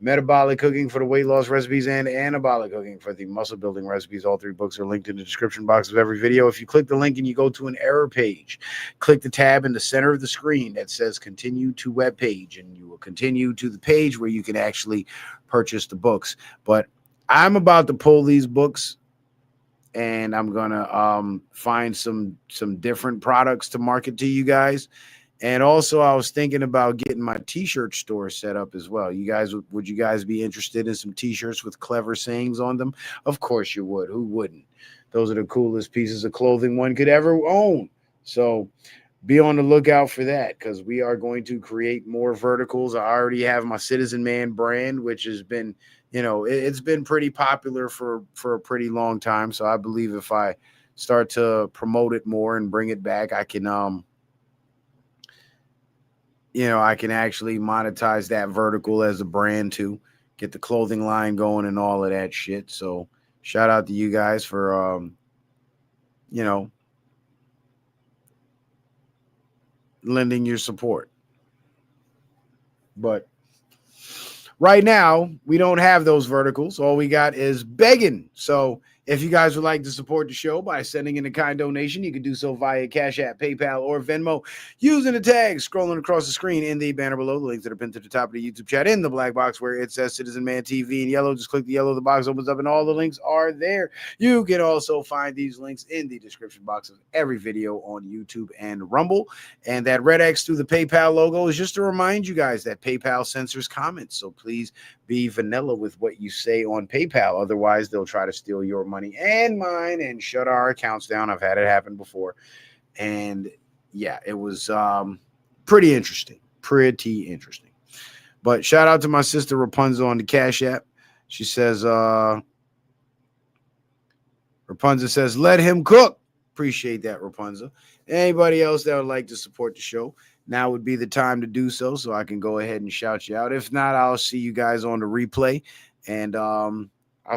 Metabolic Cooking for the weight loss recipes and Anabolic Cooking for the muscle building recipes. All three books are linked in the description box of every video. If you click the link and you go to an error page, click the tab in the center of the screen that says continue to web page, and you will continue to the page where you can actually purchase the books. But I'm about to pull these books and I'm going to find some different products to market to you guys. And also, I was thinking about getting my t-shirt store set up as well. You guys, would you guys be interested in some t-shirts with clever sayings on them? Of course you would. Who wouldn't? Those are the coolest pieces of clothing one could ever own. So be on the lookout for that, because we are going to create more verticals. I already have my Citizen Man brand, which has been, it's been pretty popular for a pretty long time. So I believe if I start to promote it more and bring it back, I can I can actually monetize that vertical as a brand too, get the clothing line going and all of that shit. So shout out to you guys for, lending your support. But right now, we don't have those verticals. All we got is begging. So if you guys would like to support the show by sending in a kind donation, you can do so via Cash App, PayPal, or Venmo using the tags scrolling across the screen in the banner below. The links that are pinned to the top of the YouTube chat in the black box where it says Citizen Man TV in yellow. Just click the yellow, the box opens up, and all the links are there. You can also find these links in the description box of every video on YouTube and Rumble. And that red X through the PayPal logo is just to remind you guys that PayPal censors comments. So please be vanilla with what you say on PayPal. Otherwise, they'll try to steal your money and mine and shut our accounts down. I've had it happen before. And yeah, it was pretty interesting. But shout out to my sister Rapunzel on the Cash App. She says, Rapunzel says, let him cook. Appreciate that, Rapunzel. Anybody else that would like to support the show, now would be the time to do so I can go ahead and shout you out. If not, I'll see you guys on the replay. And I'll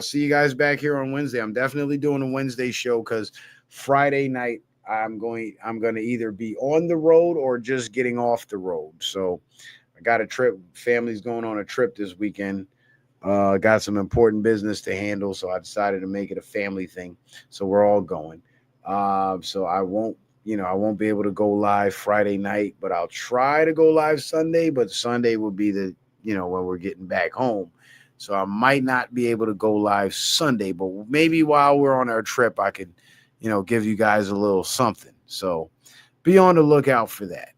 see you guys back here on Wednesday. I'm definitely doing a Wednesday show because Friday night I'm going to either be on the road or just getting off the road. So I got a trip. Family's going on a trip this weekend. Got some important business to handle, so I decided to make it a family thing. So we're all going. So I won't, I won't be able to go live Friday night, but I'll try to go live Sunday. But Sunday will be the, when we're getting back home. So I might not be able to go live Sunday, but maybe while we're on our trip, I can, give you guys a little something. So be on the lookout for that.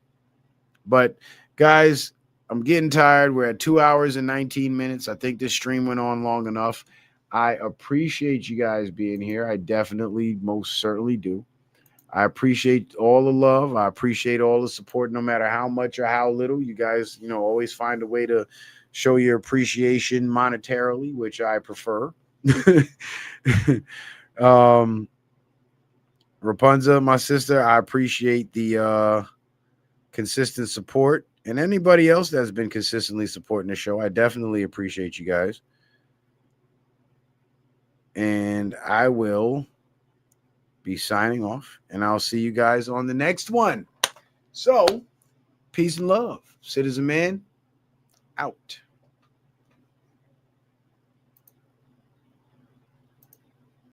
But guys, I'm getting tired. We're at 2 hours and 19 minutes. I think this stream went on long enough. I appreciate you guys being here. I definitely, most certainly do. I appreciate all the love. I appreciate all the support, no matter how much or how little. You guys, always find a way to show your appreciation monetarily, which I prefer. Rapunzel, my sister, I appreciate the consistent support. And anybody else that's been consistently supporting the show, I definitely appreciate you guys. And I will be signing off, and I'll see you guys on the next one. So, peace and love. Citizen Man, out.